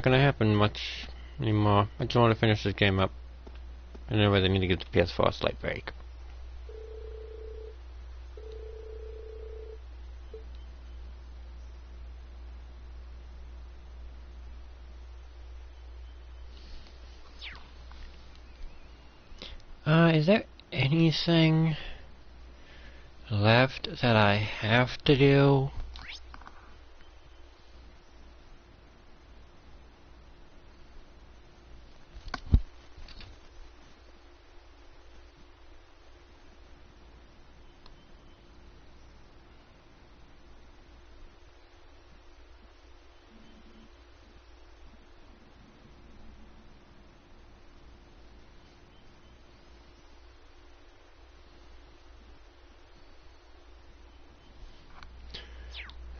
gonna happen much anymore. I just want to finish this game up. And anyway, I need to give the PS4 a slight break. Is there anything left that I have to do?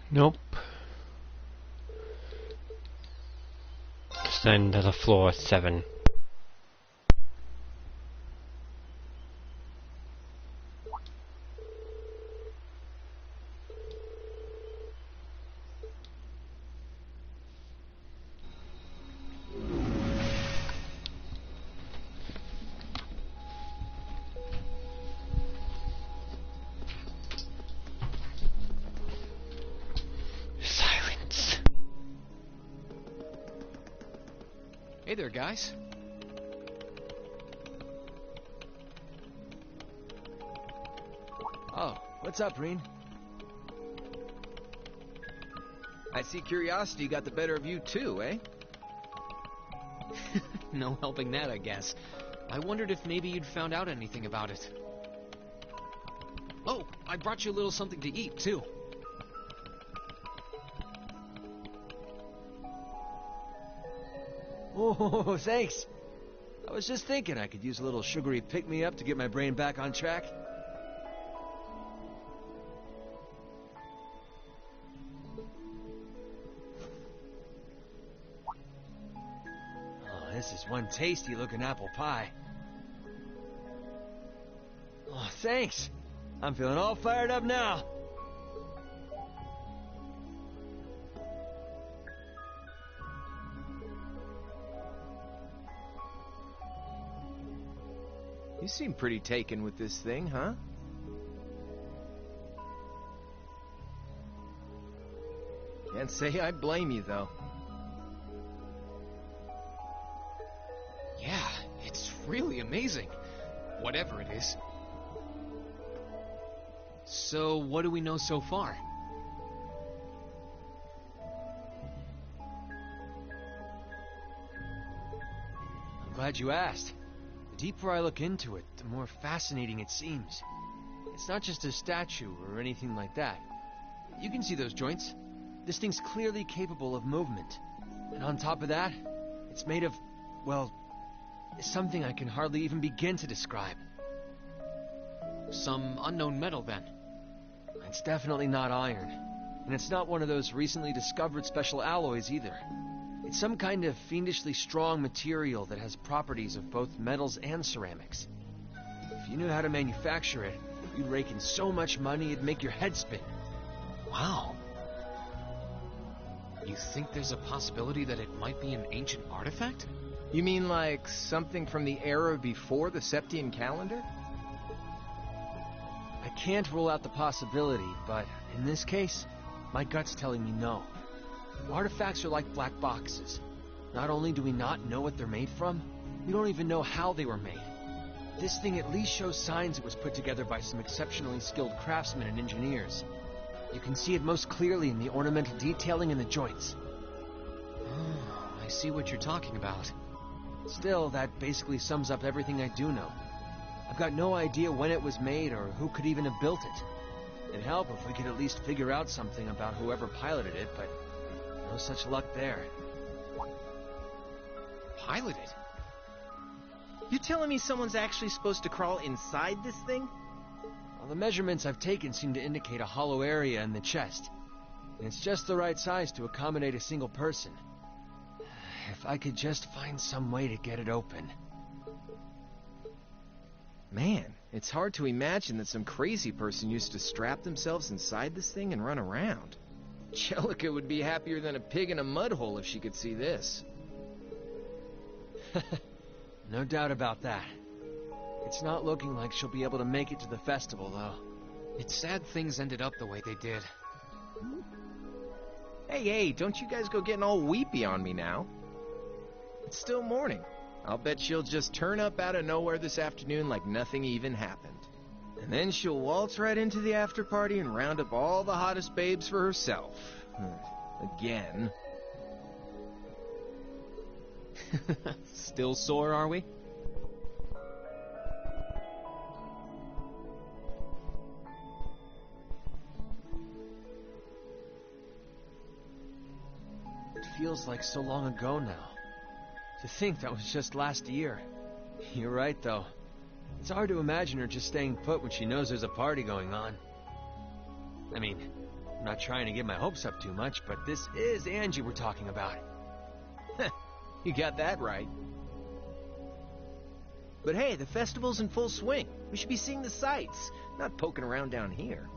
Nope. Descend to the floor 7. Hey there, guys. Oh, what's up, Reen? I see curiosity got the better of you too, eh? No helping that, I guess. I wondered if maybe you'd found out anything about it. Oh, I brought you a little something to eat, too. Oh, thanks. I was just thinking I could use a little sugary pick-me-up to get my brain back on track. Oh, this is one tasty-looking apple pie. Oh, thanks. I'm feeling all fired up now. You seem pretty taken with this thing, huh? Can't say I blame you, though. Yeah, it's really amazing. Whatever it is. So, what do we know so far? I'm glad you asked. The deeper I look into it, the more fascinating it seems. It's not just a statue or anything like that. You can see those joints. This thing's clearly capable of movement. And on top of that, it's made of, well, something I can hardly even begin to describe. Some unknown metal, then? It's definitely not iron. And it's not one of those recently discovered special alloys either. It's some kind of fiendishly strong material that has properties of both metals and ceramics. If you knew how to manufacture it, you'd rake in so much money it'd make your head spin. Wow. You think there's a possibility that it might be an ancient artifact? You mean like something from the era before the Septian calendar? I can't rule out the possibility, but in this case, my gut's telling me no. Artifacts are like black boxes. Not only do we not know what they're made from, we don't even know how they were made. This thing at least shows signs it was put together by some exceptionally skilled craftsmen and engineers. You can see it most clearly in the ornamental detailing in the joints. Oh, I see what you're talking about. Still, that basically sums up everything I do know. I've got no idea when it was made or who could even have built it. It'd help if we could at least figure out something about whoever piloted it, but no such luck there. Piloted? You telling me someone's actually supposed to crawl inside this thing? Well, the measurements I've taken seem to indicate a hollow area in the chest. And it's just the right size to accommodate a single person. If I could just find some way to get it open. Man, it's hard to imagine that some crazy person used to strap themselves inside this thing and run around. Jellica would be happier than a pig in a mud hole if she could see this. No doubt about that. It's not looking like she'll be able to make it to the festival, though. It's sad things ended up the way they did. Hey, don't you guys go getting all weepy on me now. It's still morning. I'll bet she'll just turn up out of nowhere this afternoon like nothing even happened. And then she'll waltz right into the after party and round up all the hottest babes for herself. Again. Still sore, are we? It feels like so long ago now. To think that was just last year. You're right, though. It's hard to imagine her just staying put when she knows there's a party going on. I mean, I'm not trying to get my hopes up too much, but this is Angie we're talking about. You got that right. But hey, the festival's in full swing. We should be seeing the sights, not poking around down here.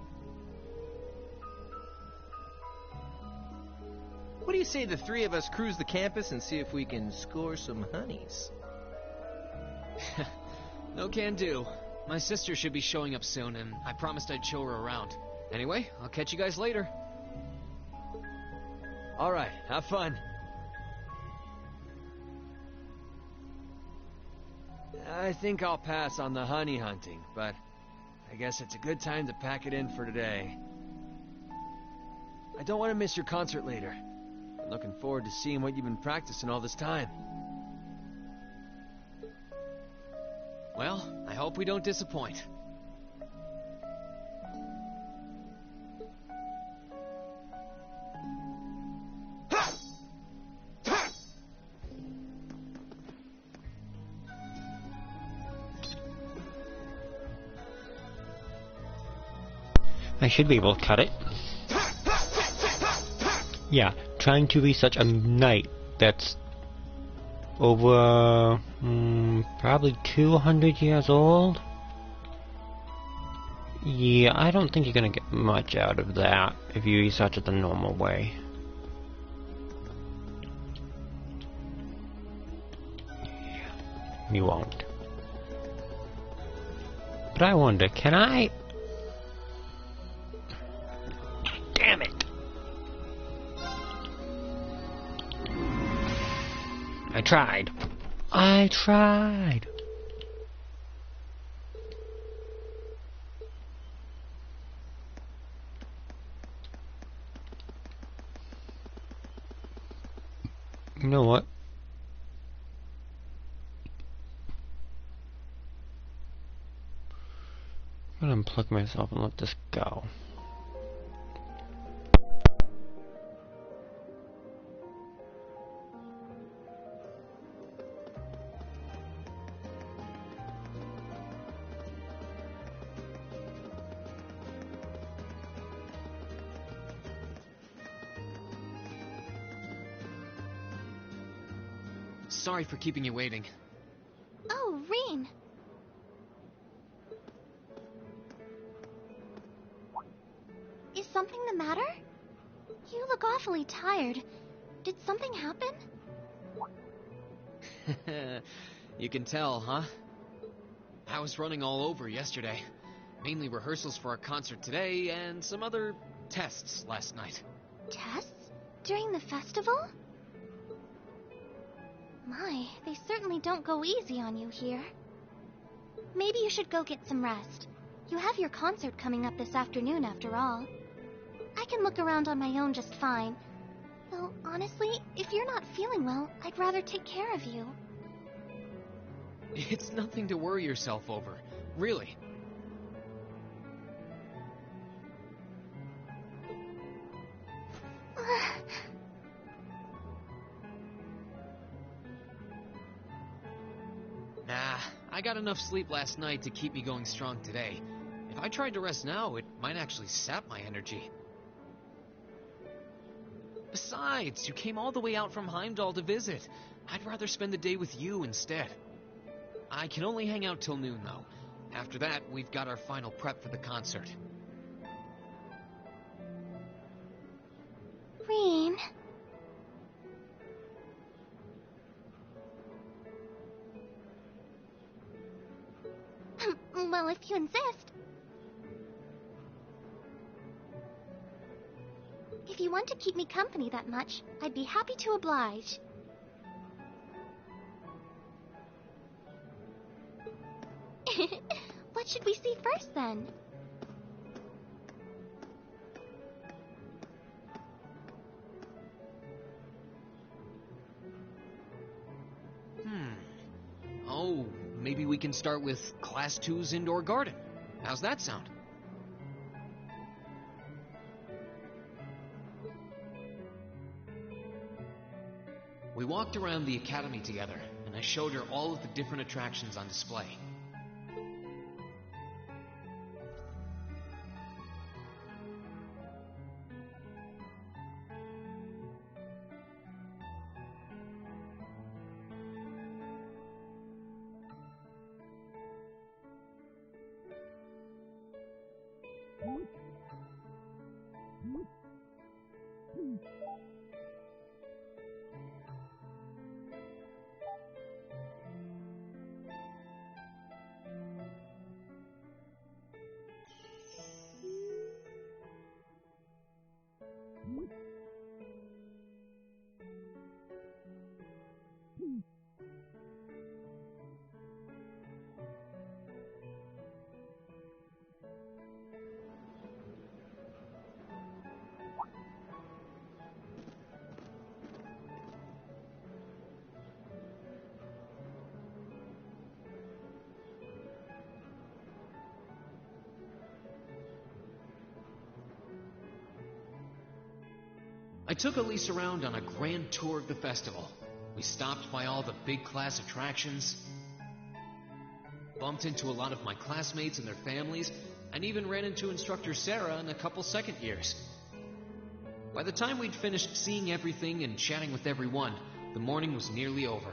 What do you say the three of us cruise the campus and see if we can score some honeys? No can do. My sister should be showing up soon, and I promised I'd show her around. Anyway, I'll catch you guys later. Alright, have fun. I think I'll pass on the honey hunting, but I guess it's a good time to pack it in for today. I don't want to miss your concert later. I'm looking forward to seeing what you've been practicing all this time. Well, I hope we don't disappoint. I should be able to cut it. Yeah, trying to be such a knight that's over probably 200 years old. Yeah, I don't think you're gonna get much out of that if you research it the normal way. You won't. But I wonder, can I... Damn it! I tried. I tried. You know what? I'm gonna unplug myself and let this go. Sorry for keeping you waiting. Oh, Reen. Is something the matter? You look awfully tired. Did something happen? You can tell, huh? I was running all over yesterday. Mainly rehearsals for our concert today and some other tests last night. Tests? During the festival? My, they certainly don't go easy on you here. Maybe you should go get some rest. You have your concert coming up this afternoon after all. I can look around on my own just fine. Though, honestly, if you're not feeling well, I'd rather take care of you. It's nothing to worry yourself over, really. Nah, I got enough sleep last night to keep me going strong today. If I tried to rest now, it might actually sap my energy. Besides, you came all the way out from Heimdall to visit. I'd rather spend the day with you instead. I can only hang out till noon, though. After that, we've got our final prep for the concert. Reen. Well, if you insist. If you want to keep me company that much, I'd be happy to oblige. What should we see first, then? Oh, maybe we can start with Class 2's indoor garden. How's that sound? We walked around the academy together, and I showed her all of the different attractions on display. I took Elise around on a grand tour of the festival. We stopped by all the big class attractions, bumped into a lot of my classmates and their families, and even ran into instructor Sarah and a couple second years. By the time we'd finished seeing everything and chatting with everyone, the morning was nearly over.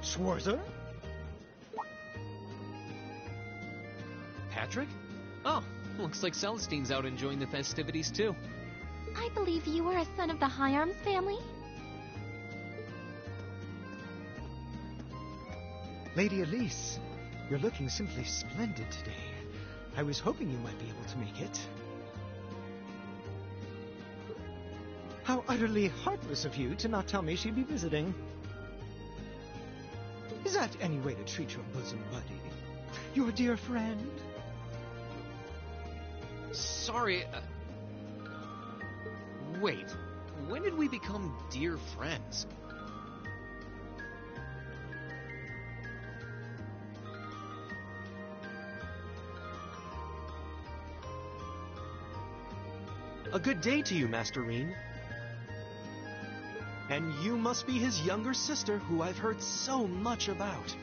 Schwarzer? Patrick? Oh, looks like Celestine's out enjoying the festivities too. I believe you are a son of the High Arms family? Lady Elise, you're looking simply splendid today. I was hoping you might be able to make it. How utterly heartless of you to not tell me she'd be visiting. Is that any way to treat your bosom buddy? Your dear friend? Sorry, wait, when did we become dear friends? A good day to you, Master Reen. And you must be his younger sister, who I've heard so much about.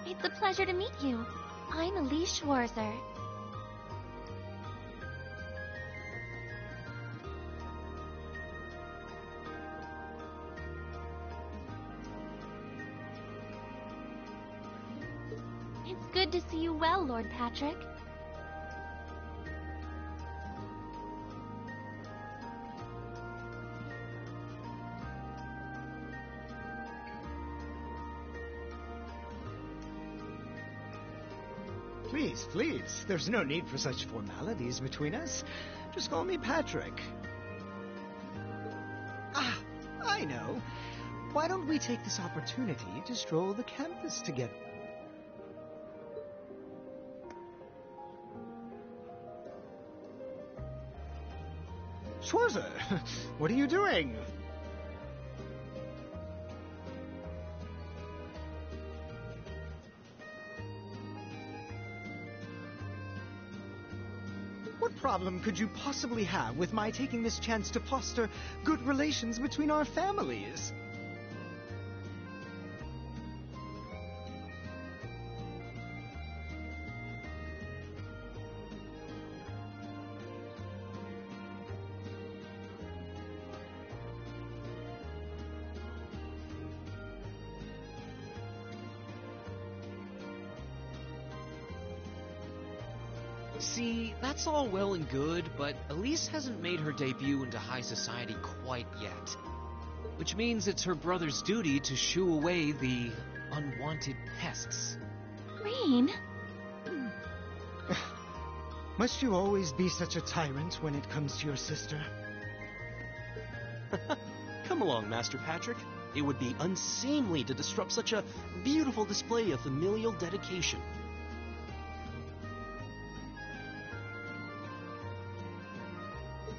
It's a pleasure to meet you. I'm Elise Schwarzer. It's good to see you well, Lord Patrick. Please, please. There's no need for such formalities between us. Just call me Patrick. Ah, I know. Why don't we take this opportunity to stroll the campus together? Schwarzer, what are you doing? What problem could you possibly have with my taking this chance to foster good relations between our families? See, that's all well and good, but Elise hasn't made her debut into high society quite yet. Which means it's her brother's duty to shoo away the unwanted pests. Rain? Must you always be such a tyrant when it comes to your sister? Come along, Master Patrick. It would be unseemly to disrupt such a beautiful display of familial dedication.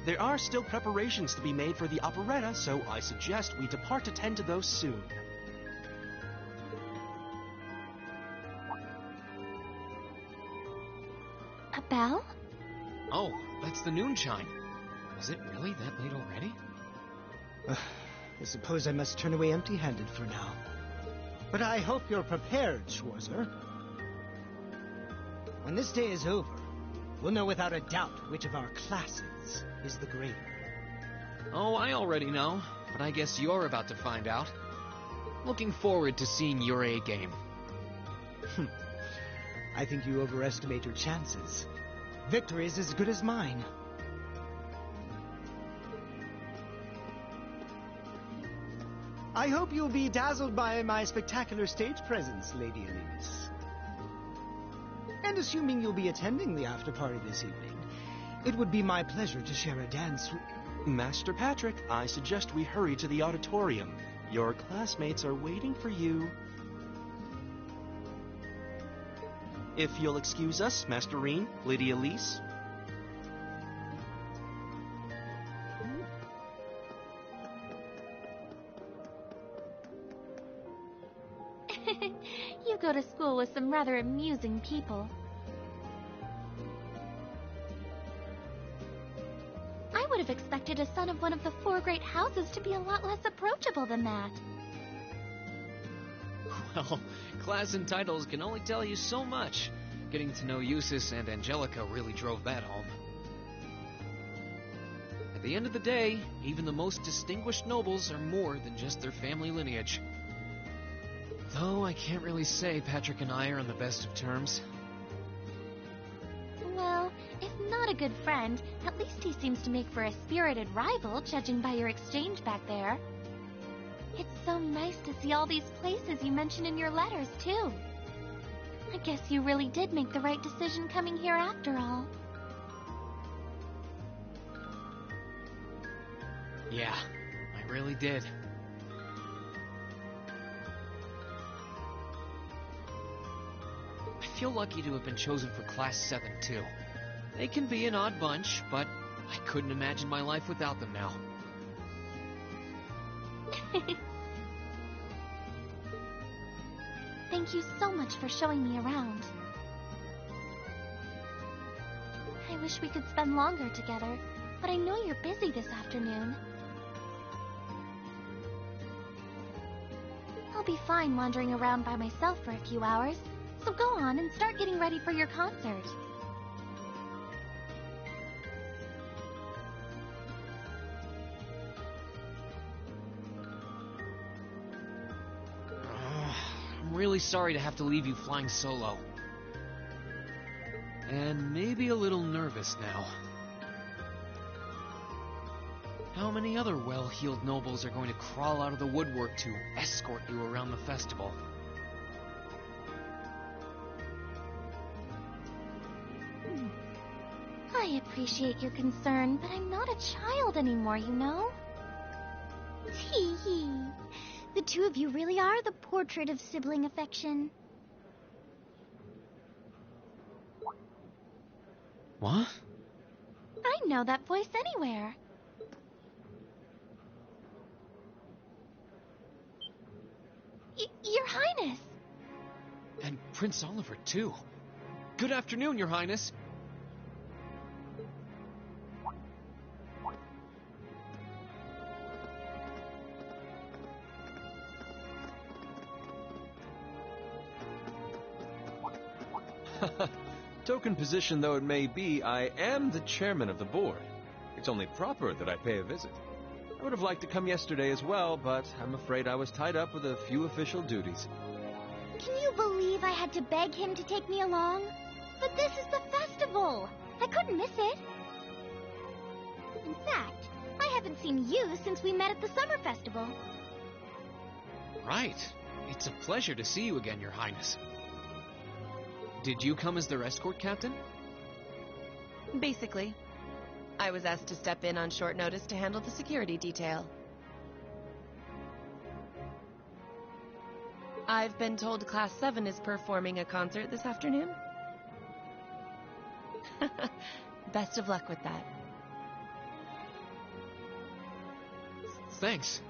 There are still preparations to be made for the operetta, so I suggest we depart to tend to those soon. A bell? Oh, that's the noon chime. Was it really that late already? I suppose I must turn away empty-handed for now. But I hope you're prepared, Schwarzer. When this day is over, we'll know without a doubt which of our classes is the greater. Oh, I already know, but I guess you're about to find out. Looking forward to seeing your A game. I think you overestimate your chances. Victory is as good as mine. I hope you'll be dazzled by my spectacular stage presence, Lady Elise. And assuming you'll be attending the after-party this evening, it would be my pleasure to share a dance with... Master Patrick, I suggest we hurry to the auditorium. Your classmates are waiting for you. If you'll excuse us, Master Reen, Lady Elise. You go to school with some rather amusing people. I would have expected a son of one of the four great houses to be a lot less approachable than that. Well, class and titles can only tell you so much. Getting to know Eustace and Angelica really drove that home. At the end of the day, even the most distinguished nobles are more than just their family lineage. Though I can't really say Patrick and I are on the best of terms. Well, if not a good friend, at least he seems to make for a spirited rival, judging by your exchange back there. It's so nice to see all these places you mentioned in your letters, too. I guess you really did make the right decision coming here after all. Yeah, I really did. I feel lucky to have been chosen for Class 7, too. They can be an odd bunch, but I couldn't imagine my life without them now. Thank you so much for showing me around. I wish we could spend longer together, but I know you're busy this afternoon. I'll be fine wandering around by myself for a few hours, so go on and start getting ready for your concert. I'm really sorry to have to leave you flying solo. And maybe a little nervous now. How many other well-heeled nobles are going to crawl out of the woodwork to escort you around the festival? I appreciate your concern, but I'm not a child anymore, you know? Hee hee. The two of you really are the portrait of sibling affection. What? I know that voice anywhere. Highness! And Prince Oliver, too. Good afternoon, Your Highness. Token position though it may be, I am the chairman of the board. It's only proper that I pay a visit. I would have liked to come yesterday as well, but I'm afraid I was tied up with a few official duties. Can you believe I had to beg him to take me along? But this is the festival! I couldn't miss it! In fact, I haven't seen you since we met at the summer festival. Right. It's a pleasure to see you again, Your Highness. Did you come as their escort captain? Basically. I was asked to step in on short notice to handle the security detail. I've been told Class 7 is performing a concert this afternoon. Best of luck with that. Thanks.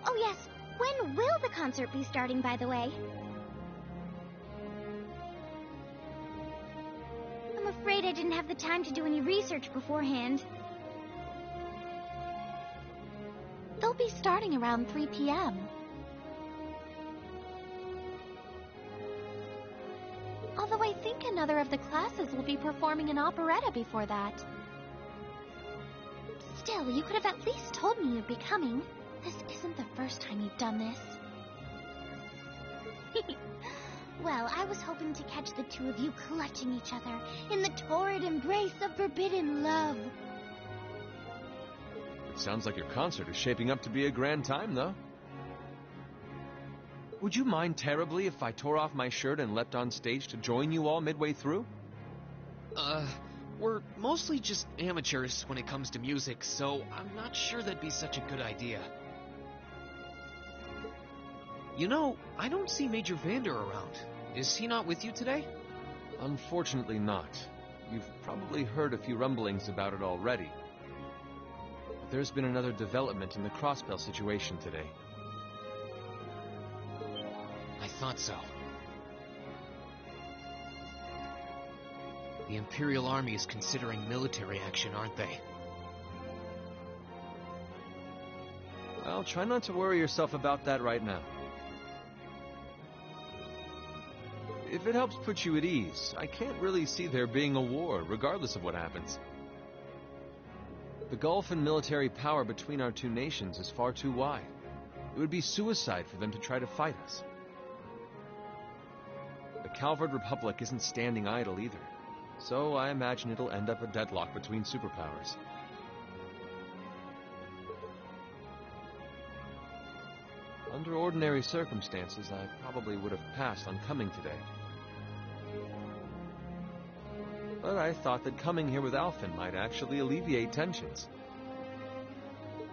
Oh yes, when will the concert be starting, by the way? I'm afraid I didn't have the time to do any research beforehand. They'll be starting around 3 p.m. Although I think another of the classes will be performing an operetta before that. Still, you could have at least told me you'd be coming. This isn't the first time you've done this. Well, I was hoping to catch the two of you clutching each other in the torrid embrace of forbidden love. It sounds like your concert is shaping up to be a grand time, though. Would you mind terribly if I tore off my shirt and leapt on stage to join you all midway through? We're mostly just amateurs when it comes to music, so I'm not sure that'd be such a good idea. You know, I don't see Major Vander around. Is he not with you today? Unfortunately not. You've probably heard a few rumblings about it already. But there's been another development in the Crossbell situation today. I thought so. The Imperial Army is considering military action, aren't they? Well, try not to worry yourself about that right now. If it helps put you at ease, I can't really see there being a war, regardless of what happens. The gulf in military power between our two nations is far too wide. It would be suicide for them to try to fight us. The Calvard Republic isn't standing idle either, so I imagine it'll end up a deadlock between superpowers. Under ordinary circumstances, I probably would have passed on coming today. But I thought that coming here with Alphen might actually alleviate tensions.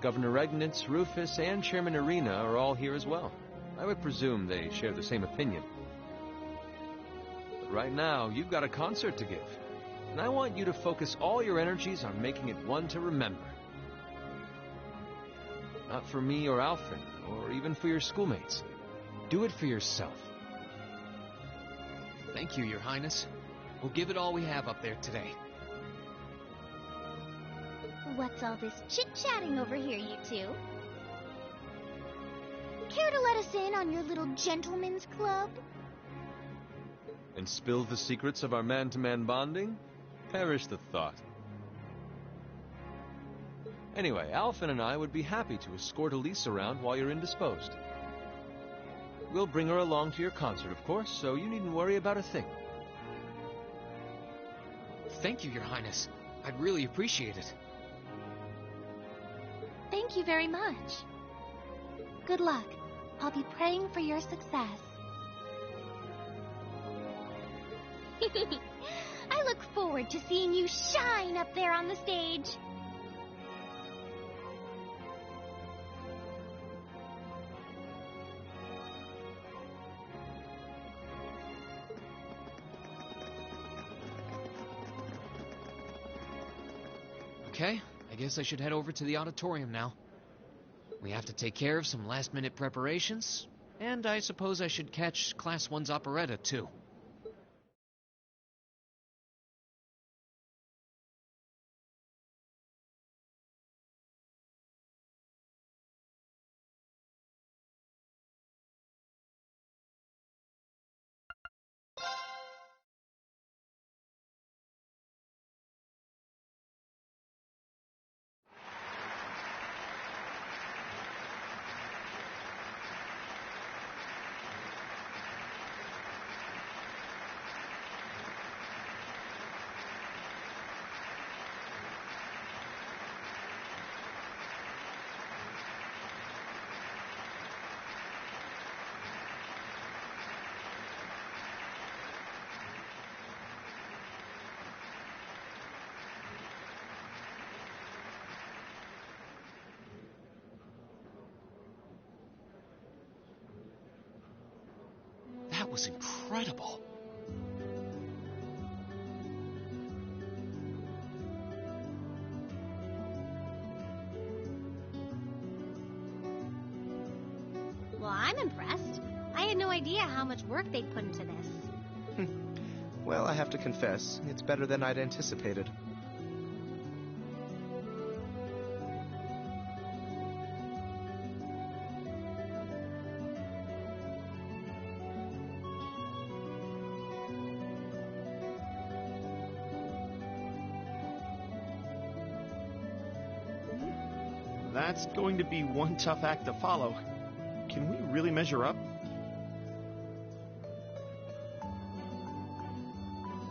Governor Regnitz, Rufus, and Chairman Arena are all here as well. I would presume they share the same opinion. But right now, you've got a concert to give, and I want you to focus all your energies on making it one to remember. Not for me or Alphen, or even for your schoolmates. Do it for yourself. Thank you, Your Highness. We'll give it all we have up there today. What's all this chit-chatting over here, you two? Care to let us in on your little gentleman's club? And spill the secrets of our man-to-man bonding? Perish the thought. Anyway, Alphen and I would be happy to escort Elise around while you're indisposed. We'll bring her along to your concert, of course, so you needn't worry about a thing. Thank you, Your Highness. I'd really appreciate it. Thank you very much. Good luck. I'll be praying for your success. I look forward to seeing you shine up there on the stage. Okay, I guess I should head over to the auditorium now. We have to take care of some last-minute preparations, and I suppose I should catch Class 1's operetta, too. That was incredible. Well, I'm impressed. I had no idea how much work they'd put into this. Well, I have to confess, it's better than I'd anticipated. That's going to be one tough act to follow. Can we really measure up?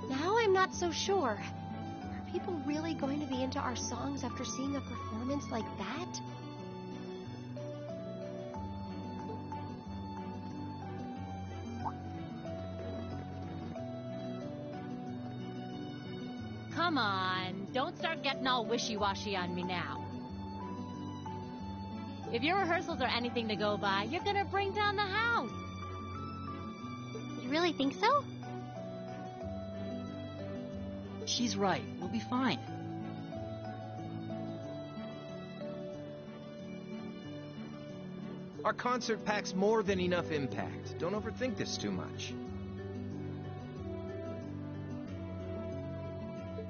Now I'm not so sure. Are people really going to be into our songs after seeing a performance like that? Come on, don't start getting all wishy-washy on me now. If your rehearsals are anything to go by, you're gonna bring down the house. You really think so? She's right. We'll be fine. Our concert packs more than enough impact. Don't overthink this too much.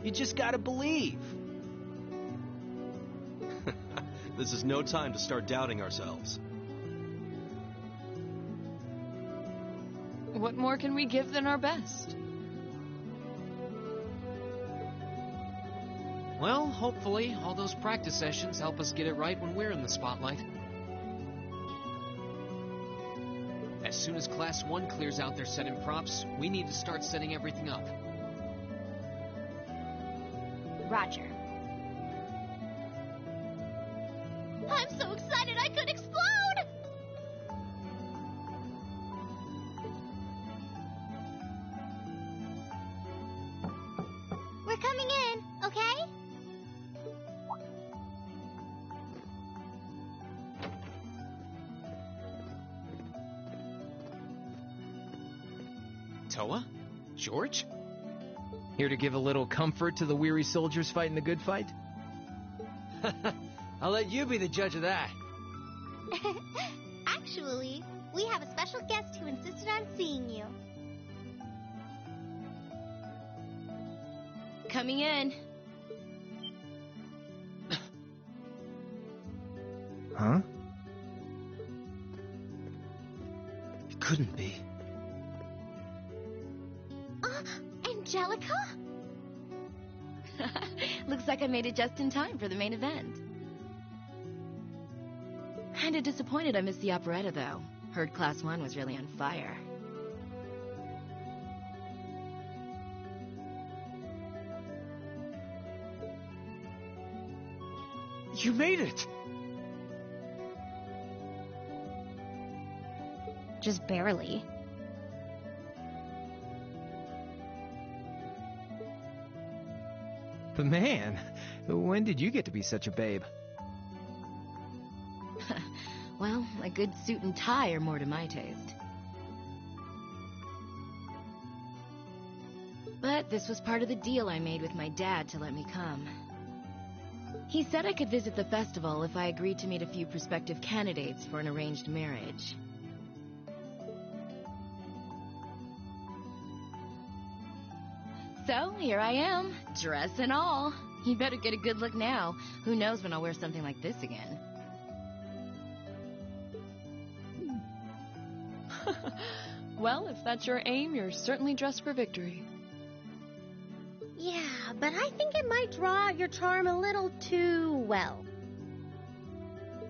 You just gotta believe. This is no time to start doubting ourselves. What more can we give than our best? Well, hopefully, all those practice sessions help us get it right when we're in the spotlight. As soon as Class 1 clears out their set and props, we need to start setting everything up. Roger. I'm so excited I could explode! We're coming in, okay? Toa? George? Here to give a little comfort to the weary soldiers fighting the good fight? I'll let you be the judge of that. Actually, we have a special guest who insisted on seeing you. Coming in. Huh? It couldn't be. Angelica? Looks like I made it just in time for the main event. Kinda disappointed I missed the operetta, though. Heard Class 1 was really on fire. You made it! Just barely. But man, when did you get to be such a babe? Well, a good suit and tie are more to my taste. But this was part of the deal I made with my dad to let me come. He said I could visit the festival if I agreed to meet a few prospective candidates for an arranged marriage. So, here I am, dress and all. You better get a good look now. Who knows when I'll wear something like this again. Well, if that's your aim, you're certainly dressed for victory. Yeah, but I think it might draw out your charm a little too well.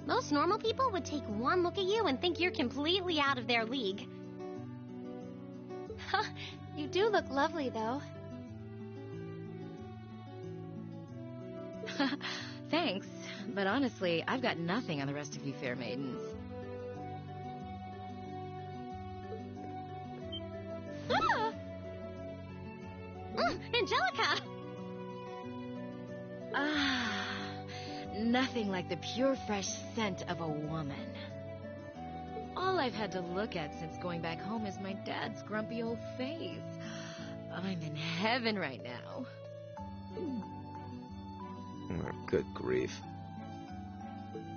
Most normal people would take one look at you and think you're completely out of their league. You do look lovely, though. Thanks, but honestly, I've got nothing on the rest of you fair maidens. Ah! Angelica! Ah, nothing like the pure fresh scent of a woman. All I've had to look at since going back home is my dad's grumpy old face. I'm in heaven right now. Good grief.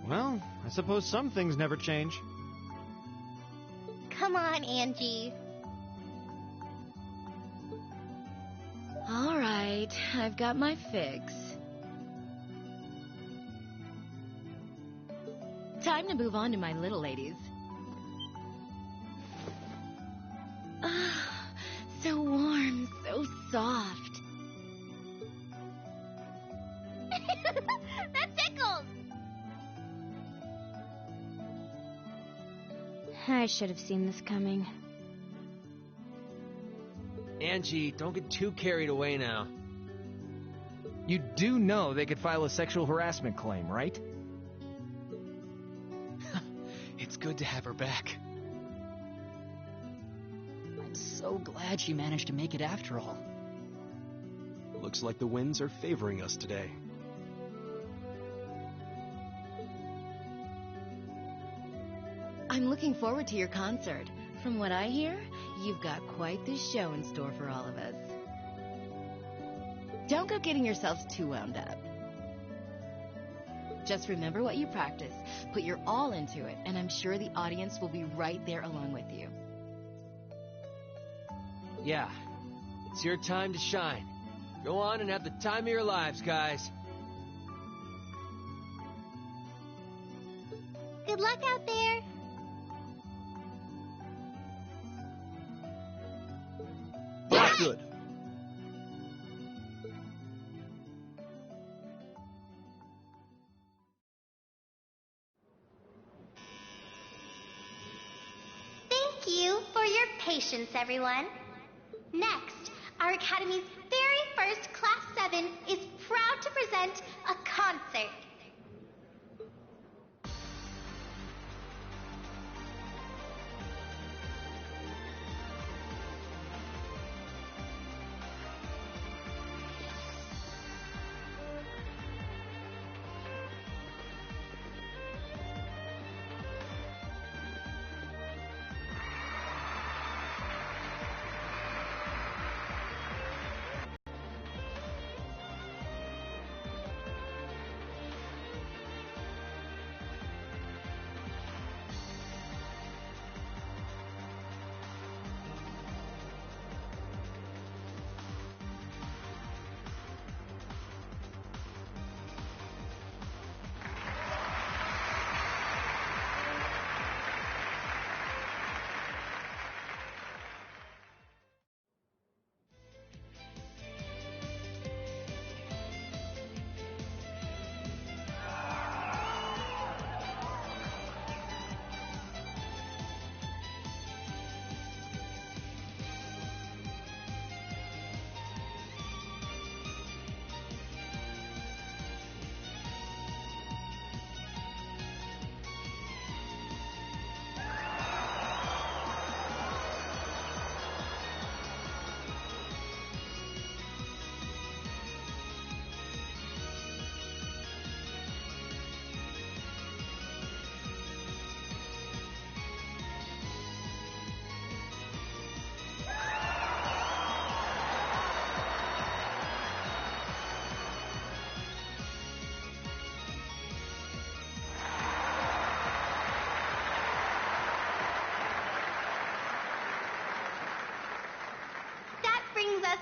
Well, I suppose some things never change. Come on, Angie. All right, I've got my fix. Time to move on to my little ladies. Ah, so warm, so soft. That tickles! I should have seen this coming. Angie, don't get too carried away now. You do know they could file a sexual harassment claim, right? It's good to have her back. I'm so glad she managed to make it after all. Looks like the winds are favoring us today. I'm looking forward to your concert. From what I hear, you've got quite the show in store for all of us. Don't go getting yourselves too wound up. Just remember what you practice, put your all into it, and I'm sure the audience will be right there along with you. Yeah, it's your time to shine. Go on and have the time of your lives, guys. Good luck out there. Good. Thank you for your patience, everyone. Next, our Academy's very first Class 7 is proud to present a concert.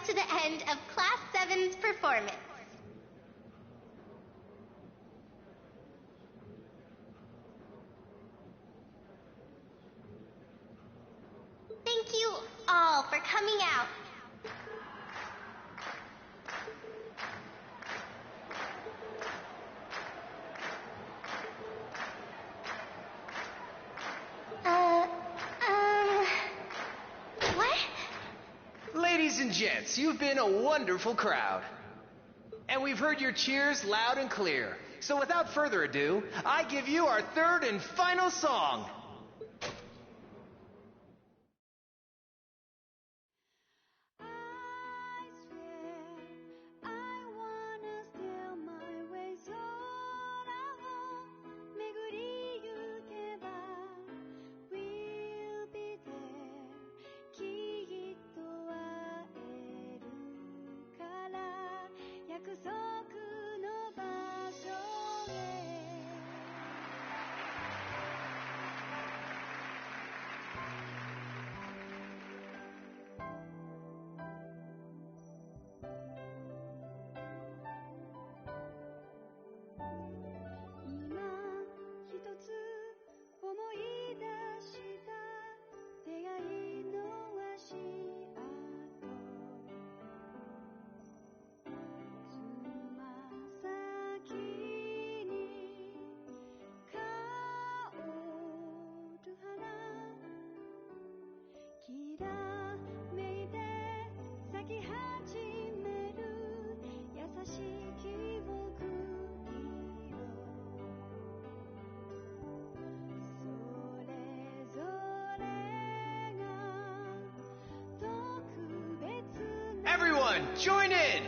to the end of Class 7's performance. Thank you all for coming out. What? Ladies and gents, you've been a wonderful crowd. And we've heard your cheers loud and clear. So without further ado, I give you our third and final song. Everyone, join in!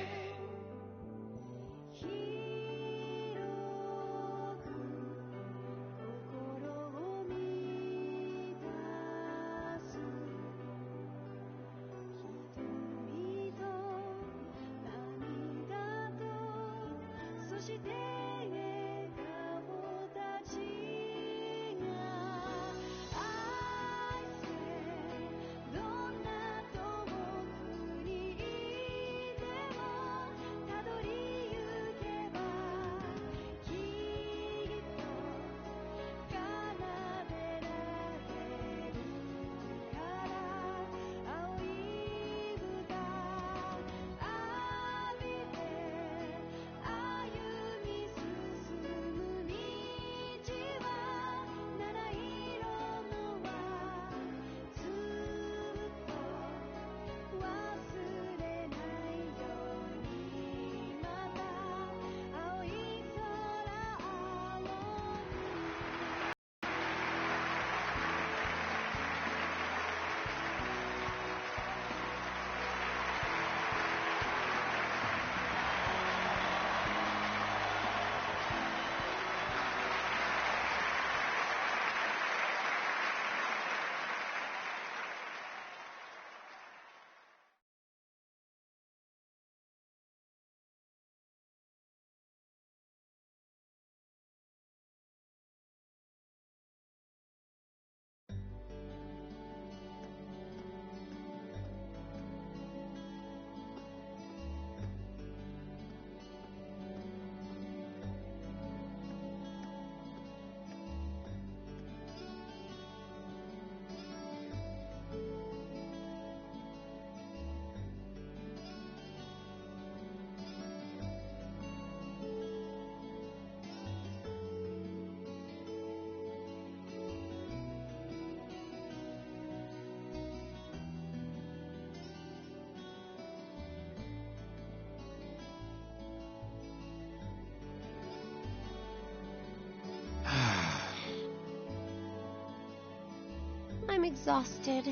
I'm exhausted.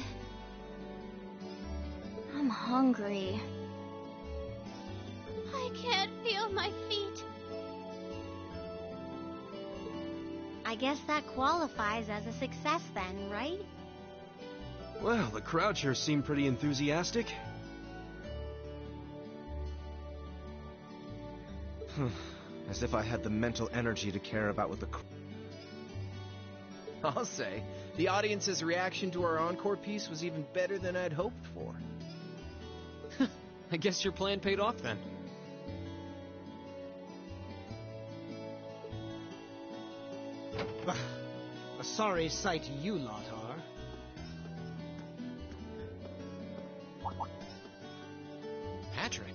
I'm hungry. I can't feel my feet. I guess that qualifies as a success then, right? Well, the crowd sure seemed pretty enthusiastic. As if I had the mental energy to care about what the... I'll say, the audience's reaction to our encore piece was even better than I'd hoped for. I guess your plan paid off then. A sorry sight you lot are. Patrick?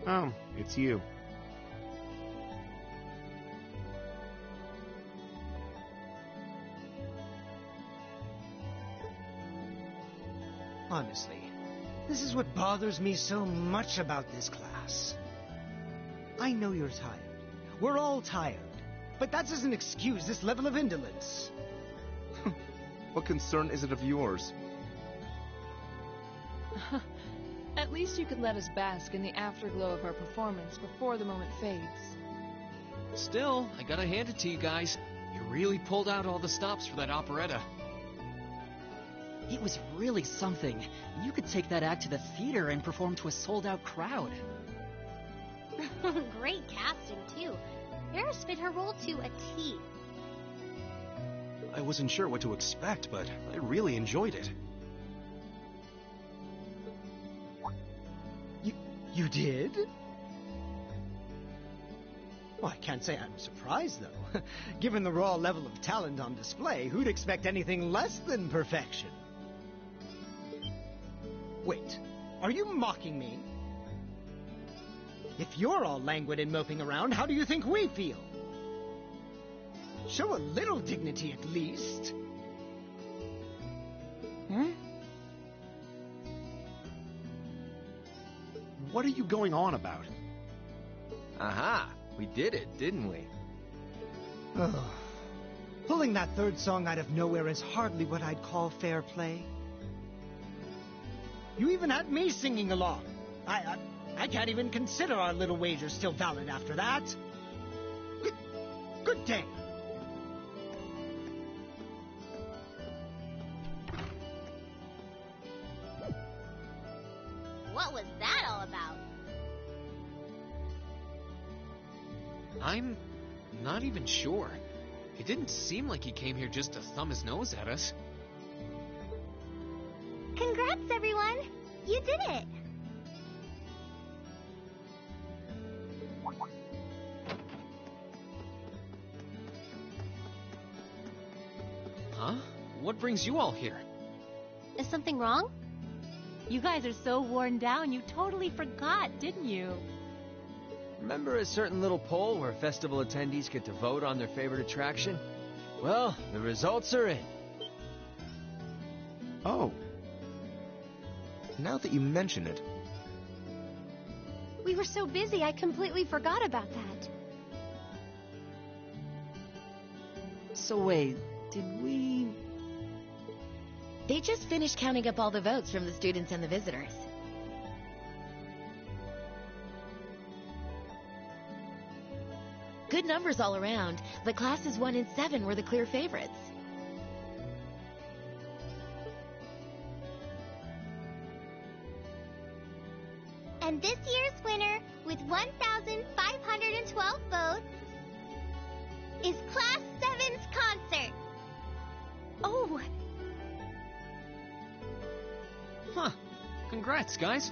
Oh, it's you. Honestly, this is what bothers me so much about this class. I know you're tired. We're all tired. But that doesn't excuse this level of indolence. What concern is it of yours? At least you could let us bask in the afterglow of our performance before the moment fades. Still, I gotta hand it to you guys. You really pulled out all the stops for that operetta. It was really something. You could take that act to the theater and perform to a sold-out crowd. Great casting, too. Eris fit her role to a T. I wasn't sure what to expect, but I really enjoyed it. You did? Well, I can't say I'm surprised, though. Given the raw level of talent on display, who'd expect anything less than perfection? Wait, are you mocking me? If you're all languid and moping around, how do you think we feel? Show a little dignity at least. Hmm? What are you going on about? Aha! We did it, didn't we? Ugh. Pulling that third song out of nowhere is hardly what I'd call fair play. You even had me singing along. I can't even consider our little wager still valid after that. Good day. What was that all about? I'm not even sure. It didn't seem like he came here just to thumb his nose at us. Congrats, everyone! You did it! Huh? What brings you all here? Is something wrong? You guys are so worn down, you totally forgot, didn't you? Remember a certain little poll where festival attendees get to vote on their favorite attraction? Well, the results are in. Oh. Now that you mention it. We were so busy, I completely forgot about that. So wait, did we... They just finished counting up all the votes from the students and the visitors. Good numbers all around, but classes 1 and 7 were the clear favorites. And this year's winner, with 1,512 votes, is Class 7's concert. Oh! Huh. Congrats, guys.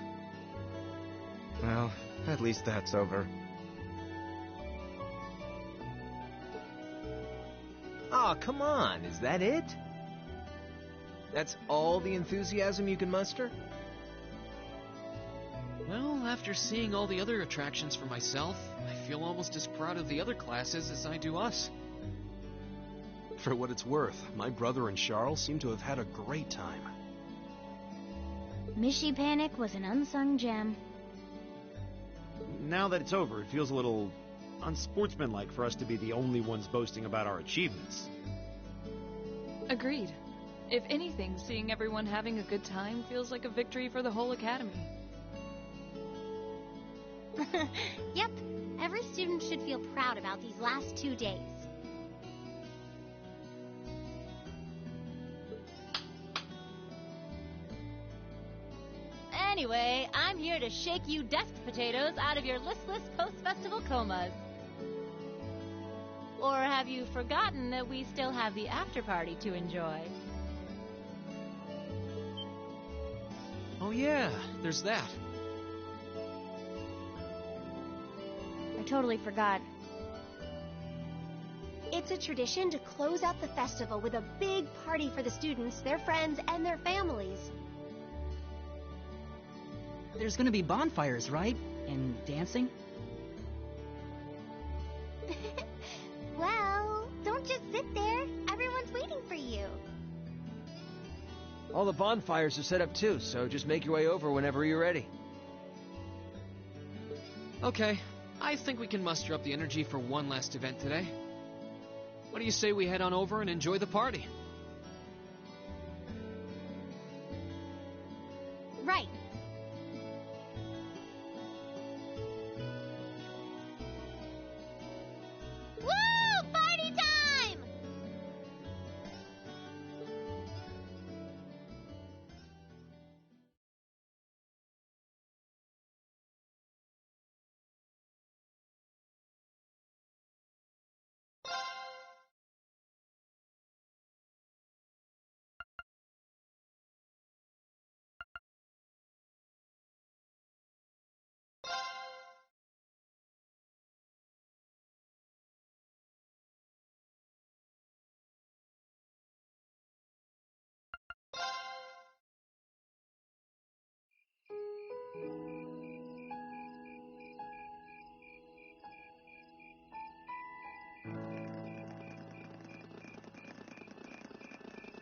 Well, at least that's over. Aw, come on, is that it? That's all the enthusiasm you can muster? Well, after seeing all the other attractions for myself, I feel almost as proud of the other classes as I do us. For what it's worth, my brother and Charles seem to have had a great time. Mishy Panic was an unsung gem. Now that it's over, it feels a little unsportsmanlike for us to be the only ones boasting about our achievements. Agreed. If anything, seeing everyone having a good time feels like a victory for the whole academy. Yep, every student should feel proud about these last 2 days. Anyway, I'm here to shake you desk potatoes out of your listless post-festival comas. Or have you forgotten that we still have the after party to enjoy? Oh yeah, there's that. I totally forgot. It's a tradition to close out the festival with a big party for the students, their friends, and their families. There's gonna be bonfires, right? And dancing? Well, don't just sit there. Everyone's waiting for you. All the bonfires are set up too, so just make your way over whenever you're ready. Okay, I think we can muster up the energy for one last event today. What do you say we head on over and enjoy the party? Right. Woo! Party time!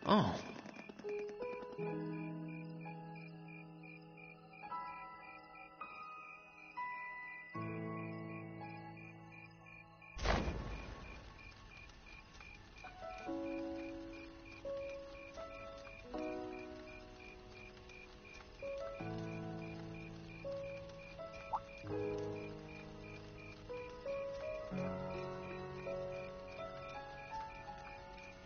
Oh.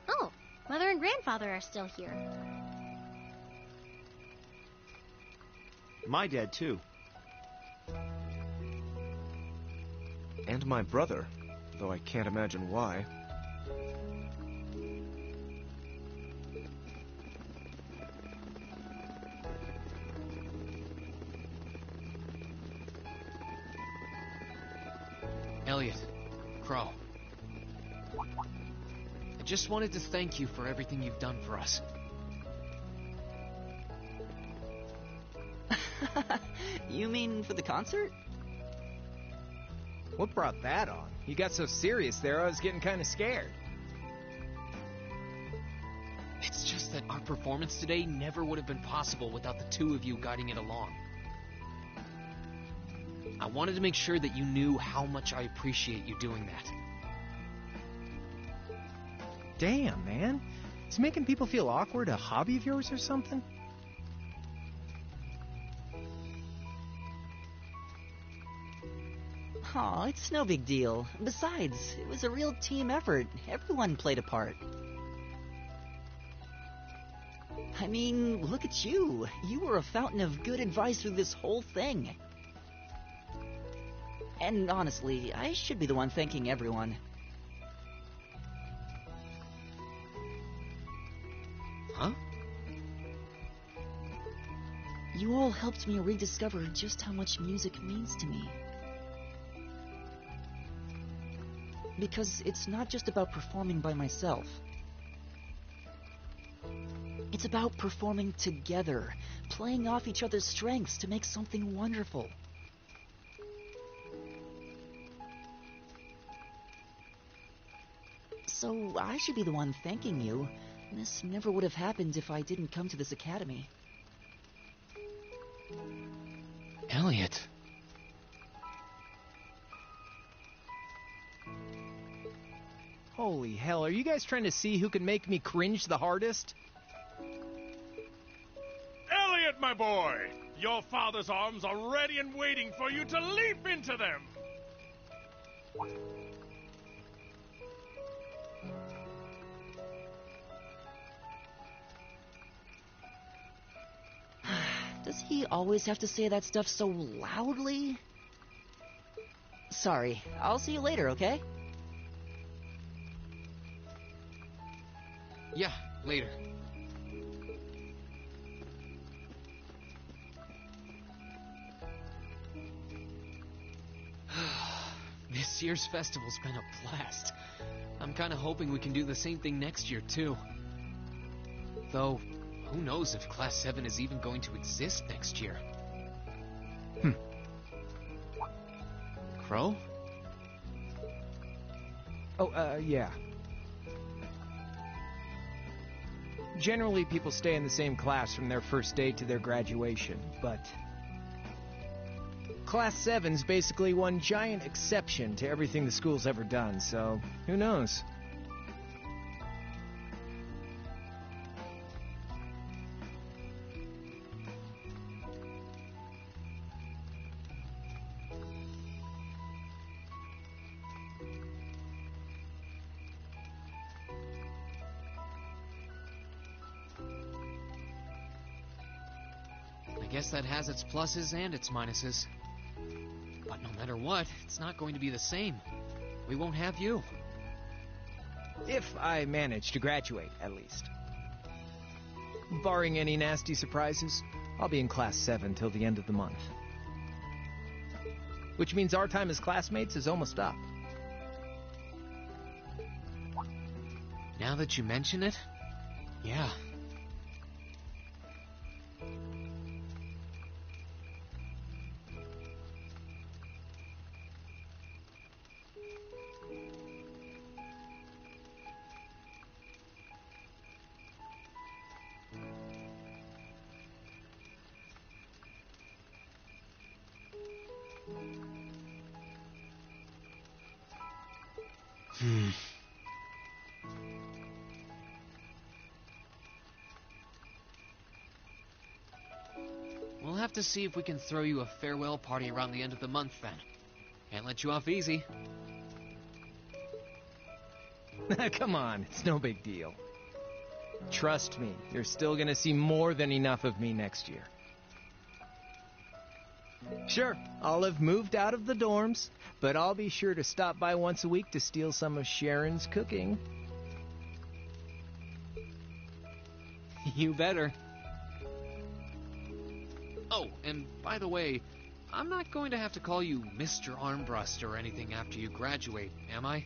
Oh, Mother and Grandfather are still here. My dad, too. And my brother, though I can't imagine why. Elliot, Crow. I just wanted to thank you for everything you've done for us. You mean for the concert? What brought that on? You got so serious there, I was getting kind of scared. It's just that our performance today never would have been possible without the two of you guiding it along. I wanted to make sure that you knew how much I appreciate you doing that. Damn, man. Is making people feel awkward a hobby of yours or something? Aw, it's no big deal. Besides, it was a real team effort. Everyone played a part. I mean, look at you. You were a fountain of good advice through this whole thing. And honestly, I should be the one thanking everyone. Huh? You all helped me rediscover just how much music means to me. Because it's not just about performing by myself. It's about performing together, playing off each other's strengths to make something wonderful. So I should be the one thanking you. This never would have happened if I didn't come to this academy. Elliot. Holy hell, are you guys trying to see who can make me cringe the hardest? Elliot, my boy! Your father's arms are ready and waiting for you to leap into them! Does he always have to say that stuff so loudly? Sorry, I'll see you later, okay? Yeah, later. This year's festival's been a blast. I'm kinda hoping we can do the same thing next year, too. Though, who knows if Class 7 is even going to exist next year? Crow? Oh, yeah. Generally, people stay in the same class from their first day to their graduation, but Class 7's basically one giant exception to everything the school's ever done, so who knows? I guess that has its pluses and its minuses. But no matter what, it's not going to be the same. We won't have you. If I manage to graduate, at least. Barring any nasty surprises, I'll be in Class 7 till the end of the month. Which means our time as classmates is almost up. Now that you mention it, yeah. We'll have to see if we can throw you a farewell party around the end of the month then. Can't let you off easy. Come on, it's no big deal. Trust me, you're still gonna see more than enough of me next year. Sure, I'll have moved out of the dorms, but I'll be sure to stop by once a week to steal some of Sharon's cooking. You better. Oh, and by the way, I'm not going to have to call you Mr. Armbrust or anything after you graduate, am I?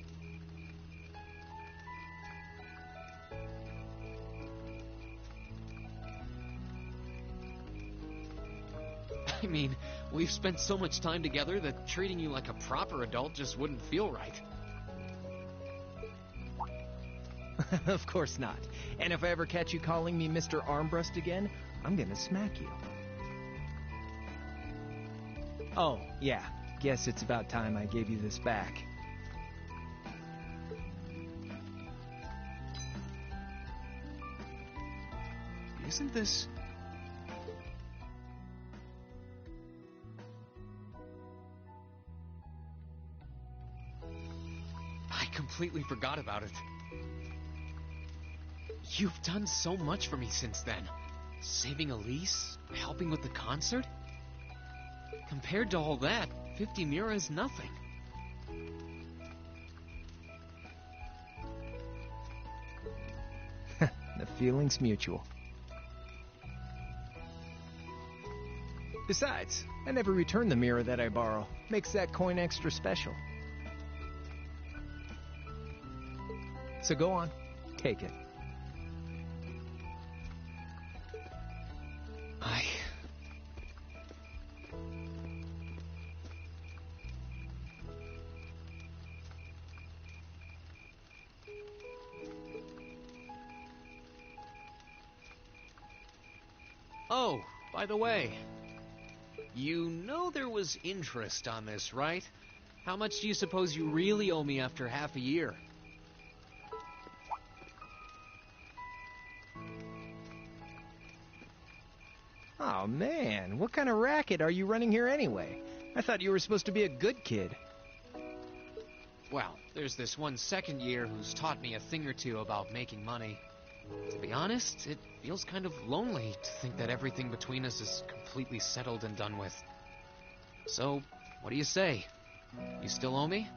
I mean, we've spent so much time together that treating you like a proper adult just wouldn't feel right. Of course not. And if I ever catch you calling me Mr. Armbrust again, I'm gonna smack you. Oh, yeah. Guess it's about time I gave you this back. Isn't this... I completely forgot about it. You've done so much for me since then. Saving Elise, helping with the concert. Compared to all that, 50 Mira is nothing. The feeling's mutual. Besides, I never return the mirror that I borrow. Makes that coin extra special. So go on, take it. Oh, by the way, you know there was interest on this, right? How much do you suppose you really owe me after half a year? Oh man, what kind of racket are you running here anyway? I thought you were supposed to be a good kid. Well, there's this one second year who's taught me a thing or two about making money. To be honest, it feels kind of lonely to think that everything between us is completely settled and done with. So, what do you say? You still owe me?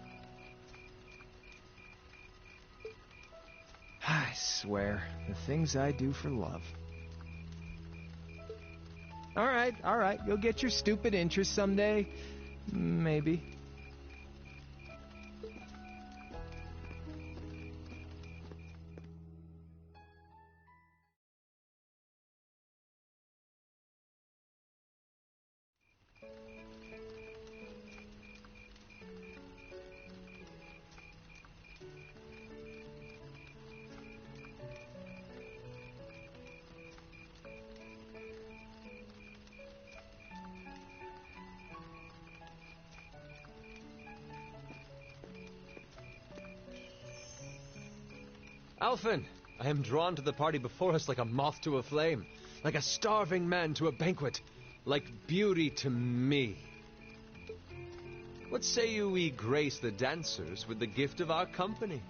I swear, the things I do for love. All right, you'll get your stupid interest someday. Maybe. Alphen, I am drawn to the party before us like a moth to a flame, like a starving man to a banquet, like beauty to me. What say you we grace the dancers with the gift of our company?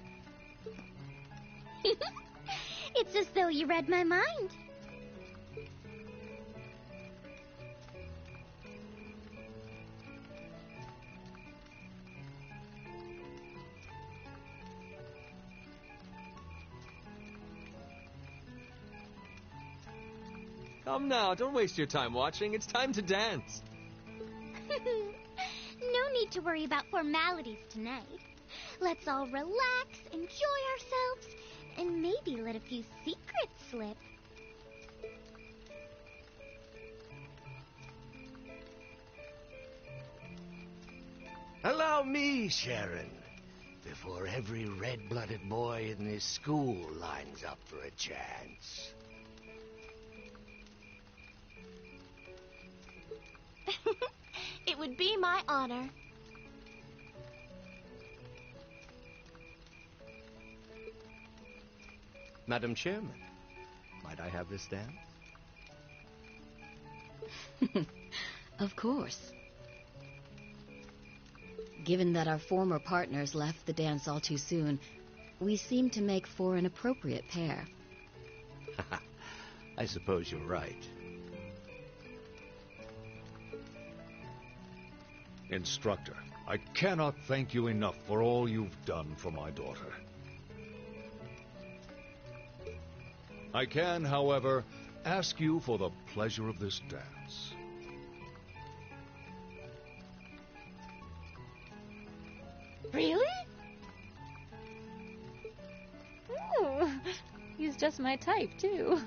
It's as though you read my mind. Come now, don't waste your time watching. It's time to dance. No need to worry about formalities tonight. Let's all relax, enjoy ourselves, and maybe let a few secrets slip. Allow me, Sharon, before every red-blooded boy in this school lines up for a chance. It would be my honor. Madam Chairman, might I have this dance? Of course. Given that our former partners left the dance all too soon, we seem to make for an appropriate pair. I suppose you're right. Instructor, I cannot thank you enough for all you've done for my daughter. I can, however, ask you for the pleasure of this dance. Really? Ooh, he's just my type, too.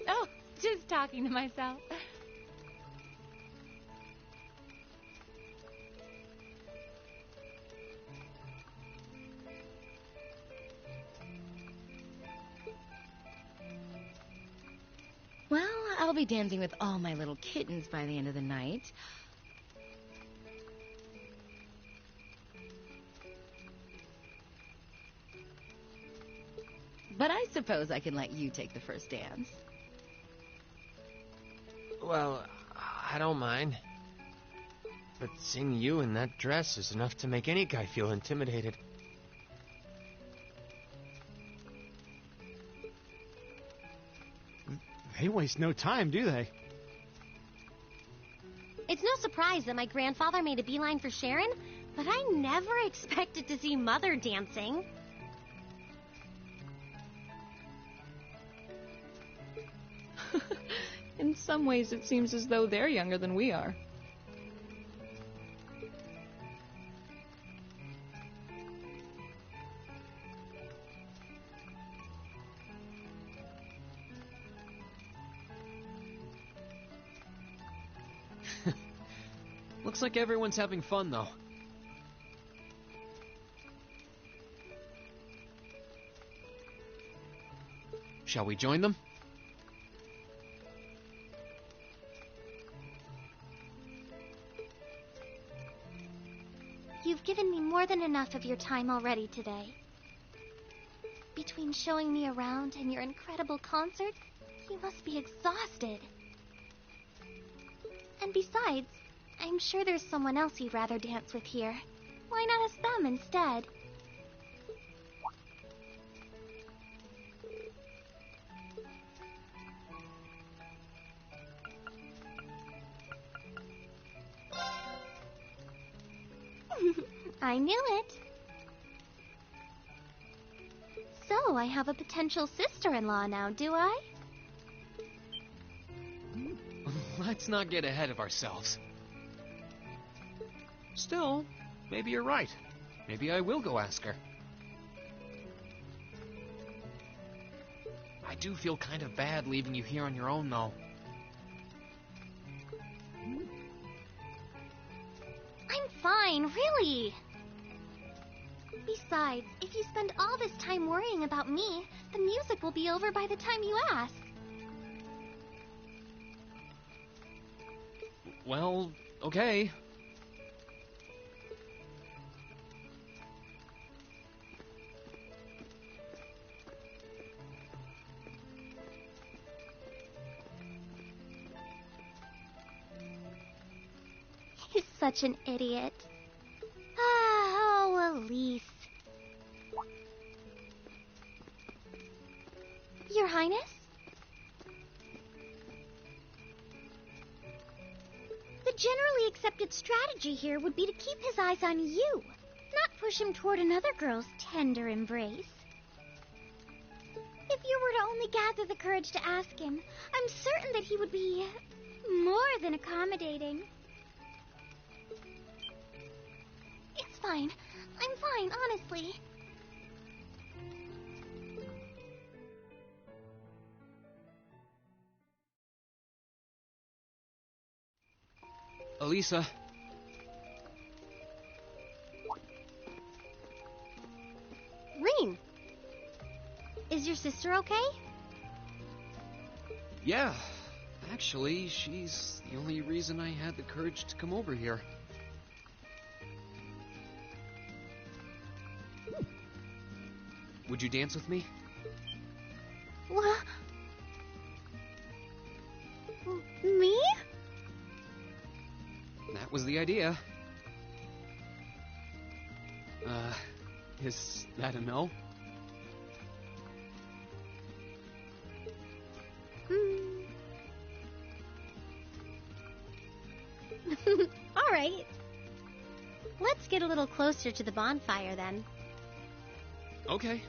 Oh, just talking to myself. Well, I'll be dancing with all my little kittens by the end of the night. But I suppose I can let you take the first dance. Well, I don't mind. But seeing you in that dress is enough to make any guy feel intimidated. They waste no time, do they? It's no surprise that my grandfather made a beeline for Sharon, but I never expected to see Mother dancing. In some ways, it seems as though they're younger than we are. Looks like everyone's having fun, though. Shall we join them? You've given me more than enough of your time already today. Between showing me around and your incredible concert, you must be exhausted. And besides, I'm sure there's someone else you'd rather dance with here. Why not ask them instead? I knew it. So, I have a potential sister-in-law now, do I? Let's not get ahead of ourselves. Still, maybe you're right. Maybe I will go ask her. I do feel kind of bad leaving you here on your own, though. I'm fine, really. Besides, if you spend all this time worrying about me, the music will be over by the time you ask. Well, okay. He's such an idiot. Oh, Elise. Your Highness? The generally accepted strategy here would be to keep his eyes on you, not push him toward another girl's tender embrace. If you were to only gather the courage to ask him, I'm certain that he would be more than accommodating. It's fine. I'm fine, honestly. Elisa. Rean, is your sister okay? Yeah. Actually, she's the only reason I had the courage to come over here. Would you dance with me? What? Me? That was the idea. Is that a no? All right. Let's get a little closer to the bonfire then. Okay.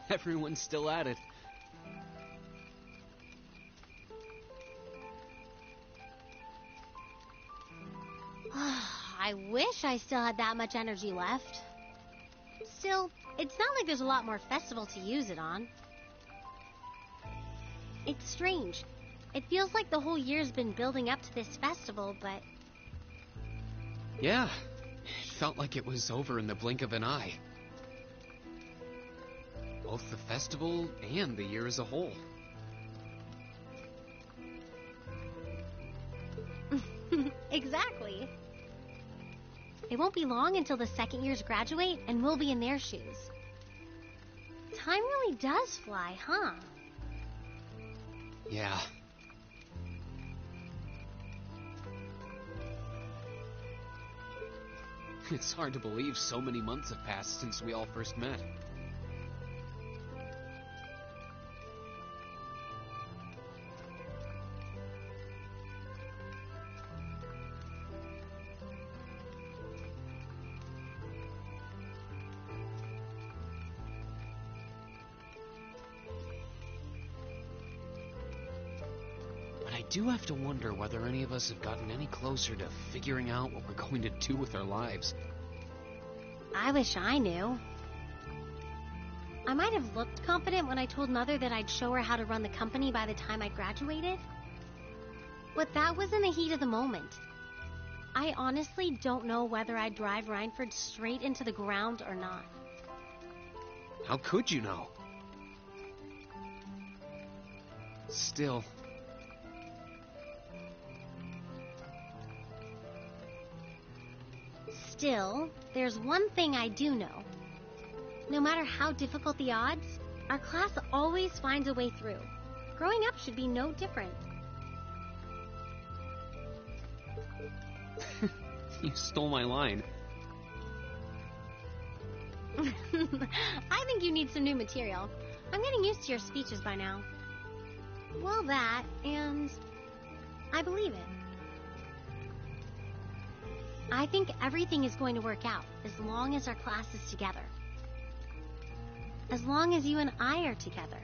Everyone's still at it. I wish I still had that much energy left. Still, it's not like there's a lot more festival to use it on. It's strange. It feels like the whole year's been building up to this festival, but... Yeah, it felt like it was over in the blink of an eye. Both the festival and the year as a whole. Exactly. It won't be long until the second years graduate, and we'll be in their shoes. Time really does fly, huh? Yeah. It's hard to believe so many months have passed since we all first met. I do have to wonder whether any of us have gotten any closer to figuring out what we're going to do with our lives. I wish I knew. I might have looked confident when I told Mother that I'd show her how to run the company by the time I graduated. But that was in the heat of the moment. I honestly don't know whether I'd drive Rhineford straight into the ground or not. How could you know? Still... Still, there's one thing I do know. No matter how difficult the odds, our class always finds a way through. Growing up should be no different. You stole my line. I think you need some new material. I'm getting used to your speeches by now. Well, that, and I believe it. I think everything is going to work out as long as our class is together. As long as you and I are together.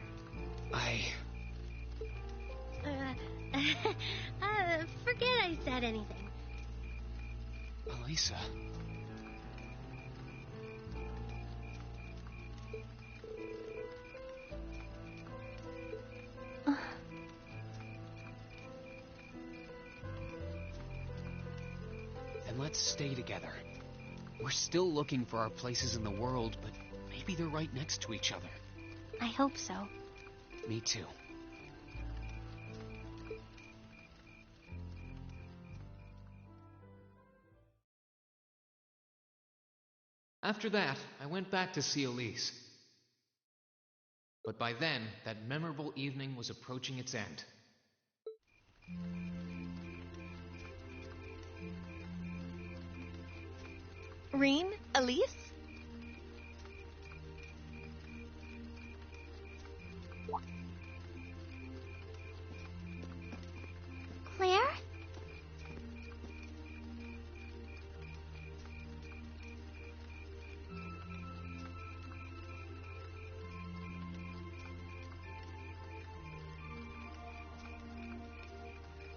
Forget I said anything. Elisa... Then let's stay together. We're still looking for our places in the world, but maybe they're right next to each other. I hope so. Me too. After that, I went back to see Elise. But by then, that memorable evening was approaching its end. Reen? Elise? Claire?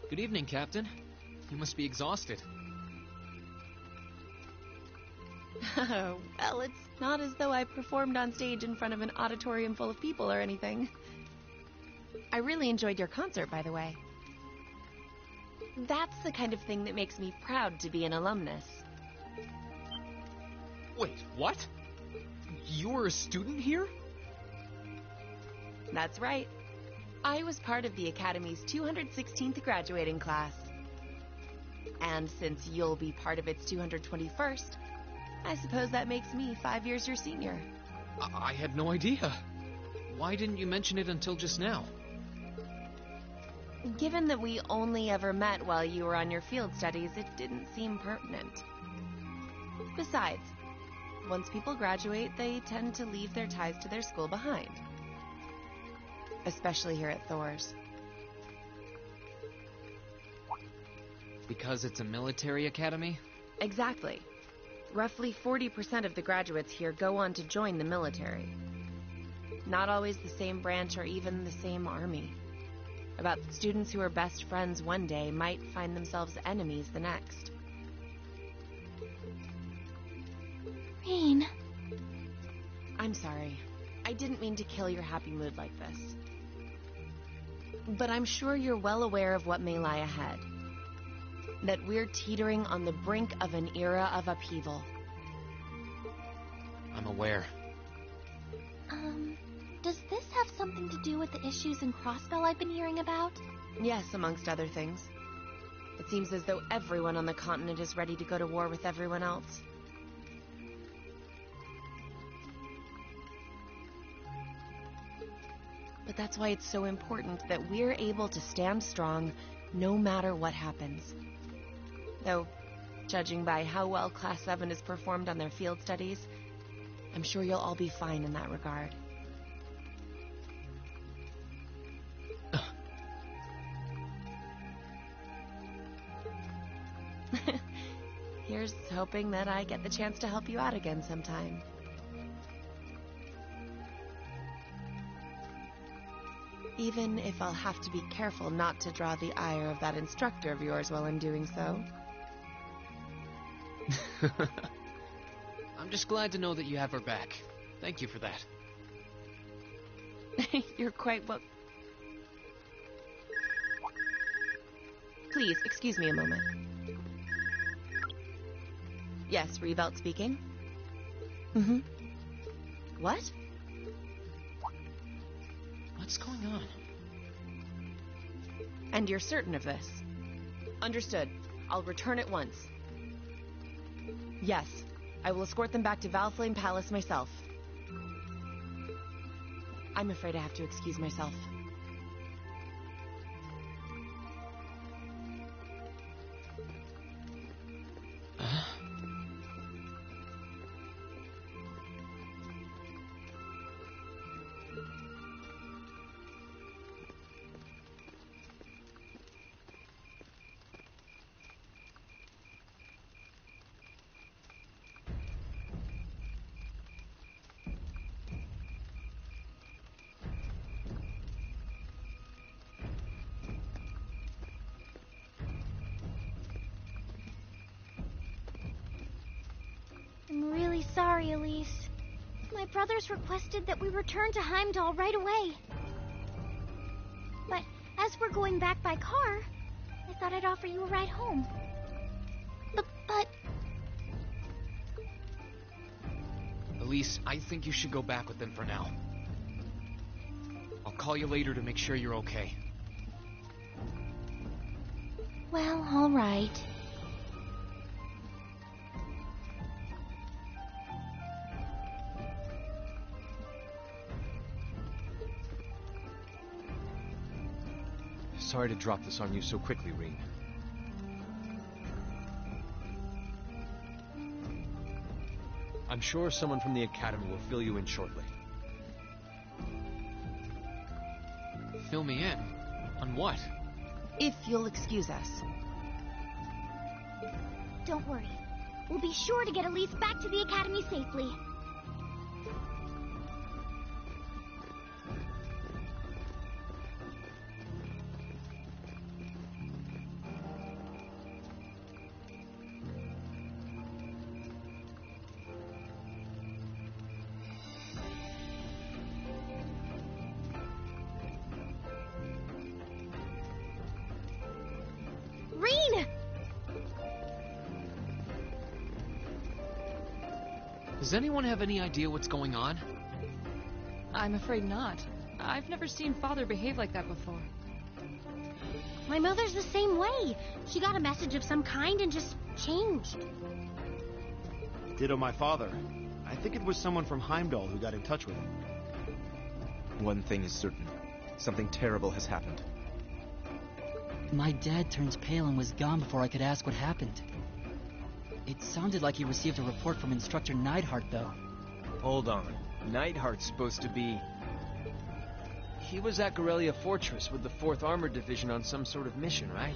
Good evening, Captain. You must be exhausted. Well, it's not as though I performed on stage in front of an auditorium full of people or anything. I really enjoyed your concert, by the way. That's the kind of thing that makes me proud to be an alumnus. Wait, what? You were a student here? That's right. I was part of the Academy's 216th graduating class. And since you'll be part of its 221st, I suppose that makes me 5 years your senior. I had no idea. Why didn't you mention it until just now? Given that we only ever met while you were on your field studies, it didn't seem pertinent. Besides, once people graduate, they tend to leave their ties to their school behind. Especially here at Thor's. Because it's a military academy? Exactly. Roughly 40% of the graduates here go on to join the military. Not always the same branch or even the same army. About students who are best friends one day might find themselves enemies the next. Reen. I'm sorry. I didn't mean to kill your happy mood like this. But I'm sure you're well aware of what may lie ahead. That we're teetering on the brink of an era of upheaval. I'm aware. Does this have something to do with the issues in Crossbell I've been hearing about? Yes, amongst other things. It seems as though everyone on the continent is ready to go to war with everyone else. But that's why it's so important that we're able to stand strong no matter what happens. Though, judging by how well Class 7 has performed on their field studies, I'm sure you'll all be fine in that regard. Here's hoping that I get the chance to help you out again sometime. Even if I'll have to be careful not to draw the ire of that instructor of yours while I'm doing so. I'm just glad to know that you have her back. Thank you for that. You're quite well... Please, excuse me a moment. Yes, Revolt speaking. Mm-hmm. What? What's going on? And you're certain of this? Understood. I'll return at once. Yes, I will escort them back to Valflame Palace myself. I'm afraid I have to excuse myself. I'm really sorry, Elise. My brothers requested that we return to Heimdall right away. But as we're going back by car, I thought I'd offer you a ride home. But... Elise, I think you should go back with them for now. I'll call you later to make sure you're okay. Well, all right. Sorry to drop this on you so quickly, Reen. I'm sure someone from the Academy will fill you in shortly. Fill me in? On what? If you'll excuse us. Don't worry. We'll be sure to get Elise back to the Academy safely. Reen! Does anyone have any idea what's going on? I'm afraid not. I've never seen Father behave like that before. My mother's the same way. She got a message of some kind and just changed. Ditto my father. I think it was someone from Heimdall who got in touch with him. One thing is certain. Something terrible has happened. My dad turned pale and was gone before I could ask what happened. It sounded like he received a report from Instructor Neidhart, though. Hold on. Neidhart's supposed to be... He was at Gorelia Fortress with the 4th Armored Division on some sort of mission, right?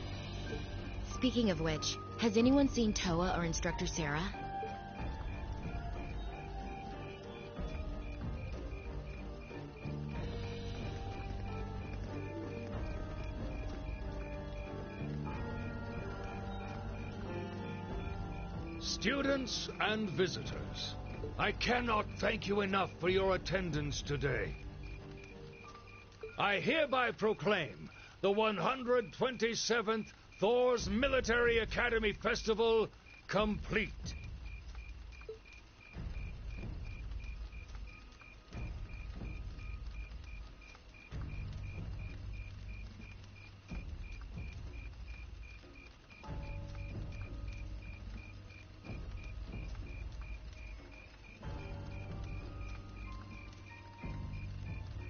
Speaking of which, has anyone seen Toa or Instructor Sarah? Students and visitors, I cannot thank you enough for your attendance today. I hereby proclaim the 127th Thor's Military Academy Festival complete.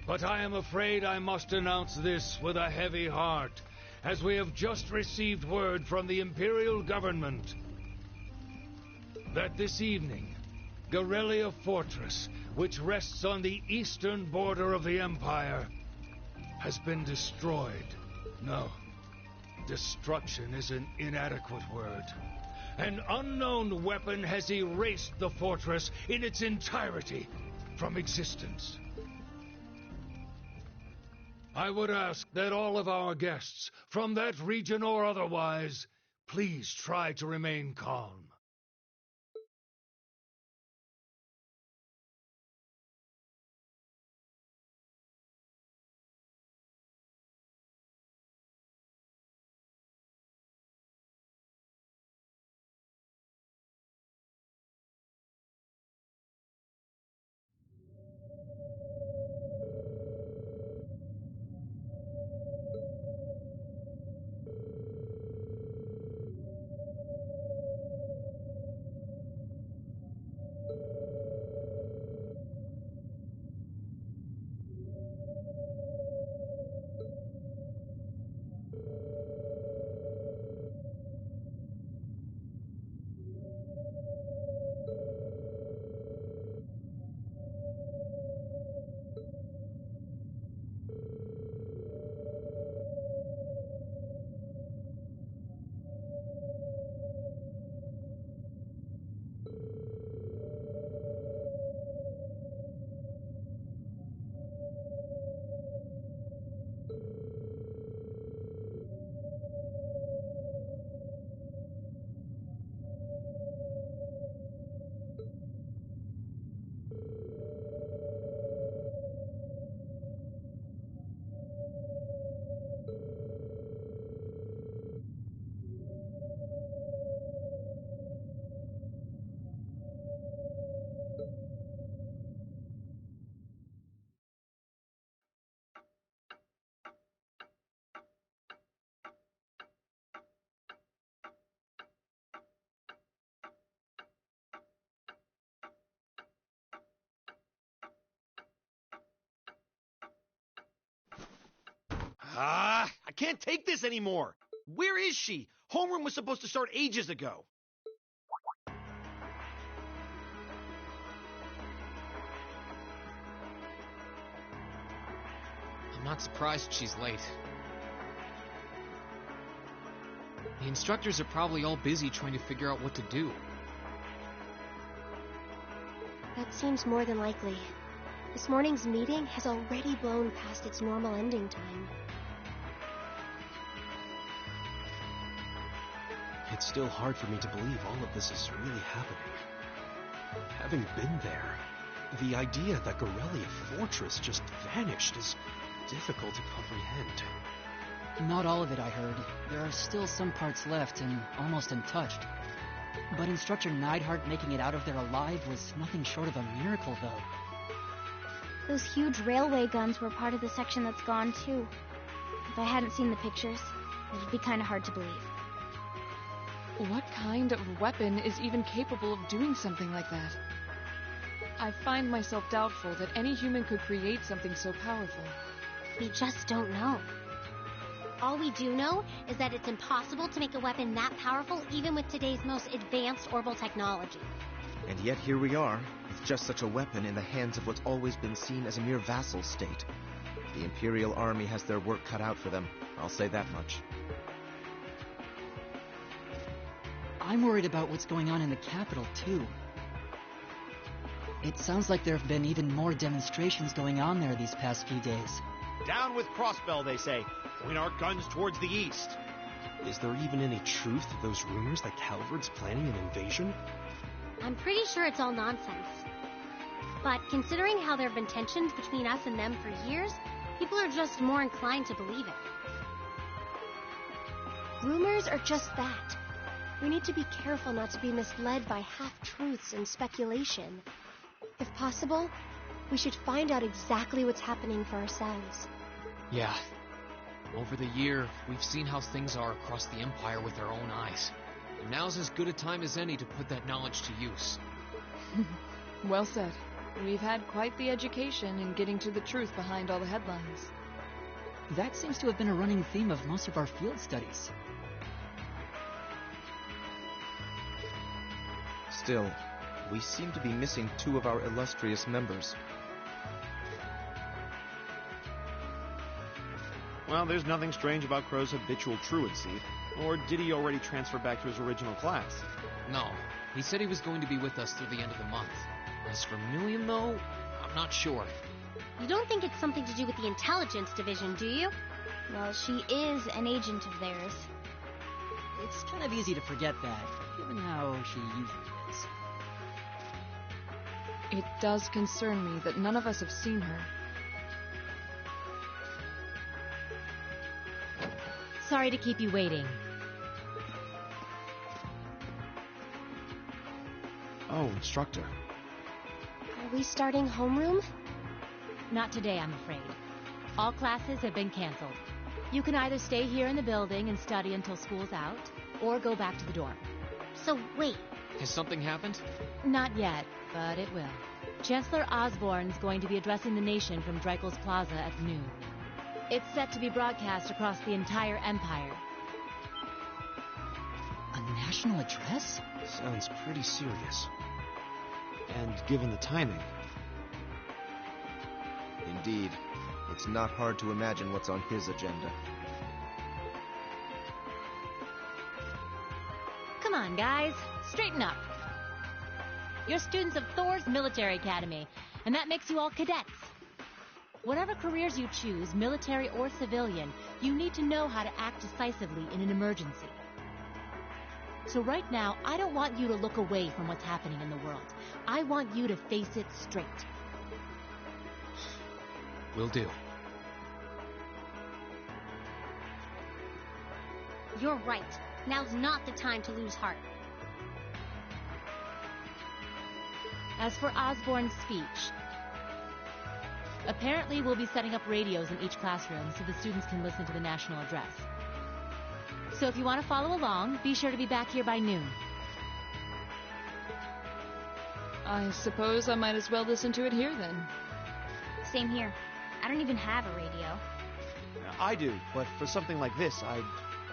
But I am afraid I must announce this with a heavy heart, as we have just received word from the Imperial Government that this evening, Gorelia Fortress, which rests on the eastern border of the Empire, has been destroyed. No, destruction is an inadequate word. An unknown weapon has erased the fortress in its entirety from existence. I would ask that all of our guests, from that region or otherwise, please try to remain calm. I can't take this anymore. Where is she? Homeroom was supposed to start ages ago. I'm not surprised she's late. The instructors are probably all busy trying to figure out what to do. That seems more than likely. This morning's meeting has already blown past its normal ending time. It's still hard for me to believe all of this is really happening. Having been there, the idea that Gorelia Fortress just vanished is difficult to comprehend. Not all of it, I heard. There are still some parts left and almost untouched. But Instructor Neidhart making it out of there alive was nothing short of a miracle, though. Those huge railway guns were part of the section that's gone, too. If I hadn't seen the pictures, it'd be kind of hard to believe. What kind of weapon is even capable of doing something like that? I find myself doubtful that any human could create something so powerful. We just don't know. All we do know is that it's impossible to make a weapon that powerful even with today's most advanced orbital technology. And yet here we are, with just such a weapon in the hands of what's always been seen as a mere vassal state. The Imperial Army has their work cut out for them, I'll say that much. I'm worried about what's going on in the capital, too. It sounds like there have been even more demonstrations going on there these past few days. Down with Crossbell, they say. Point our guns towards the east. Is there even any truth to those rumors that Calvard's planning an invasion? I'm pretty sure it's all nonsense. But considering how there have been tensions between us and them for years, people are just more inclined to believe it. Rumors are just that. We need to be careful not to be misled by half-truths and speculation. If possible, we should find out exactly what's happening for ourselves. Yeah. Over the year, we've seen how things are across the Empire with our own eyes. And now's as good a time as any to put that knowledge to use. Well said. We've had quite the education in getting to the truth behind all the headlines. That seems to have been a running theme of most of our field studies. Still, we seem to be missing two of our illustrious members. Well, there's nothing strange about Crow's habitual truancy. Or did he already transfer back to his original class? No. He said he was going to be with us through the end of the month. As for Million, though, I'm not sure. You don't think it's something to do with the intelligence division, do you? Well, she is an agent of theirs. It's kind of easy to forget that, given how she usually is. It does concern me that none of us have seen her. Sorry to keep you waiting. Oh, instructor. Are we starting homeroom? Not today, I'm afraid. All classes have been canceled. You can either stay here in the building and study until school's out, or go back to the dorm. So wait. Has something happened? Not yet, but it will. Chancellor Osborne's going to be addressing the nation from Dreikel's Plaza at noon. It's set to be broadcast across the entire Empire. A national address? Sounds pretty serious. And given the timing... Indeed. It's not hard to imagine what's on his agenda. Come on, guys. Straighten up. You're students of Thor's Military Academy, and that makes you all cadets. Whatever careers you choose, military or civilian, you need to know how to act decisively in an emergency. So right now, I don't want you to look away from what's happening in the world. I want you to face it straight. Will do. You're right. Now's not the time to lose heart. As for Osborne's speech, apparently we'll be setting up radios in each classroom so the students can listen to the national address. So if you want to follow along, be sure to be back here by noon. I suppose I might as well listen to it here then. Same here. I don't even have a radio. I do, but for something like this, I'd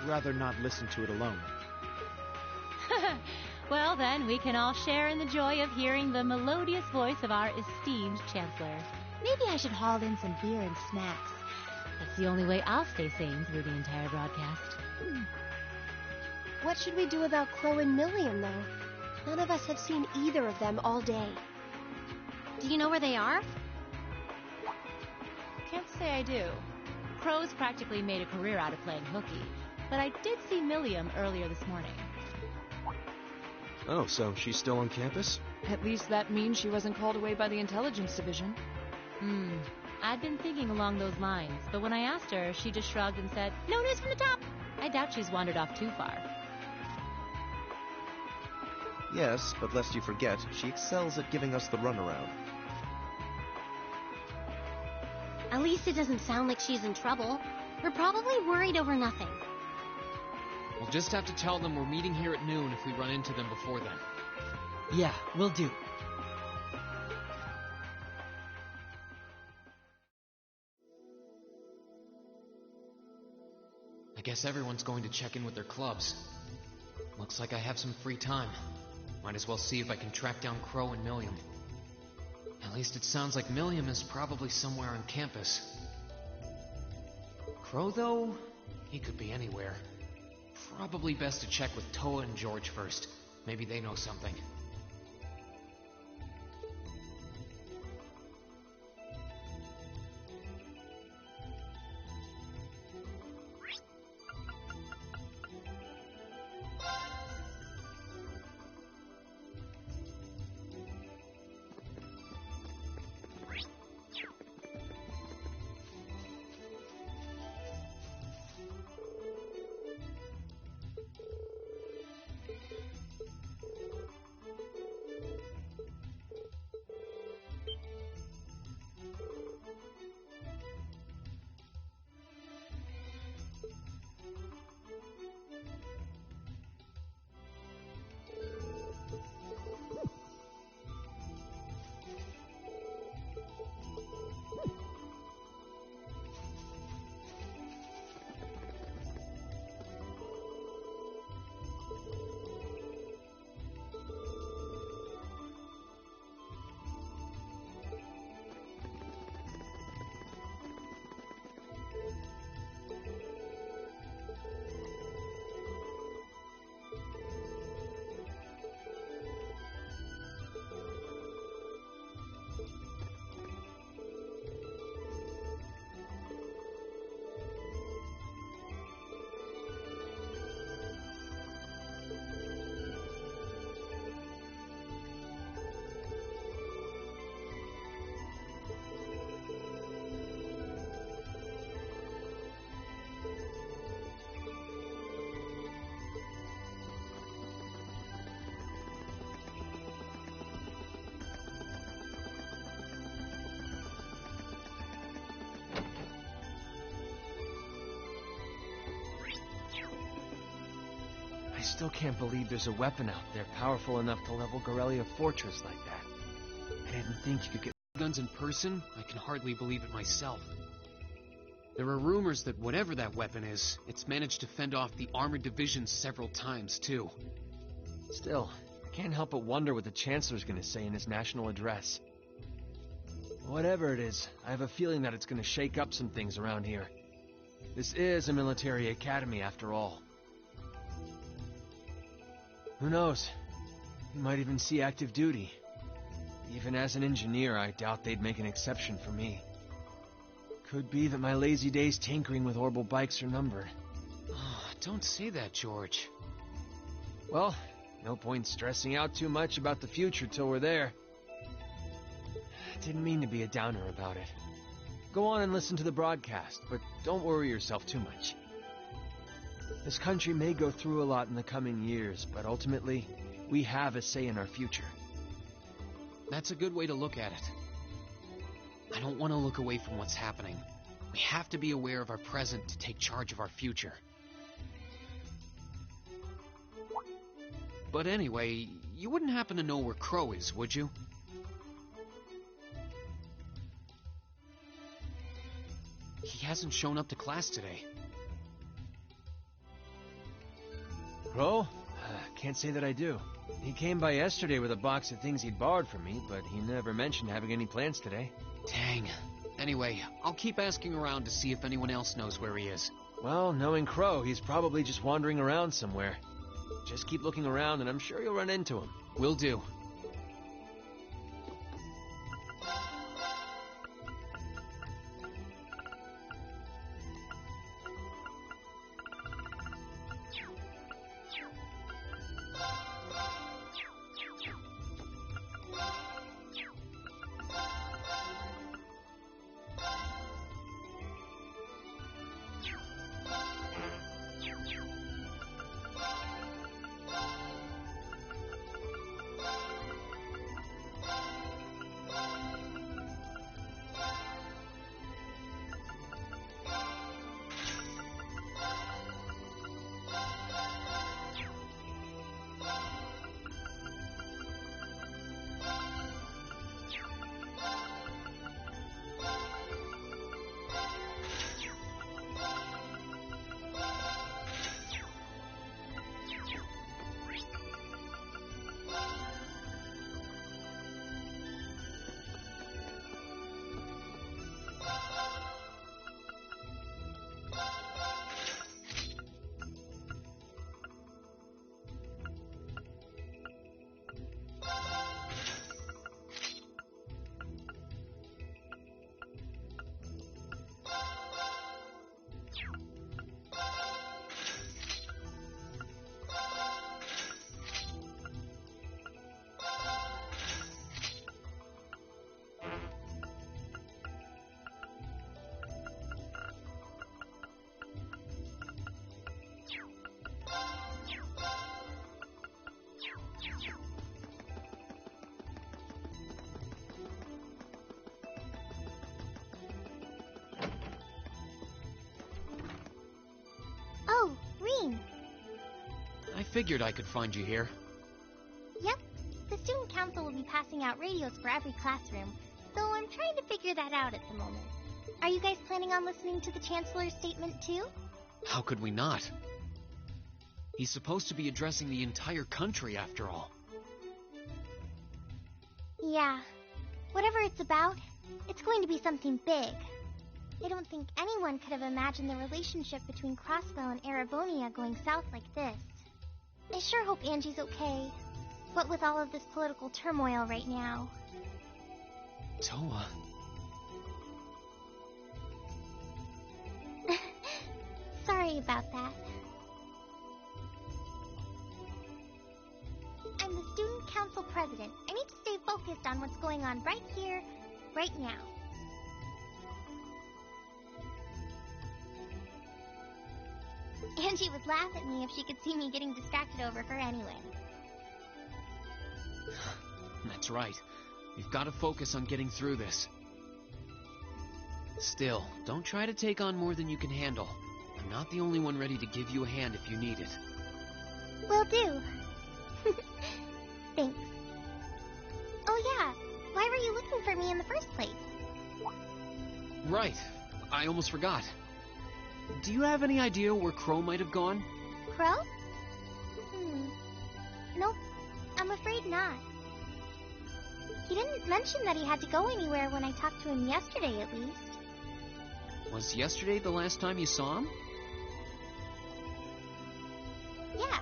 rather not listen to it alone. Well, then, we can all share in the joy of hearing the melodious voice of our esteemed Chancellor. Maybe I should haul in some beer and snacks. That's the only way I'll stay sane through the entire broadcast. What should we do about Crow and Milliam, though? None of us have seen either of them all day. Do you know where they are? Can't say I do. Crow's practically made a career out of playing hooky, but I did see Milliam earlier this morning. Oh, so she's still on campus? At least that means she wasn't called away by the intelligence division. I'd been thinking along those lines, but when I asked her, she just shrugged and said, "No news from the top." I doubt she's wandered off too far. Yes, but lest you forget, she excels at giving us the runaround. At least it doesn't sound like she's in trouble. We're probably worried over nothing. We'll just have to tell them we're meeting here at noon if we run into them before then. Yeah, will do. I guess everyone's going to check in with their clubs. Looks like I have some free time. Might as well see if I can track down Crow and Milliam. At least it sounds like Milliam is probably somewhere on campus. Crow, though? He could be anywhere. Probably best to check with Toa and George first. Maybe they know something. I still can't believe there's a weapon out there powerful enough to level Gorelia Fortress like that. I didn't think you could get Guns in person? I can hardly believe it myself. There are rumors that whatever that weapon is, it's managed to fend off the armored divisions several times, too. Still, I can't help but wonder what the Chancellor's gonna say in his national address. Whatever it is, I have a feeling that it's gonna shake up some things around here. This is a military academy, after all. Who knows? We might even see active duty. Even as an engineer, I doubt they'd make an exception for me. Could be that my lazy days tinkering with orbital bikes are numbered. Oh, don't say that, George. Well, no point stressing out too much about the future till we're there. Didn't mean to be a downer about it. Go on and listen to the broadcast, but don't worry yourself too much. This country may go through a lot in the coming years, but ultimately, we have a say in our future. That's a good way to look at it. I don't want to look away from what's happening. We have to be aware of our present to take charge of our future. But anyway, you wouldn't happen to know where Crow is, would you? He hasn't shown up to class today. Crow? Can't say that I do. He came by yesterday with a box of things he'd borrowed from me, but he never mentioned having any plans today. Dang. Anyway, I'll keep asking around to see if anyone else knows where he is. Well, knowing Crow, he's probably just wandering around somewhere. Just keep looking around and I'm sure you'll run into him. Will do. Oh, Rean. I figured I could find you here. Yep. The student council will be passing out radios for every classroom, so I'm trying to figure that out at the moment. Are you guys planning on listening to the Chancellor's statement too? How could we not? He's supposed to be addressing the entire country after all. Yeah. Whatever it's about, it's going to be something big. I don't think anyone could have imagined the relationship between Crossbell and Erebonia going south like this. I sure hope Angie's okay. What with all of this political turmoil right now. Toa. Sorry about that. I'm the student council president. I need to stay focused on what's going on right here, right now. Angie would laugh at me if she could see me getting distracted over her anyway. That's right. We've got to focus on getting through this. Still, don't try to take on more than you can handle. I'm not the only one ready to give you a hand if you need it. Will do. Thanks. Oh yeah, why were you looking for me in the first place? Right. I almost forgot. Do you have any idea where Crow might have gone? Crow? Nope, I'm afraid not. He didn't mention that he had to go anywhere when I talked to him yesterday, at least. Was yesterday the last time you saw him? Yeah,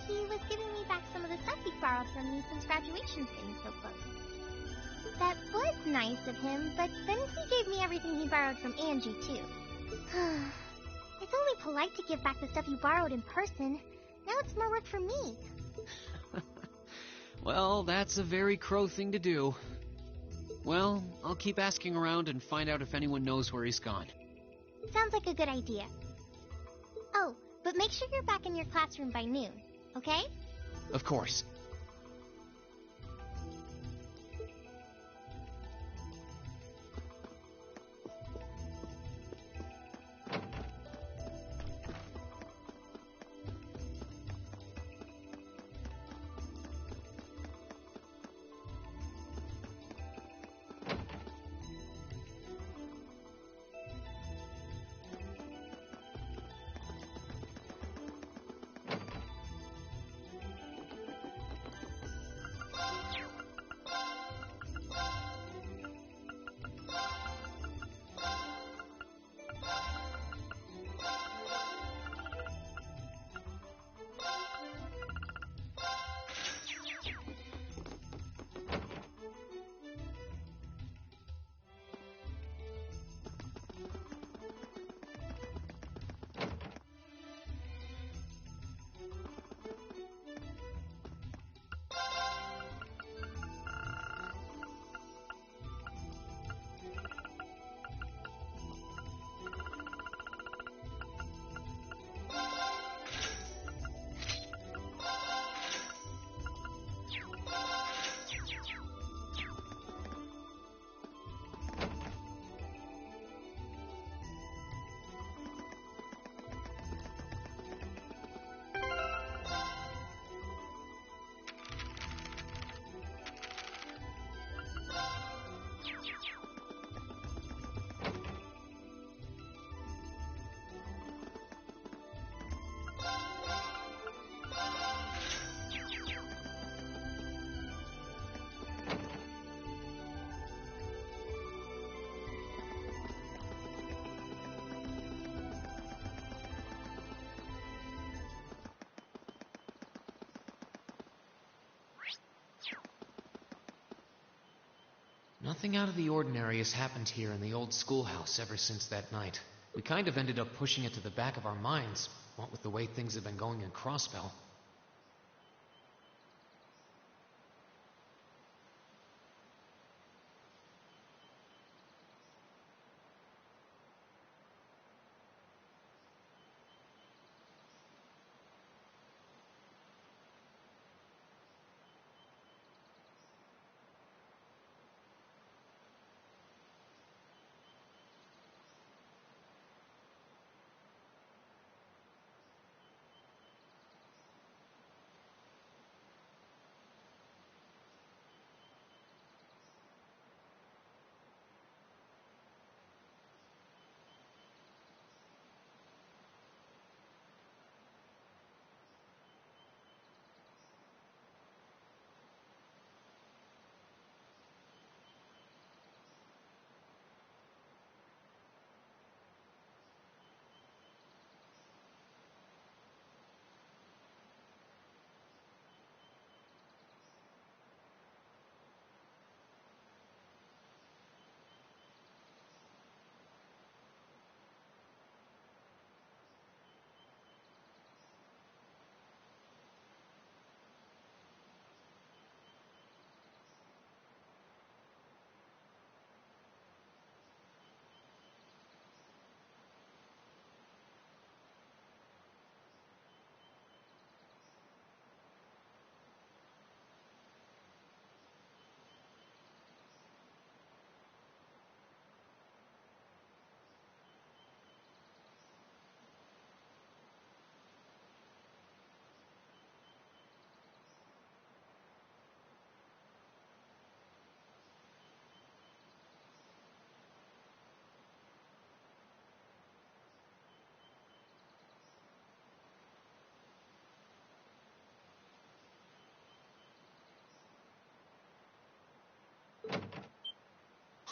he was giving me back some of the stuff he borrowed from me since graduation's getting so close. That was nice of him, but then he gave me everything he borrowed from Angie, too. It's only polite to give back the stuff you borrowed in person. Now it's more work for me. Well, that's a very Crow thing to do. Well, I'll keep asking around and find out if anyone knows where he's gone. Sounds like a good idea. Oh, but make sure you're back in your classroom by noon, okay? Of course. Nothing out of the ordinary has happened here in the old schoolhouse ever since that night. We kind of ended up pushing it to the back of our minds, what with the way things have been going in Crossbell.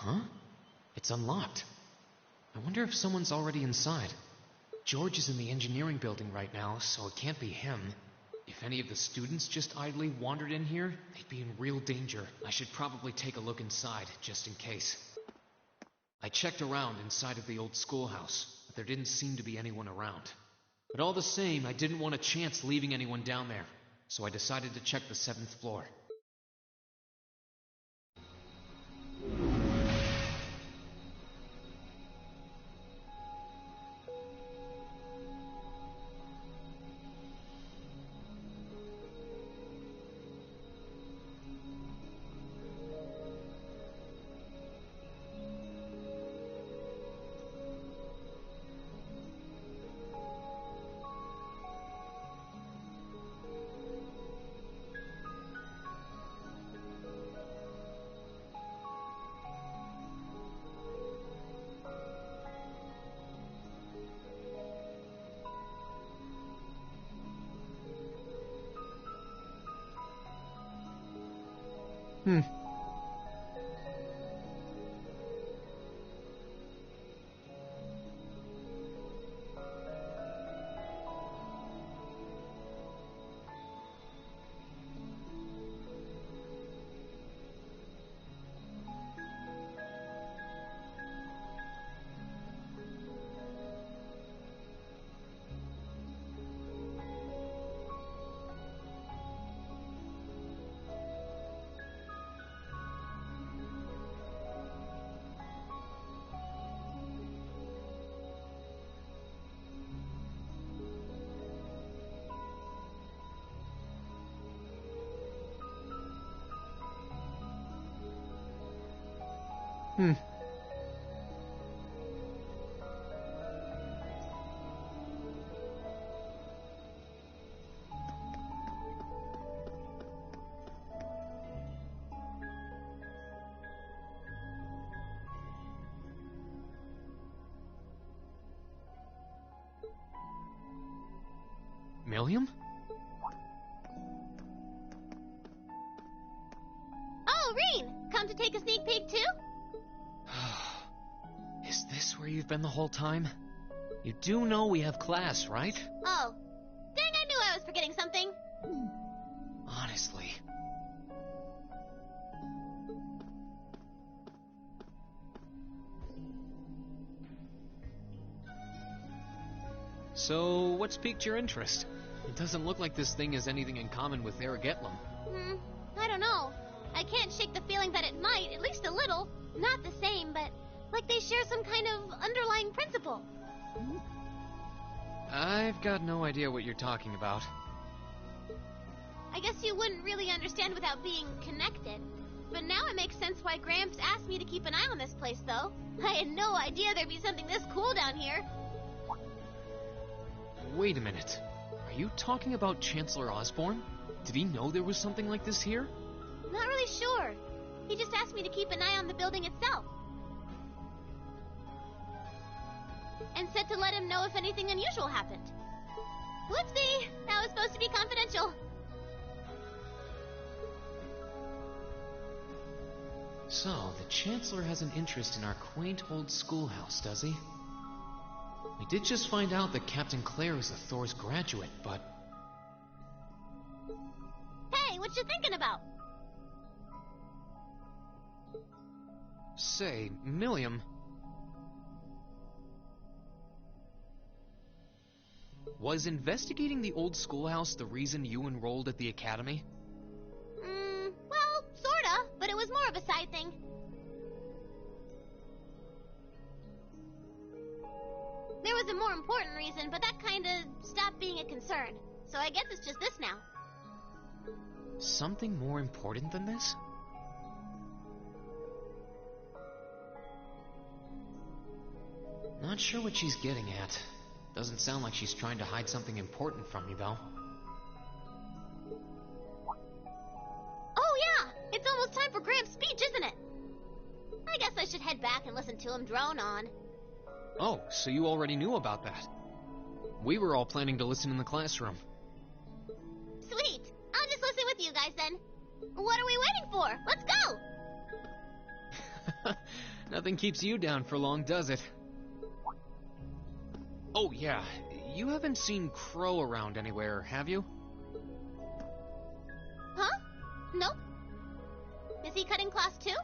Huh? It's unlocked. I wonder if someone's already inside. George is in the engineering building right now, so it can't be him. If any of the students just idly wandered in here, they'd be in real danger. I should probably take a look inside, just in case. I checked around inside of the old schoolhouse, but there didn't seem to be anyone around. But all the same, I didn't want a chance leaving anyone down there, so I decided to check the 7th floor. Milliam? Oh, Reen! Come to take a sneak peek too? Is this where you've been the whole time? You do know we have class, right? Oh. Dang, I knew I was forgetting something. Honestly. So, what's piqued your interest? It doesn't look like this thing has anything in common with Aragetlum. I don't know. I can't shake the feeling that it might, at least a little. Not the same, but like they share some kind of underlying principle. I've got no idea what you're talking about. I guess you wouldn't really understand without being connected. But now it makes sense why Gramps asked me to keep an eye on this place, though. I had no idea there'd be something this cool down here. Wait a minute. Are you talking about Chancellor Osborne? Did he know there was something like this here? Not really sure. He just asked me to keep an eye on the building itself. And said to let him know if anything unusual happened. Whoopsie! That was supposed to be confidential. So, the Chancellor has an interest in our quaint old schoolhouse, does he? We did just find out that Captain Claire is a Thor's graduate, but... Hey, what you thinking about? Say, Milliam... Was investigating the old schoolhouse the reason you enrolled at the academy? Well, sorta, but it was more of a side thing. There was a more important reason, but that kinda stopped being a concern. So I guess it's just this now. Something more important than this? Not sure what she's getting at. Doesn't sound like she's trying to hide something important from me, though. Oh yeah! It's almost time for Gramps' speech, isn't it? I guess I should head back and listen to him drone on. Oh, so you already knew about that. We were all planning to listen in the classroom. Sweet! I'll just listen with you guys then. What are we waiting for? Let's go! Nothing keeps you down for long, does it? Oh yeah, you haven't seen Crow around anywhere, have you? Huh? Nope. Is he cutting class too?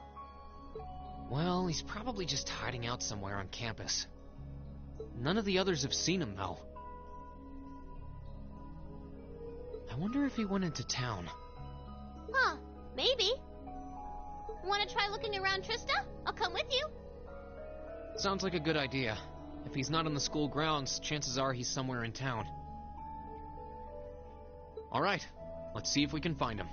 Well, he's probably just hiding out somewhere on campus. None of the others have seen him, though. I wonder if he went into town. Huh, maybe. Want to try looking around, Trista? I'll come with you. Sounds like a good idea. If he's not on the school grounds, chances are he's somewhere in town. Alright, let's see if we can find him.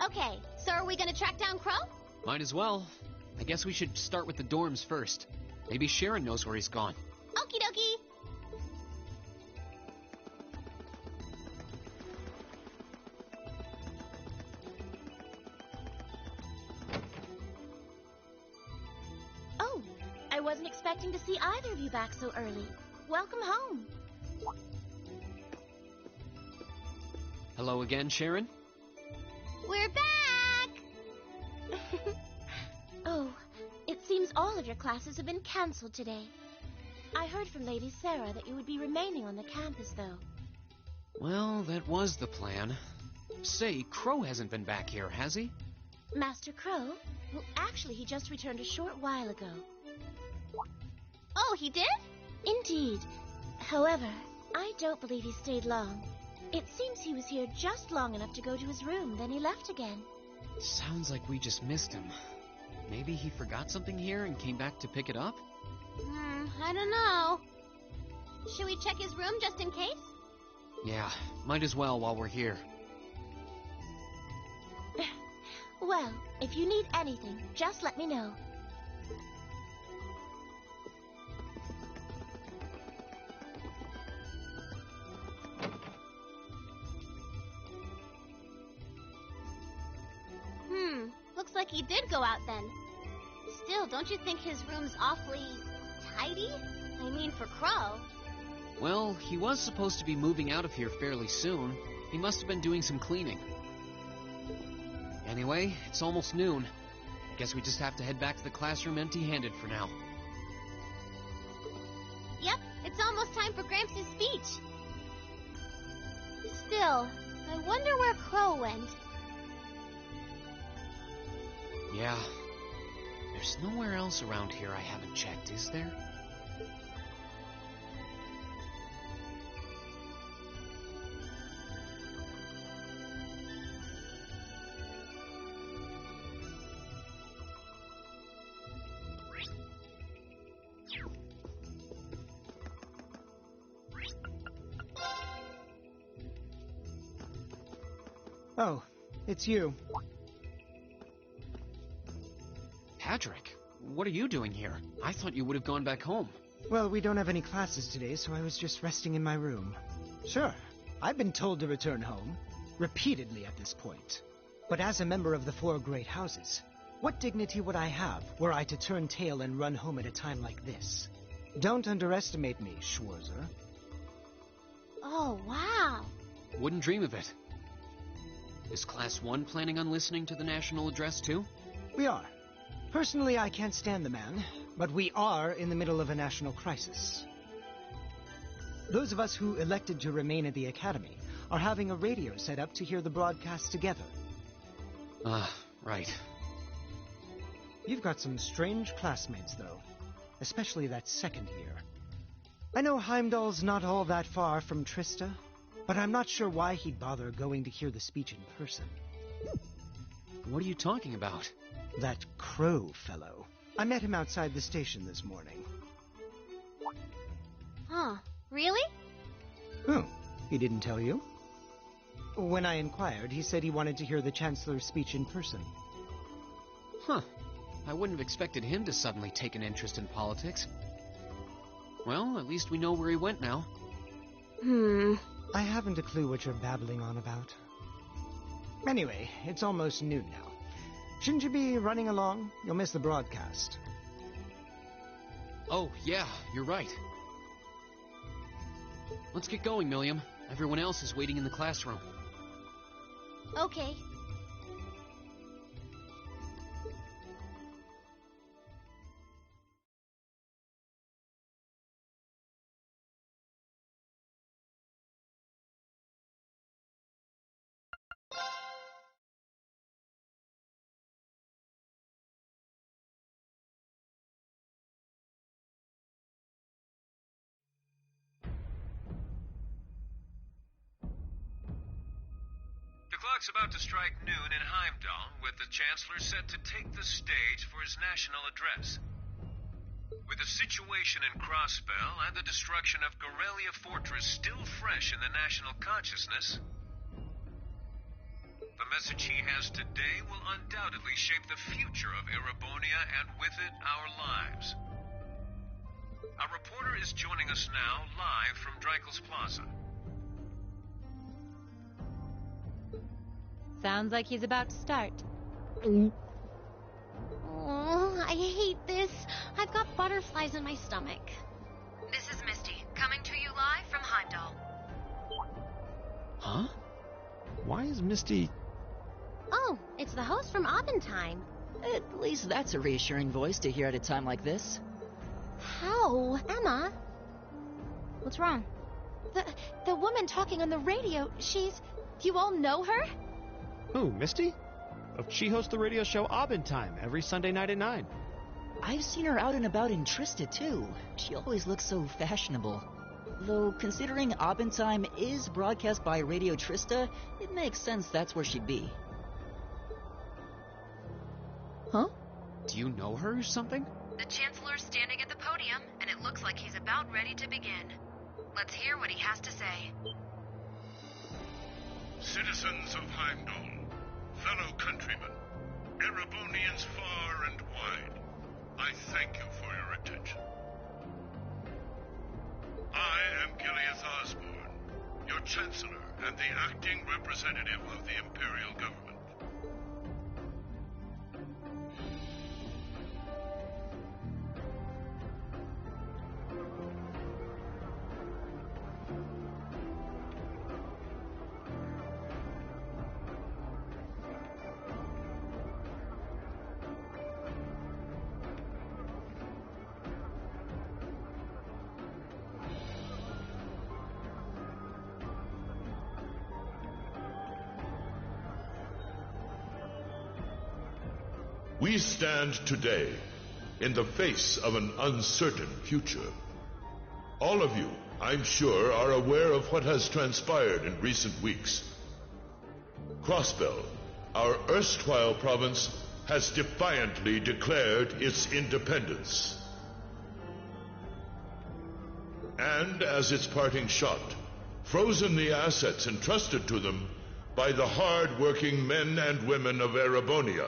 Okay, so are we gonna track down Crow? Might as well. I guess we should start with the dorms first. Maybe Sharon knows where he's gone. Okie dokie. Oh, I wasn't expecting to see either of you back so early. Welcome home. Hello again, Sharon? We're back! Oh, it seems all of your classes have been canceled today. I heard from Lady Sarah that you would be remaining on the campus, though. Well, that was the plan. Say, Crow hasn't been back here, has he? Master Crow? Well, actually, he just returned a short while ago. Oh, he did? Indeed. However, I don't believe he stayed long. It seems he was here just long enough to go to his room, then he left again. Sounds like we just missed him. Maybe he forgot something here and came back to pick it up? I don't know. Should we check his room just in case? Yeah, might as well while we're here. Well, if you need anything, just let me know. Looks like he did go out then. Still, don't you think his room's awfully tidy? I mean, for Crow. Well, he was supposed to be moving out of here fairly soon. He must have been doing some cleaning. Anyway, it's almost noon. I guess we just have to head back to the classroom empty-handed for now. Yep, it's almost time for Gramps' speech. Still, I wonder where Crow went. Yeah. There's nowhere else around here I haven't checked, is there? Oh, it's you. Patrick, what are you doing here? I thought you would have gone back home. Well, we don't have any classes today, so I was just resting in my room. Sure, I've been told to return home, repeatedly at this point. But as a member of the four great houses, what dignity would I have were I to turn tail and run home at a time like this? Don't underestimate me, Schwarzer. Oh, wow. Wouldn't dream of it. Is Class 1 planning on listening to the national address too? We are. Personally, I can't stand the man, but we are in the middle of a national crisis. Those of us who elected to remain at the Academy are having a radio set up to hear the broadcast together. Right. You've got some strange classmates, though. Especially that second year. I know Heimdall's not all that far from Trista, but I'm not sure why he'd bother going to hear the speech in person. What are you talking about? That Crow fellow. I met him outside the station this morning. Huh, really? Oh, he didn't tell you? When I inquired, he said he wanted to hear the Chancellor's speech in person. Huh. I wouldn't have expected him to suddenly take an interest in politics. Well, at least we know where he went now. I haven't a clue what you're babbling on about. Anyway, it's almost noon now. Shouldn't you be running along? You'll miss the broadcast. Oh, yeah, you're right. Let's get going, Milliam. Everyone else is waiting in the classroom. Okay. The clock's about to strike noon in Heimdall, with the Chancellor set to take the stage for his national address. With the situation in Crossbell and the destruction of Gorelia Fortress still fresh in the national consciousness, the message he has today will undoubtedly shape the future of Erebonia and with it our lives. Our reporter is joining us now live from Dreikel's Plaza. Sounds like he's about to start. Oh, I hate this. I've got butterflies in my stomach. This is Misty, coming to you live from Heimdall. Huh? Why is Misty... Oh, it's the host from Abendheim. At least that's a reassuring voice to hear at a time like this. How? Emma? What's wrong? The woman talking on the radio, she's... Do you all know her? Who, Misty? She hosts the radio show Abendheim every Sunday night at 9. I've seen her out and about in Trista, too. She always looks so fashionable. Though, considering Abendheim is broadcast by Radio Trista, it makes sense that's where she'd be. Huh? Do you know her or something? The Chancellor's standing at the podium, and it looks like he's about ready to begin. Let's hear what he has to say. Citizens of Heimdall, fellow countrymen, Erebonians far and wide, I thank you for your attention. I am Gileath Osborne, your Chancellor and the acting representative of the Imperial Government. We stand today in the face of an uncertain future. All of you, I'm sure, are aware of what has transpired in recent weeks. Crossbell, our erstwhile province, has defiantly declared its independence. And as its parting shot, frozen the assets entrusted to them by the hard-working men and women of Erebonia.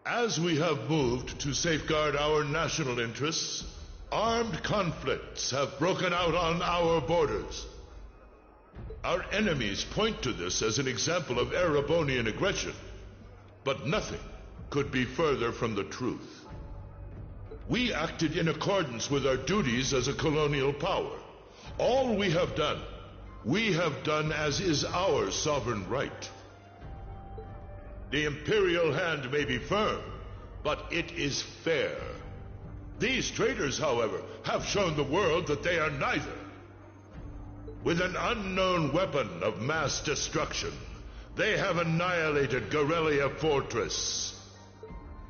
As we have moved to safeguard our national interests, armed conflicts have broken out on our borders. Our enemies point to this as an example of Erebonian aggression, but nothing could be further from the truth. We acted in accordance with our duties as a colonial power. All we have done as is our sovereign right. The Imperial hand may be firm, but it is fair. These traitors, however, have shown the world that they are neither. With an unknown weapon of mass destruction, they have annihilated Gorelia Fortress,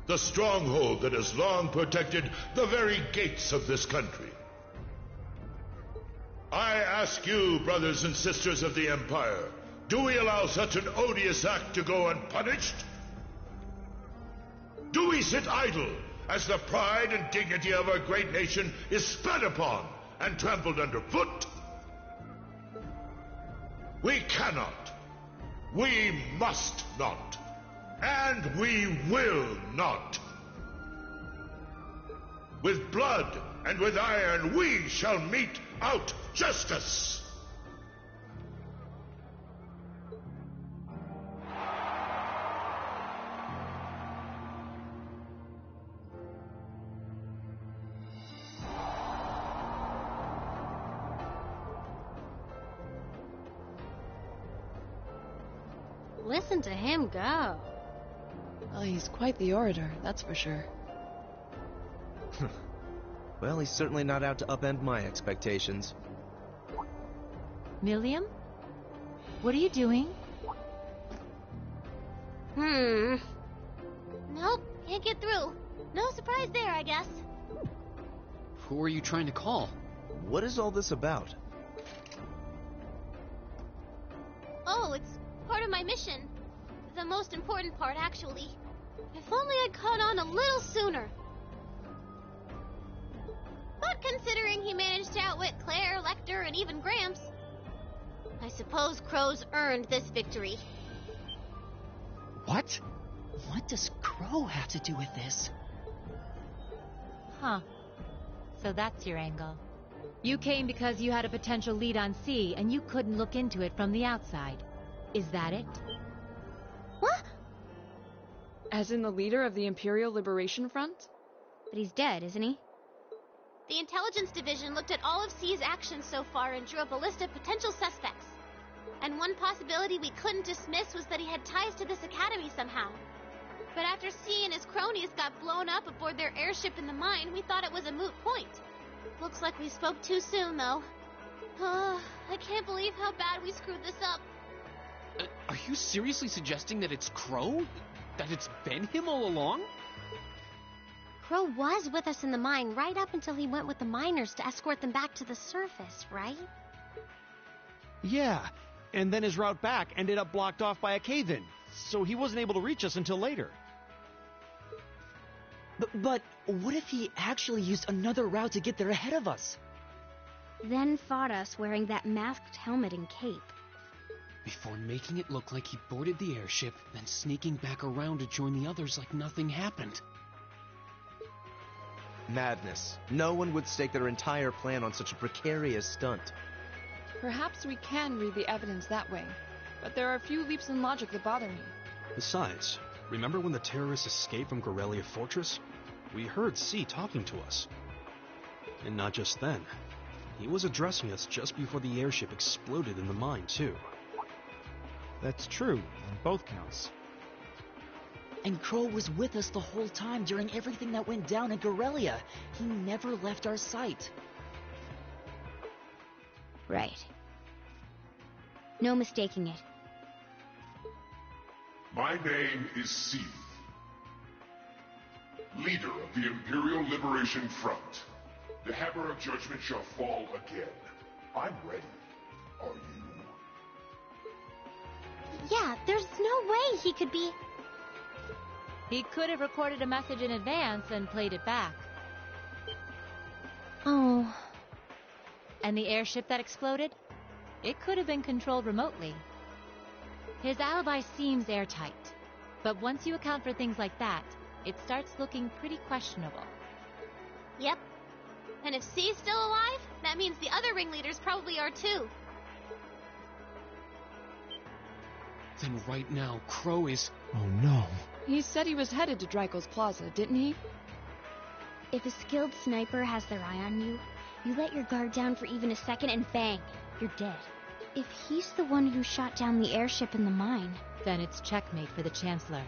the stronghold that has long protected the very gates of this country. I ask you, brothers and sisters of the Empire, do we allow such an odious act to go unpunished? Do we sit idle as the pride and dignity of our great nation is spat upon and trampled underfoot? We cannot, we must not, and we will not. With blood and with iron we shall mete out justice. Listen to him go. Oh, he's quite the orator, that's for sure. Well, he's certainly not out to upend my expectations. Milliam? What are you doing? Nope, can't get through. No surprise there, I guess. Who are you trying to call? What is all this about? Oh, it's part of my mission. The most important part, actually. If only I'd caught on a little sooner. But considering he managed to outwit Claire, Lecter, and even Gramps, I suppose Crow's earned this victory. What? What does Crow have to do with this? Huh. So that's your angle. You came because you had a potential lead on C, and you couldn't look into it from the outside. Is that it? What? As in the leader of the Imperial Liberation Front? But he's dead, isn't he? The Intelligence Division looked at all of C's actions so far and drew up a list of potential suspects. And one possibility we couldn't dismiss was that he had ties to this academy somehow. But after C and his cronies got blown up aboard their airship in the mine, we thought it was a moot point. Looks like we spoke too soon, though. I can't believe how bad we screwed this up. Are you seriously suggesting that it's Crow? That it's been him all along? Crow was with us in the mine right up until he went with the miners to escort them back to the surface, right? Yeah, and then his route back ended up blocked off by a cave-in, so he wasn't able to reach us until later. But what if he actually used another route to get there ahead of us? Then fought us wearing that masked helmet and cape. before making it look like he boarded the airship, then sneaking back around to join the others like nothing happened. Madness. No one would stake their entire plan on such a precarious stunt. Perhaps we can read the evidence that way, but there are a few leaps in logic that bother me. Besides, remember when the terrorists escaped from Gorelia Fortress? We heard C talking to us. And not just then. He was addressing us just before the airship exploded in the mine, too. That's true, on both counts. And Crow was with us the whole time during everything that went down in Gorelia. He never left our sight. Right. No mistaking it. My name is Seath, leader of the Imperial Liberation Front. The hammer of judgment shall fall again. I'm ready. Are you? Yeah, there's no way he could be... He could have recorded a message in advance and played it back. Oh. And the airship that exploded? It could have been controlled remotely. His alibi seems airtight, but once you account for things like that, it starts looking pretty questionable. Yep. And if C's still alive, that means the other ringleaders probably are too. Then right now, Crow is... Oh no. He said he was headed to Dreikel's Plaza, didn't he? If a skilled sniper has their eye on you, you let your guard down for even a second and bang, you're dead. If he's the one who shot down the airship in the mine... Then it's checkmate for the Chancellor.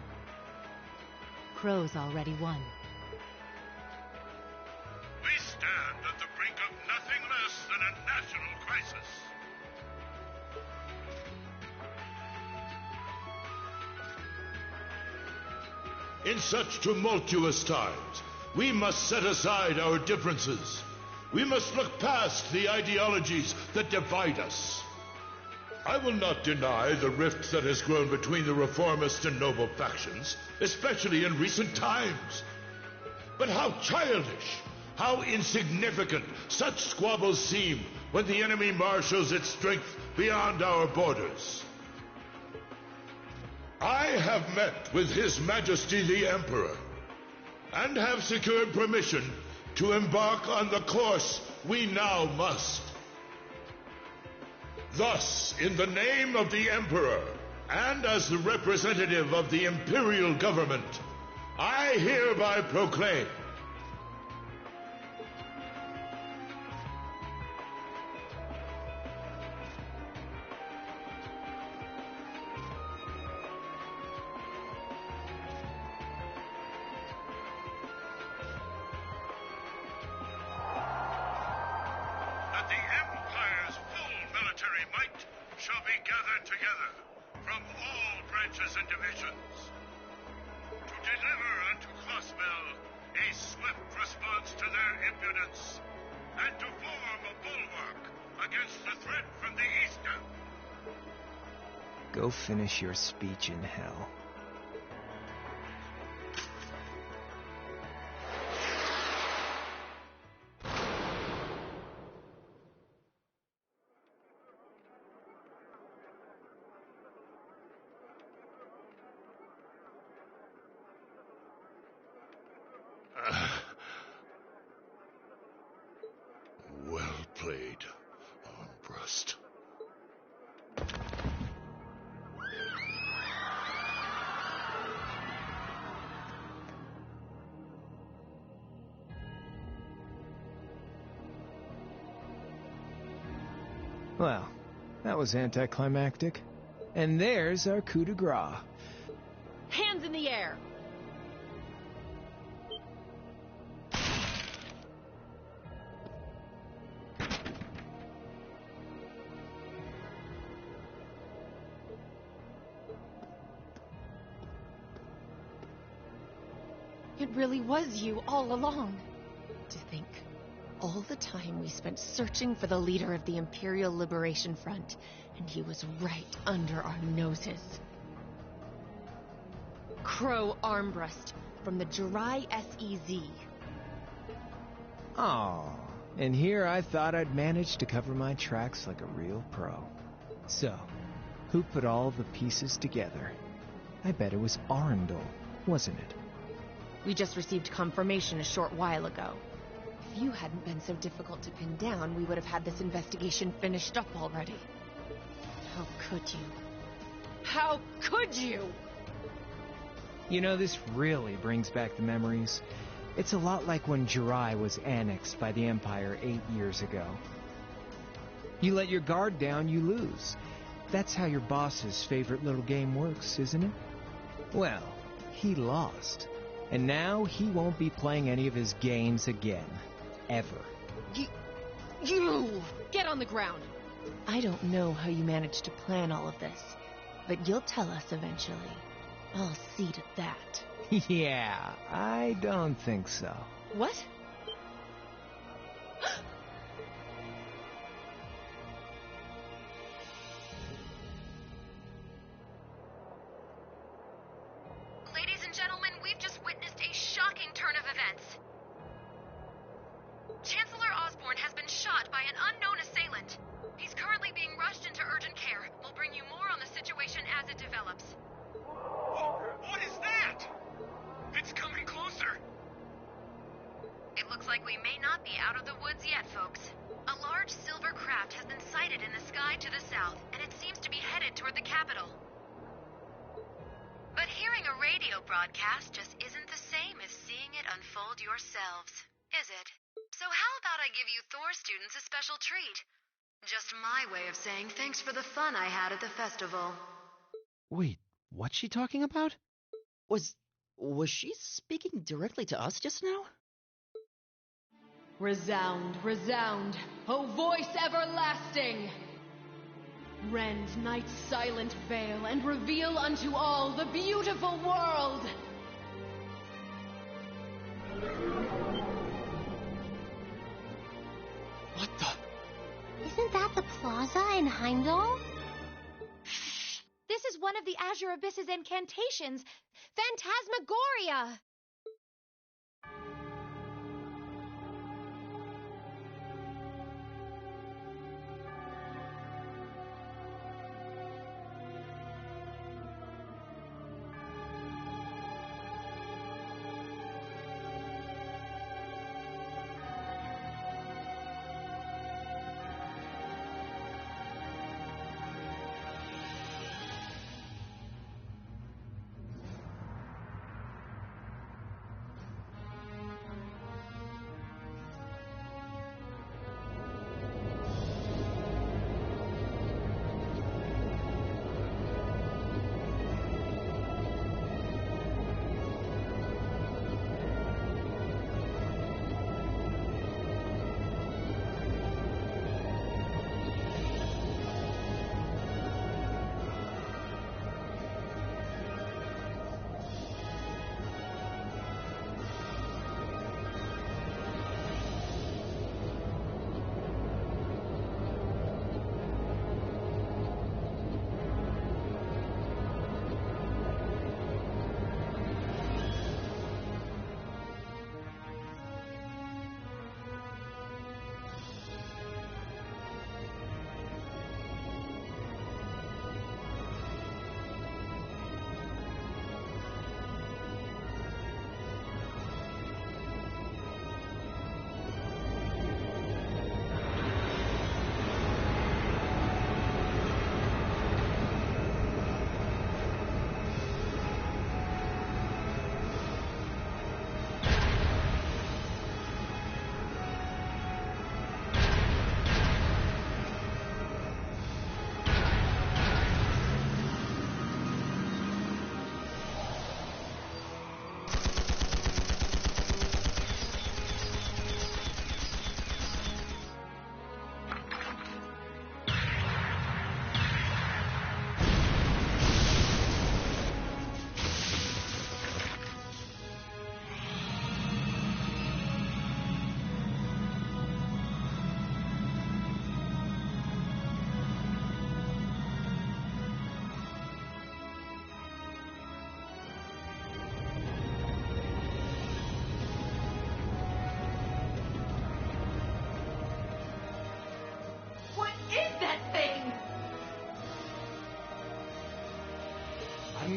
Crow's already won. We stand at the brink of nothing less than a national crisis. In such tumultuous times, we must set aside our differences. We must look past the ideologies that divide us. I will not deny the rift that has grown between the reformist and noble factions, especially in recent times. But how childish, how insignificant such squabbles seem when the enemy marshals its strength beyond our borders. I have met with His Majesty the Emperor, and have secured permission to embark on the course we now must. Thus, in the name of the Emperor, and as the representative of the Imperial Government, I hereby proclaim that the Empire's full military might shall be gathered together from all branches and divisions to deliver unto Klossville a swift response to their impudence and to form a bulwark against the threat from the eastern. Go finish your speech in hell. Well played, Armbrust. Well, that was anticlimactic. And there's our coup de grace. Hands in the air! It really was you all along. To think, all the time we spent searching for the leader of the Imperial Liberation Front, and he was right under our noses. Crow Armbrust, from the Jirai SEZ. Aw, and here I thought I'd managed to cover my tracks like a real pro. So, Who put all the pieces together? I bet it was Arundel, wasn't it? We just received confirmation a short while ago. If you hadn't been so difficult to pin down, we would have had this investigation finished up already. How could you? How could you? You know, this really brings back the memories. It's a lot like when Jirai was annexed by the Empire 8 years ago. You let your guard down, you lose. That's how your boss's favorite little game works, isn't it? Well, he lost. And now he won't be playing any of his games again. Ever. You! Get on the ground! I don't know how you managed to plan all of this, but you'll tell us eventually. I'll see to that. Yeah, I don't think so. What? Ladies and gentlemen, we've just witnessed a shocking turn of events. Chancellor Osborne has been shot by an unknown assailant. He's currently being rushed into urgent care. We'll bring you more on the situation as it develops. What is that? It's coming closer. It looks like we may not be out of the woods yet, folks. A large silver craft has been sighted in the sky to the south, and it seems to be headed toward the capital. But hearing a radio broadcast just isn't the same as seeing it unfold yourselves, is it? So how about I give you Thor students a special treat? Just my way of saying thanks for the fun I had at the festival. Wait, what's she talking about? Was she speaking directly to us just now? Resound, resound, O voice everlasting! Rend night's silent veil and reveal unto all the beautiful world! What the? Isn't that the plaza in Heimdall? This is one of the Azure Abyss's incantations, Phantasmagoria!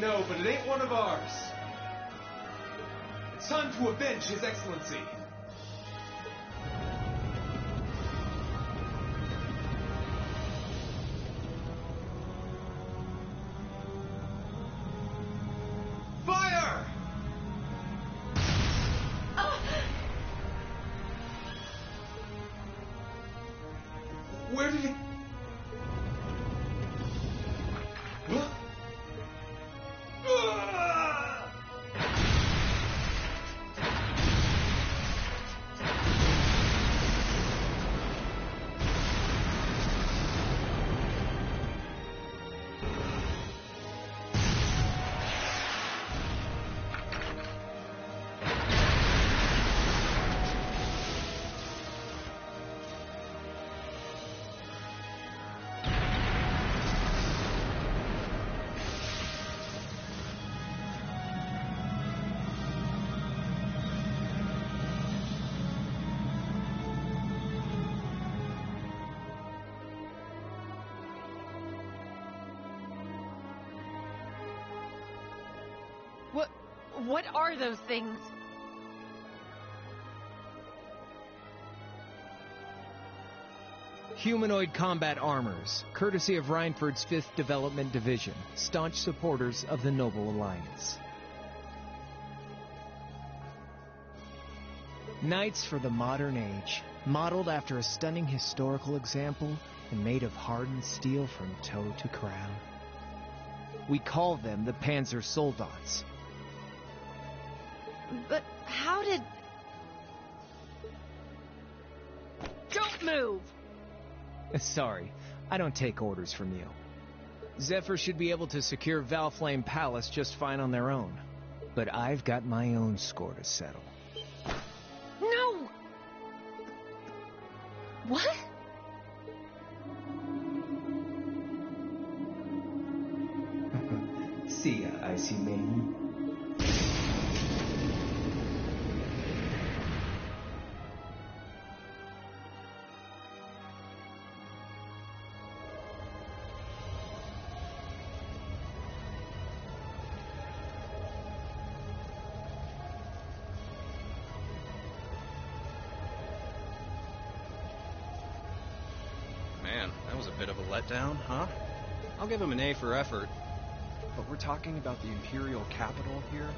No, but it ain't one of ours. It's time to avenge His Excellency. Fire! Where did it... Huh? What are those things? Humanoid combat armors, courtesy of Reinford's 5th Development Division, staunch supporters of the Noble Alliance. Knights for the modern age, modeled after a stunning historical example and made of hardened steel from toe to crown. We call them the Panzer Soldats. But how did... Don't move! Sorry, I don't take orders from you. Zephyr should be able to secure Valflame Palace just fine on their own. But I've got my own score to settle. No! What? See ya, Icy Maiden. Man, that was a bit of a letdown, huh? I'll give him an A for effort. But we're talking about the Imperial capital here?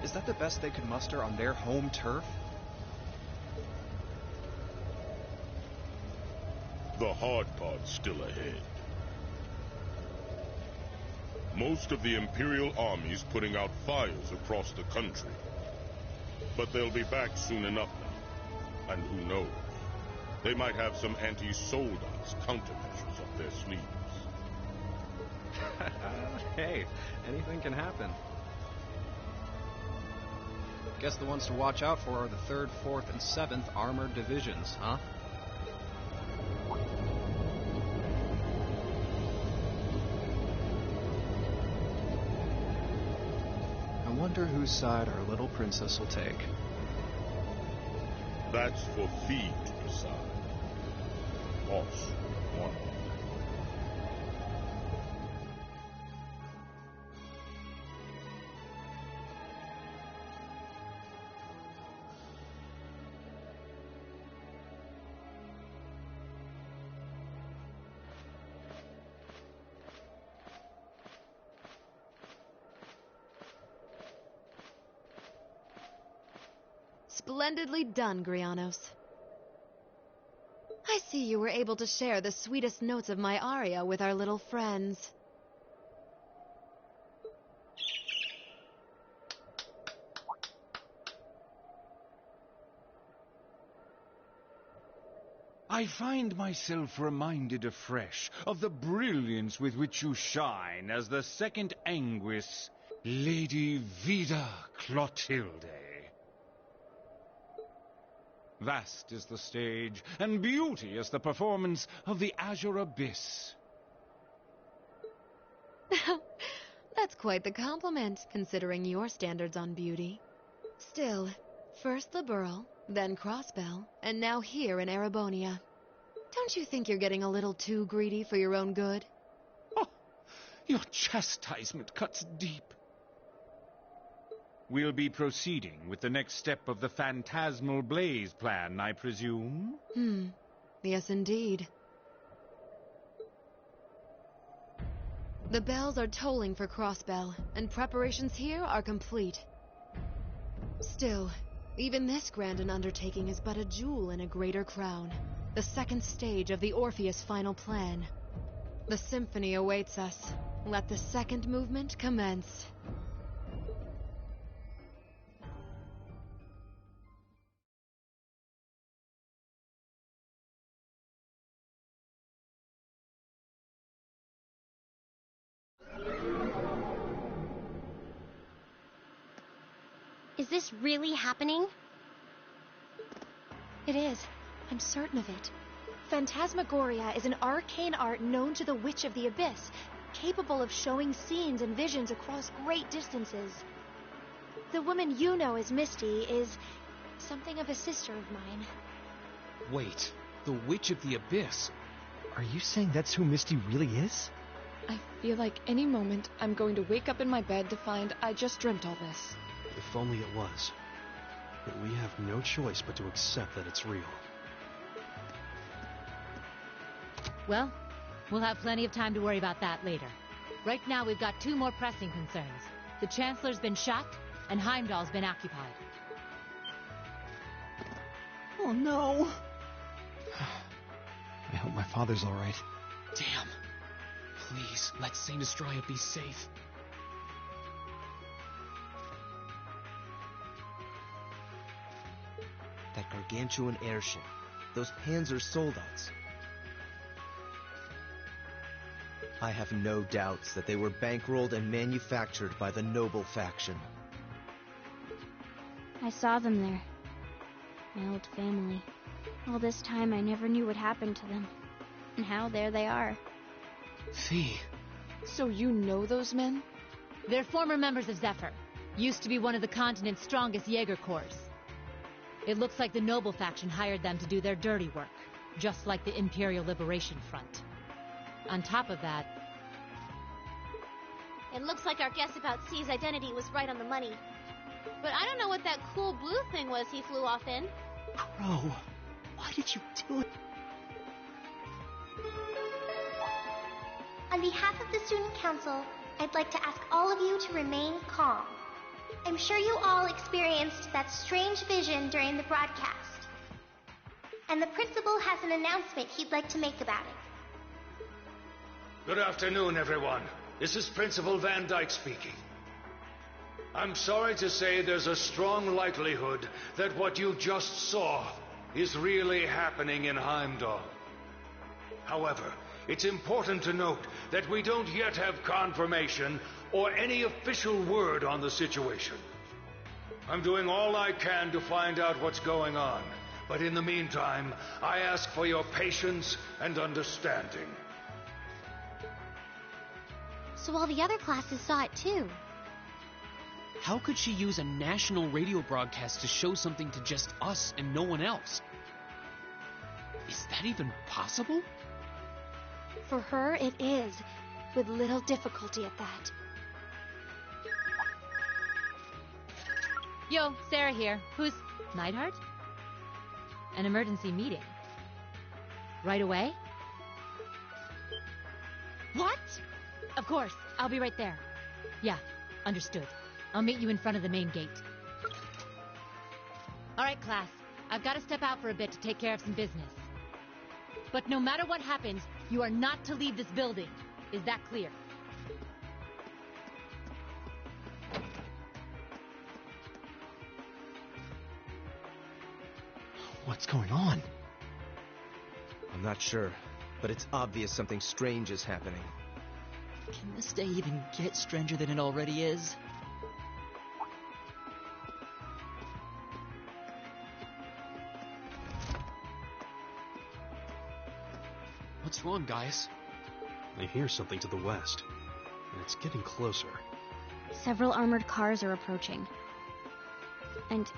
Is that the best they could muster on their home turf? The hard part's still ahead. Most of the Imperial army's putting out fires across the country. But they'll be back soon enough now. And who knows? They might have some anti-Soldats countermeasures up their sleeves. Hey, anything can happen. Guess the ones to watch out for are the 3rd, 4th, and 7th Armored Divisions, huh? I wonder whose side our little princess will take. That's for Thee to decide. Boss one. Splendidly done, Grianos. I see you were able to share the sweetest notes of my aria with our little friends. I find myself reminded afresh of the brilliance with which you shine as the second Anguis, Lady Vida Clotilde. Vast is the stage, and beauteous the performance of the Azure Abyss. That's quite the compliment, considering your standards on beauty. Still, first Liberl, then Crossbell, and now here in Erebonia. Don't you think you're getting a little too greedy for your own good? Oh, your chastisement cuts deep. We'll be proceeding with the next step of the Phantasmal Blaze plan, I presume? Yes, indeed. The bells are tolling for Crossbell, and preparations here are complete. Still, even this grand an undertaking is but a jewel in a greater crown. The second stage of the Orpheus final plan. The symphony awaits us. Let the second movement commence. Is this really happening? It is. I'm certain of it. Phantasmagoria is an arcane art known to the Witch of the Abyss, capable of showing scenes and visions across great distances. The woman you know as Misty is something of a sister of mine. Wait, the Witch of the Abyss? Are you saying that's who Misty really is? I feel like any moment I'm going to wake up in my bed to find I just dreamt all this. If only it was. But we have no choice but to accept that it's real. Well, we'll have plenty of time to worry about that later. Right now, we've got two more pressing concerns. The Chancellor's been shot, and Heimdall's been occupied. Oh no! I hope my father's alright. Damn. Please, let Saint Estrella be safe. That gargantuan airship. Those Panzer soldats. I have no doubts that they were bankrolled and manufactured by the noble faction. I saw them there. My old family. All this time I never knew what happened to them. And now there they are. Fee. So you know those men? They're former members of Zephyr. Used to be one of the continent's strongest Jaeger corps. It looks like the Noble faction hired them to do their dirty work, just like the Imperial Liberation Front. On top of that... It looks like our guess about C's identity was right on the money. But I don't know what that cool blue thing was he flew off in. Crow, why did you do it? On behalf of the Student Council, I'd like to ask all of you to remain calm. I'm sure you all experienced that strange vision during the broadcast. And the principal has an announcement he'd like to make about it. Good afternoon, everyone. This is Principal Van Dyke speaking. I'm sorry to say there's a strong likelihood that what you just saw is really happening in Heimdall. However, it's important to note that we don't yet have confirmation or any official word on the situation. I'm doing all I can to find out what's going on, but in the meantime, I ask for your patience and understanding. So all the other classes saw it too. How could she use a national radio broadcast to show something to just us and no one else? Is that even possible? For her, it is, with little difficulty at that. Yo, Sarah here. Who's... Neidhart? An emergency meeting. Right away? What? Of course. I'll be right there. Yeah, understood. I'll meet you in front of the main gate. All right, class. I've got to step out for a bit to take care of some business. But no matter what happens, you are not to leave this building. Is that clear? What's going on? I'm not sure, but it's obvious something strange is happening. Can this day even get stranger than it already is? What's wrong, guys? I hear something to the west, and it's getting closer. Several armored cars are approaching. And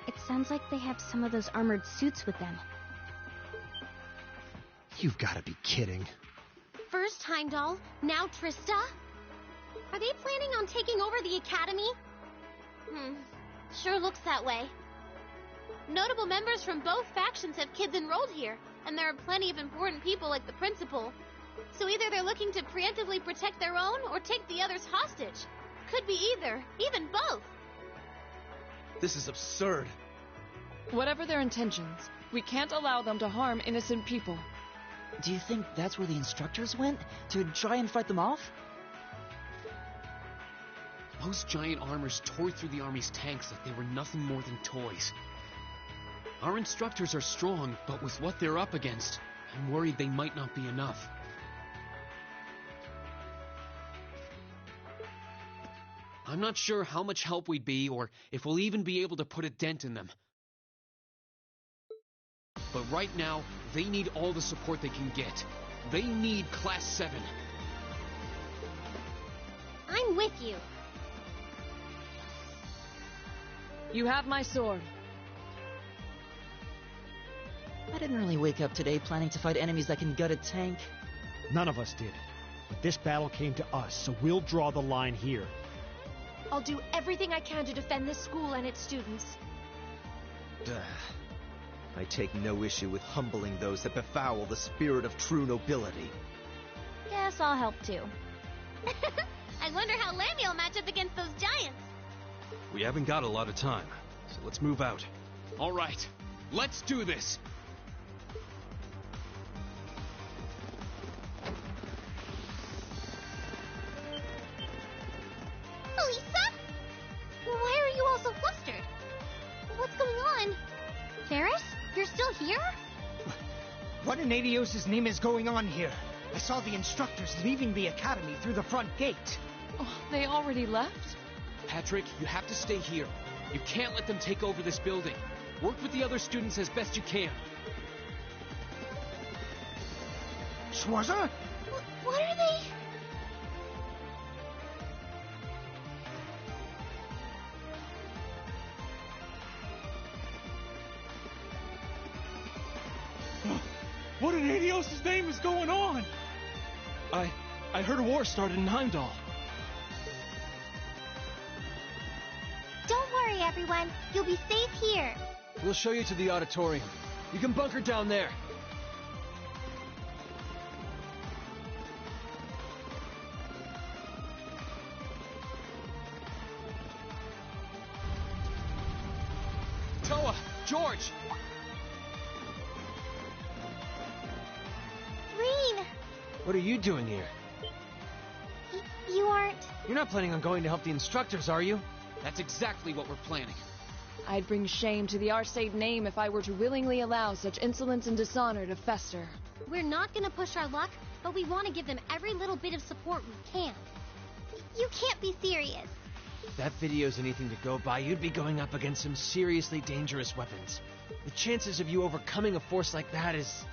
it sounds like they have some of those armored suits with them. You've got to be kidding. First Heimdall, now Trista? Are they planning on taking over the academy? Sure looks that way. Notable members from both factions have kids enrolled here, and there are plenty of important people like the principal. So either they're looking to preemptively protect their own or take the others hostage. Could be either, even both. This is absurd. Whatever their intentions, we can't allow them to harm innocent people. Do you think that's where the instructors went? To try and fight them off? Those giant armors tore through the army's tanks like they were nothing more than toys. Our instructors are strong, but with what they're up against, I'm worried they might not be enough. I'm not sure how much help we'd be, or if we'll even be able to put a dent in them. But right now, they need all the support they can get. They need Class 7. I'm with you. You have my sword. I didn't really wake up today planning to fight enemies that can gut a tank. None of us did. But this battle came to us, so we'll draw the line here. I'll do everything I can to defend this school and its students. I take no issue with humbling those that befoul the spirit of true nobility. Guess I'll help too. I wonder how Lamia'll match up against those giants. We haven't got a lot of time, so let's move out. All right, let's do this. Lisa? Why are you all so flustered? What's going on? Ferris? You're still here? What in Adios' name is going on here? I saw the instructors leaving the academy through the front gate. Oh, they already left? Patrick, you have to stay here. You can't let them take over this building. Work with the other students as best you can. Schwarzer? What are they? What in Adios' name is going on? I heard a war started in Heimdall. Don't worry, everyone. You'll be safe here. We'll show you to the auditorium. You can bunker down there. Toa! George! Rean! What are you doing here? You aren't... You're not planning on going to help the instructors, are you? That's exactly what we're planning. I'd bring shame to the Arcade name if I were to willingly allow such insolence and dishonor to fester. We're not gonna push our luck, but we want to give them every little bit of support we can. You can't be serious. If that video's anything to go by, you'd be going up against some seriously dangerous weapons. The chances of you overcoming a force like that is...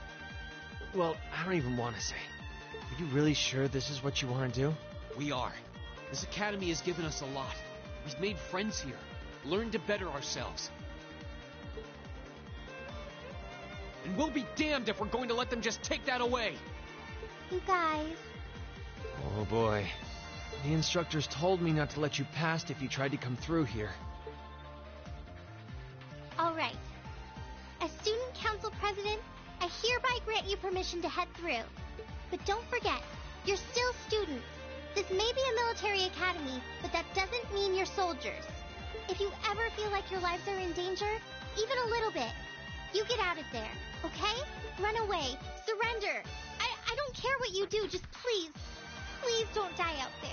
Well, I don't even want to say. Are you really sure this is what you want to do? We are. This academy has given us a lot. We've made friends here, learned to better ourselves. And we'll be damned if we're going to let them just take that away! You guys... Oh boy. The instructors told me not to let you past if you tried to come through here. All right. As student council president, I hereby grant you permission to head through. But don't forget, you're still students. This may be a military academy, but that doesn't mean you're soldiers. If you ever feel like your lives are in danger, even a little bit, you get out of there, okay? Run away. Surrender. I don't care what you do, just please don't die out there.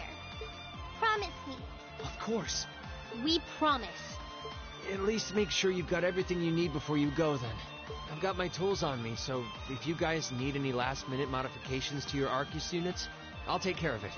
Promise me. Of course. We promise. At least make sure you've got everything you need before you go, then. I've got my tools on me, so if you guys need any last-minute modifications to your Arcus units, I'll take care of it.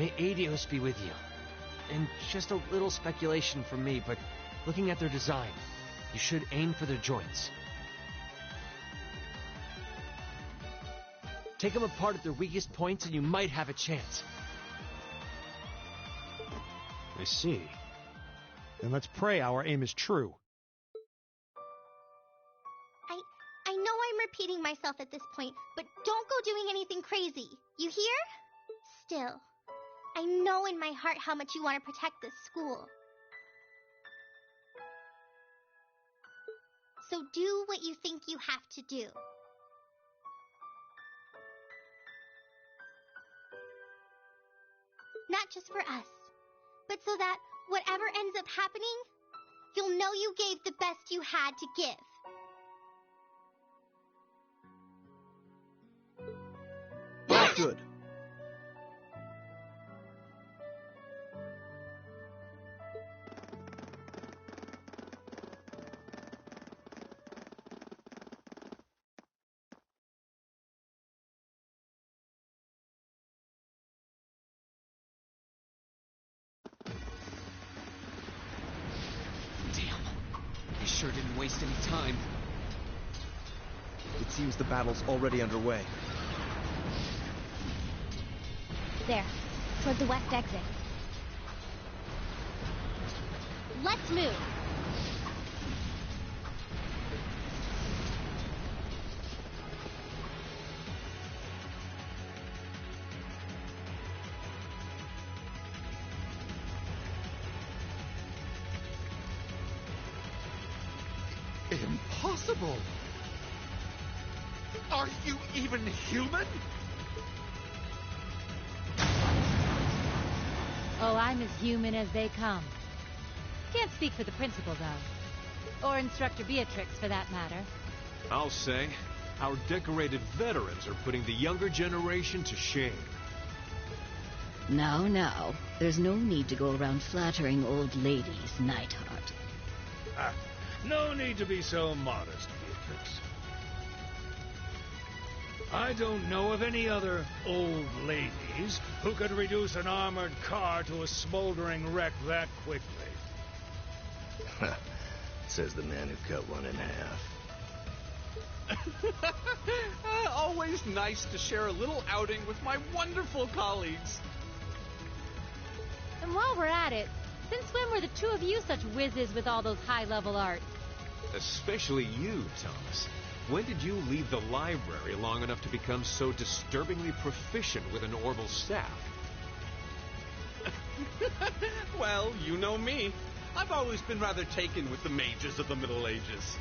May Adios be with you. And just a little speculation from me, but looking at their design, you should aim for their joints. Take them apart at their weakest points and you might have a chance. I see. Then let's pray our aim is true. I know I'm repeating myself at this point, but don't go doing anything crazy. You hear? Still, I know in my heart how much you want to protect this school. So do what you think you have to do. Not just for us, but so that whatever ends up happening, you'll know you gave the best you had to give. Good. Damn. He sure didn't waste any time. It seems the battle's already underway. There, toward the west exit. Let's move. Impossible! Are you even human? Oh, I'm as human as they come. Can't speak for the principal, though. Or Instructor Beatrix, for that matter. I'll say, our decorated veterans are putting the younger generation to shame. Now, there's no need to go around flattering old ladies, Neidhart. No need to be so modest, Beatrix. I don't know of any other old ladies who could reduce an armored car to a smoldering wreck that quickly. Says the man who cut one in half. Always nice to share a little outing with my wonderful colleagues. And while we're at it, since when were the two of you such whizzes with all those high-level arts? Especially you, Thomas. When did you leave the library long enough to become so disturbingly proficient with an Orville staff? Well, you know me. I've always been rather taken with the mages of the Middle Ages.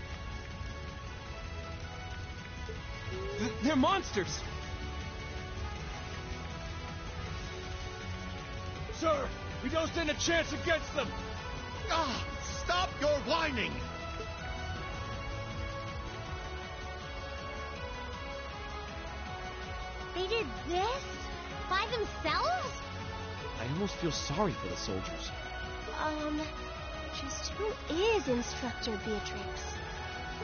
They're monsters! Sir, we don't stand a chance against them! Ah! Stop your whining! They did this? By themselves? I almost feel sorry for the soldiers. Just who is Instructor Beatrix?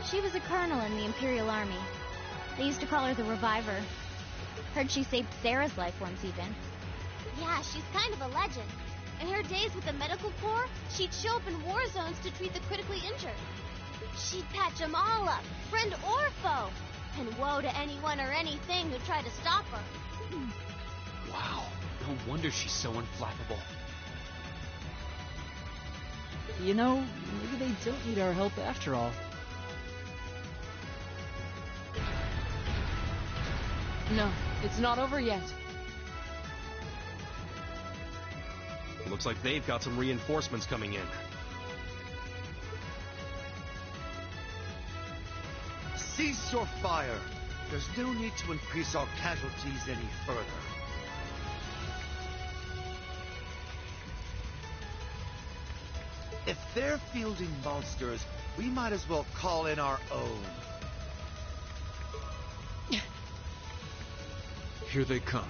She was a colonel in the Imperial Army. They used to call her the Reviver. Heard she saved Sarah's life once even. Yeah, she's kind of a legend. In her days with the medical corps, she'd show up in war zones to treat the critically injured. She'd patch them all up, friend or foe. And woe to anyone or anything who tried to stop her. Wow, no wonder she's so unflappable. You know, maybe they don't need our help after all. No, it's not over yet. Looks like they've got some reinforcements coming in. Cease your fire! There's no need to increase our casualties any further. If they're fielding monsters, we might as well call in our own. Here they come.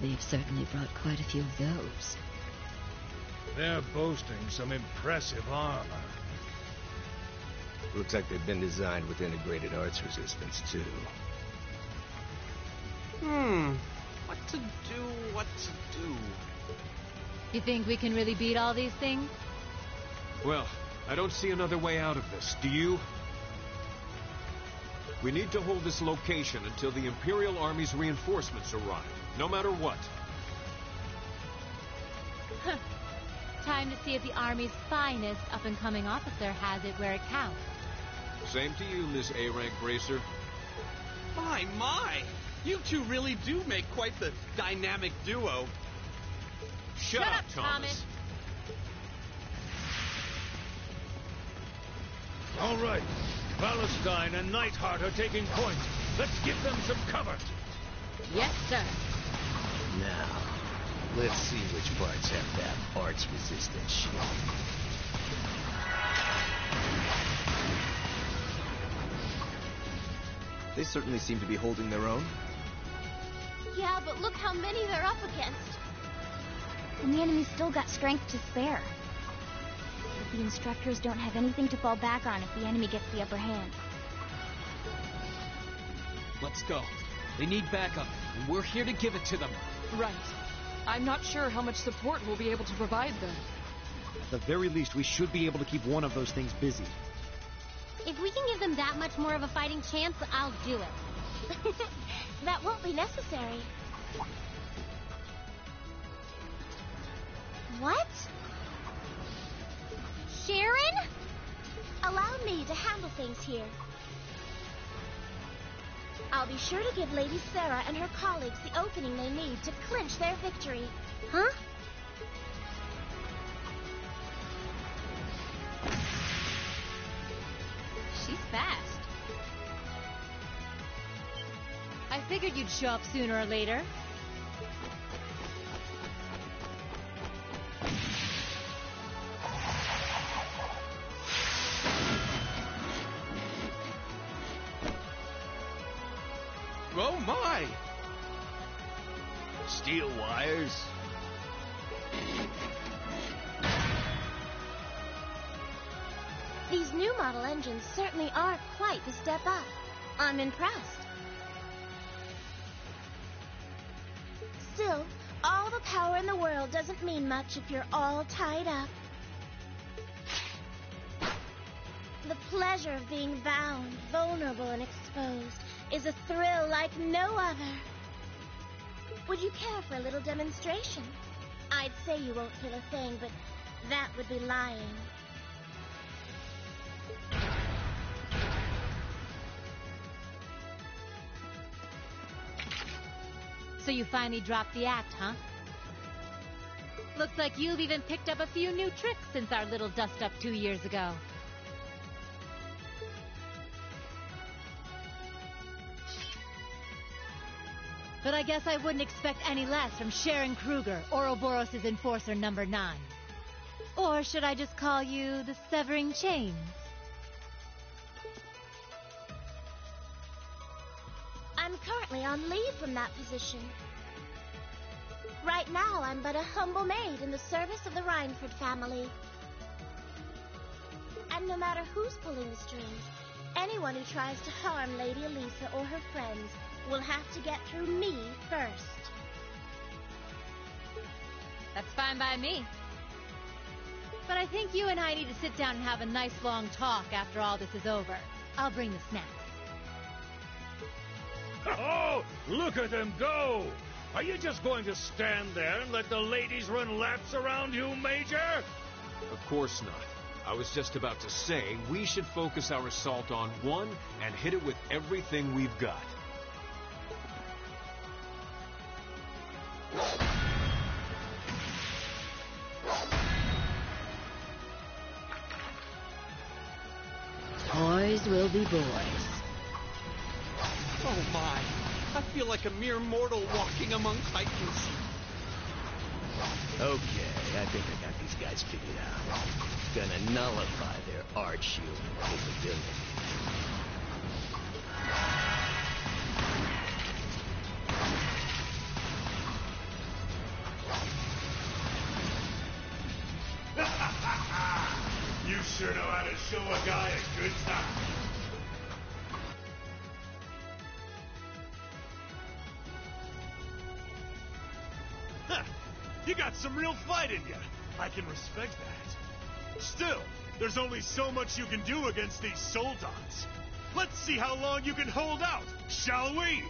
They've certainly brought quite a few of those. They're boasting some impressive armor. Looks like they've been designed with integrated arts resistance, too. What to do? You think we can really beat all these things? Well, I don't see another way out of this. Do you? We need to hold this location until the Imperial Army's reinforcements arrive, no matter what. Time to see if the Army's finest up-and-coming officer has it where it counts. Same to you, Miss A-Rank Bracer. My! You two really do make quite the dynamic duo. Shut up, Thomas. All right. Palestine and Neidhart are taking point. Let's give them some cover. Yes, sir. Now, let's see which parts have that arts resistance shit. They certainly seem to be holding their own. Yeah, but look how many they're up against. And the enemy's still got strength to spare. But the instructors don't have anything to fall back on if the enemy gets the upper hand. Let's go. They need backup, and we're here to give it to them. Right. I'm not sure how much support we'll be able to provide them. At the very least, we should be able to keep one of those things busy. If we can give them that much more of a fighting chance, I'll do it. That won't be necessary. What? Sharon? Allow me to handle things here. I'll be sure to give Lady Sarah and her colleagues the opening they need to clinch their victory. Huh? She's fast. I figured you'd show up sooner or later. Oh my! Steel wires? These new model engines certainly are quite the step up. I'm impressed. Still, all the power in the world doesn't mean much if you're all tied up. The pleasure of being bound, vulnerable, and exposed is a thrill like no other. Would you care for a little demonstration? I'd say you won't feel a thing, but that would be lying. So you finally dropped the act, huh? Looks like you've even picked up a few new tricks since our little dust-up 2 years ago. But I guess I wouldn't expect any less from Sharon Kruger, Ouroboros' Enforcer number 9. Or should I just call you the Severing Chains? I'm currently on leave from that position. Right now, I'm but a humble maid in the service of the Rhineford family. And no matter who's pulling the strings, anyone who tries to harm Lady Elisa or her friends will have to get through me first. That's fine by me. But I think you and I need to sit down and have a nice long talk after all this is over. I'll bring the snacks. Oh, look at them go! Are you just going to stand there and let the ladies run laps around you, Major? Of course not. I was just about to say we should focus our assault on one and hit it with everything we've got. Boys will be boys. Oh my! I feel like a mere mortal walking among titans. Okay, I think I got these guys figured out. Gonna nullify their art shielding capability. sure know how to show a guy a good time. You got some real fight in you. I can respect that. Still, there's only so much you can do against these soldats. Let's see how long you can hold out, shall we?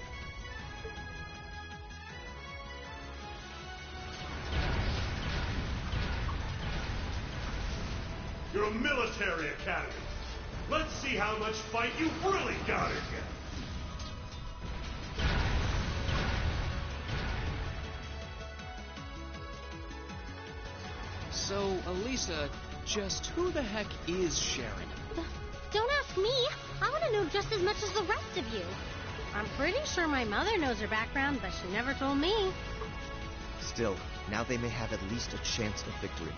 You're a military academy. Let's see how much fight you've really got in you. So, Elisa, just who the heck is Sharon? Don't ask me. I want to know just as much as the rest of you. I'm pretty sure my mother knows her background, but she never told me. Still, now they may have at least a chance of victory.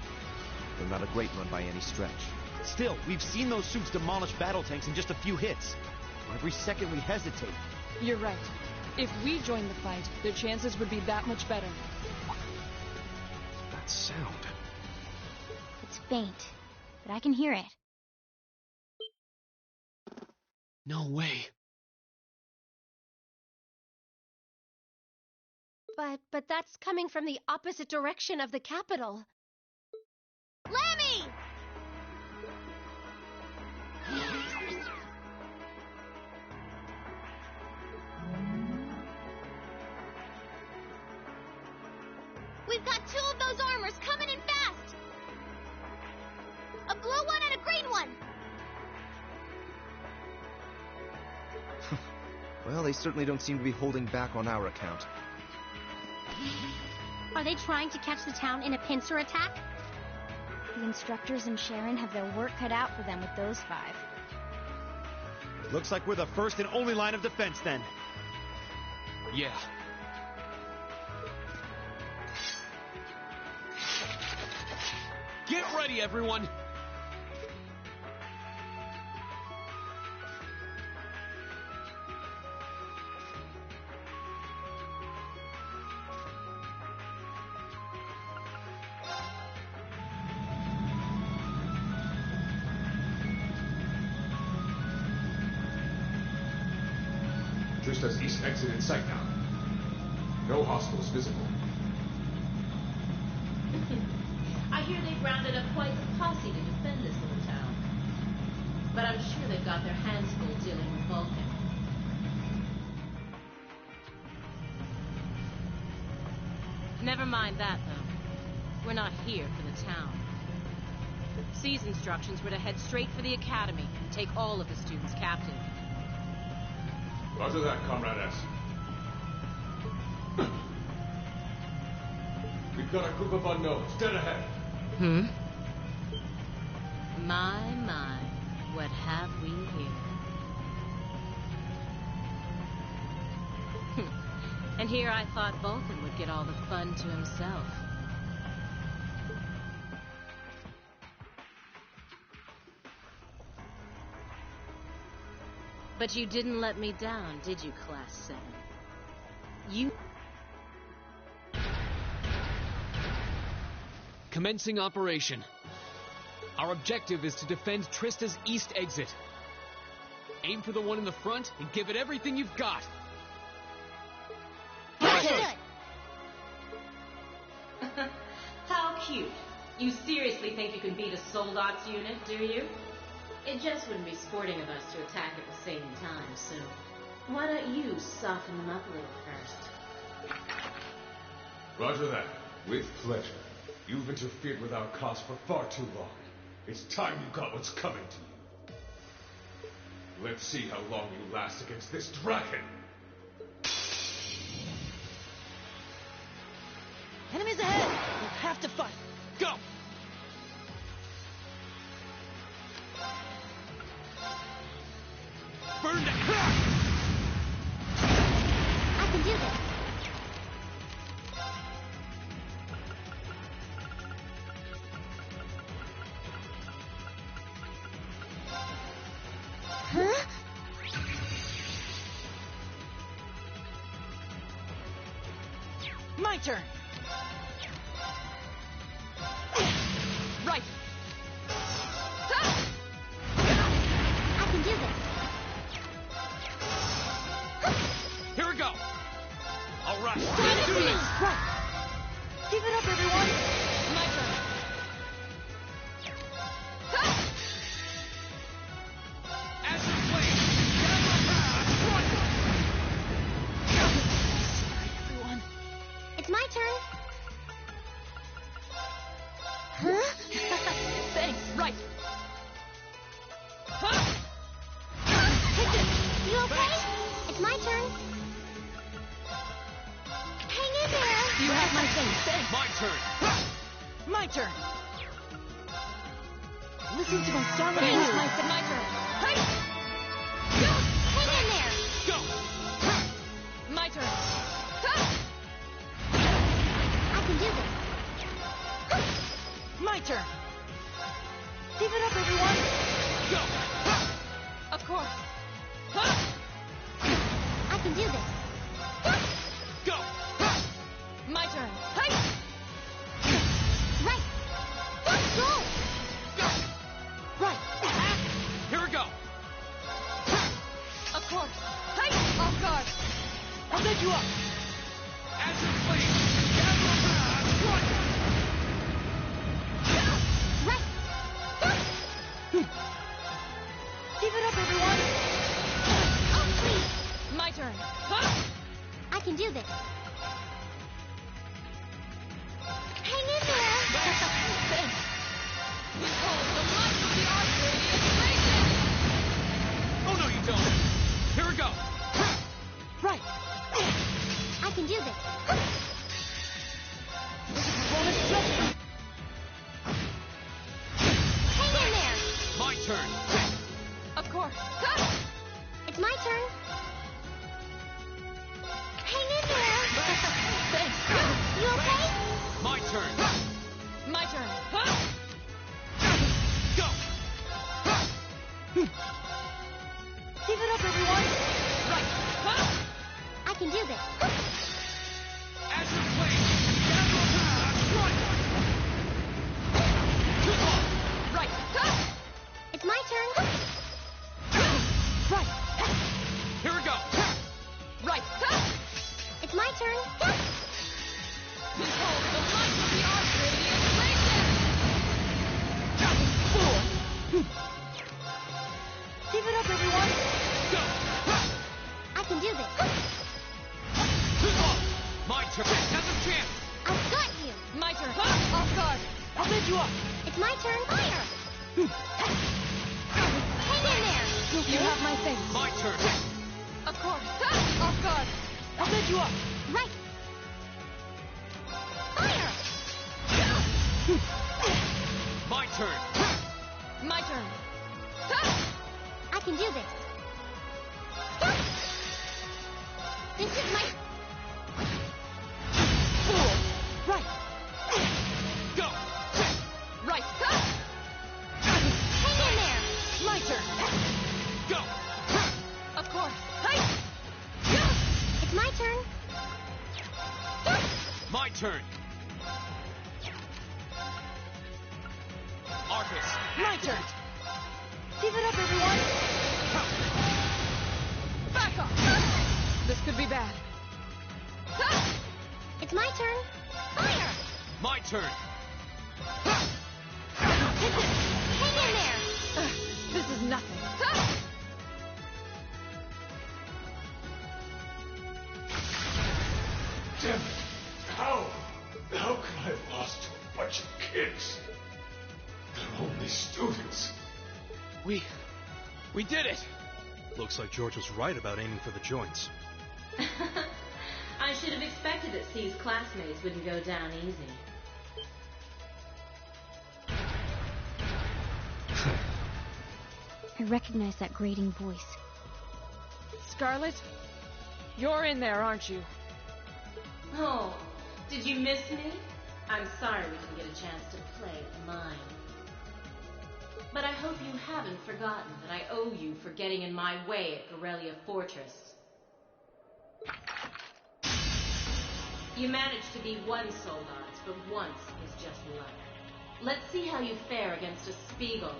Though not a great one by any stretch. Still, we've seen those suits demolish battle tanks in just a few hits. Every second we hesitate. You're right. If we joined the fight, their chances would be that much better. That sound. It's faint, but I can hear it. No way. But that's coming from the opposite direction of the capital. Lemmy! We've got two of those armors coming in fast! A blue one and a green one! Well, they certainly don't seem to be holding back on our account. Are they trying to catch the town in a pincer attack? The instructors and Sharon have their work cut out for them with those 5. Looks like we're the first and only line of defense then. Yeah. Get ready, everyone! Trista's east exit in sight now. No hostiles visible. I hear they've rounded up quite the posse to defend this little town. But I'm sure they've got their hands full dealing with Vulcan. Never mind that, though. We're not here for the town. C's instructions were to head straight for the academy and take all of the students captive. Roger that, Comrade S. We've got a group of unknowns dead ahead. My, what have we here? And here I thought Vulcan would get all the fun to himself. But you didn't let me down, did you, Class 7? You... Commencing operation. Our objective is to defend Trista's east exit. Aim for the one in the front and give it everything you've got. How cute. You seriously think you can beat a Soldats unit, do you? It just wouldn't be sporting of us to attack at the same time, so why don't you soften them up a little first? Roger that. With pleasure. You've interfered with our cause for far too long. It's time you got what's coming to you. Let's see how long you last against this dragon. Enemies ahead! We have to fight! Go! Burn that! I can do this. Huh? My turn! Right! Listen to my song. It's my turn. Hey! Hang in there! Go! My turn. I can do this. My turn. Give it up, everyone. Go! Of course. I can do this. Go! My turn. Hey! Right. Go! Right. Here we go! Of course. Hey! Off guard. I'll set you up. As you please! Gather around! Right. Give it up, everyone. Oh, please. My turn. I can do this. Hang in there. Thanks. Behold the light of the arch radius radiant. Oh, no, you don't! Here we go! Right. I can do this. Bonus jump. Hang in there. My turn! Of course. It's my turn. Hang in there. Thanks. You okay? My turn! My turn. Go! Give it up, everyone. Right! I can do this. As you please! Gather around! Right. It's my turn. Right. Here we go! Right. It's my turn. Behold the light of the arch radius radiant. Give it up, everyone. Go! I can do this. My turn! Now's a chance! I've got you. My turn. Off guard. I'll set you up. It's my turn. Fire. Hang in there. You have my things. My turn! Of course. Off guard. I'll set you up. Right. Fire. My turn! My turn. I can do this. This is my... Right. Go! Right. Hang in there. My turn. Go! Of course. Hey! It's my turn. My turn! Arcus! My turn. Give it up, everyone. Back off. This could be bad. It's my turn. Fire. My turn! Hang in there. This is nothing. Damn it! How could I have lost to a bunch of kids? They're only students. We did it! Looks like George was right about aiming for the joints. I should have expected that Steve's classmates wouldn't go down easy. I recognize that grating voice. Scarlet, you're in there, aren't you? Oh, did you miss me? I'm sorry we didn't get a chance to play at the mine. But I hope you haven't forgotten that I owe you for getting in my way at Gorelia Fortress. You managed to be one Soldats, but once is just luck. Let's see how you fare against a Spiegel.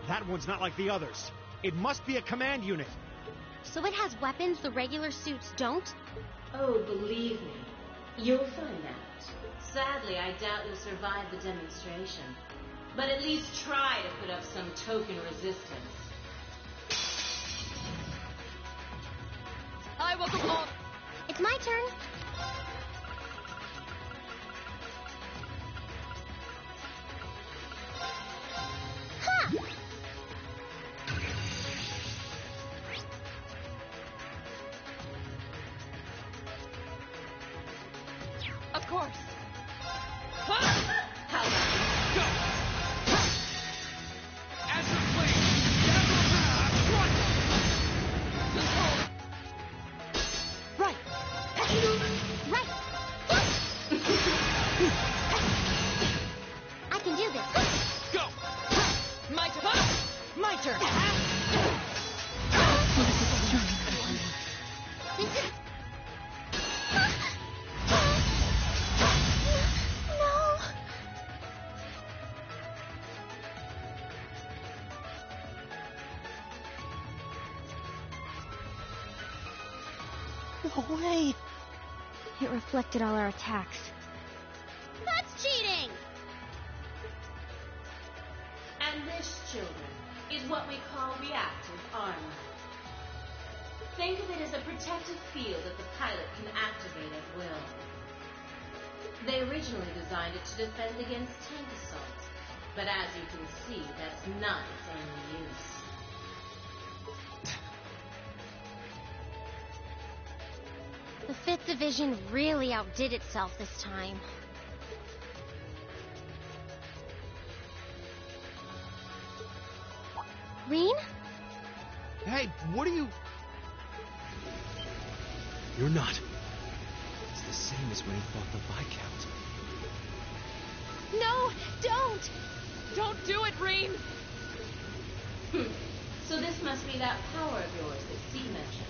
That one's not like the others. It must be a command unit. So it has weapons the regular suits don't? Oh, believe me, you'll find out. Sadly, I doubt you'll survive the demonstration. But at least try to put up some token resistance. Hi, welcome home. It's my turn. Ha! Of course. How about No way! It reflected all our attacks. That's cheating! And this, children, is what we call reactive armor. Think of it as a protective field that the pilot can activate at will. They originally designed it to defend against tank assaults, but as you can see, that's not its only use. The 5th Division really outdid itself this time. Reen? Hey, what are you... You're not. It's the same as when he fought the Viscount. No, don't! Don't do it, Reen! So this must be that power of yours that C mentioned.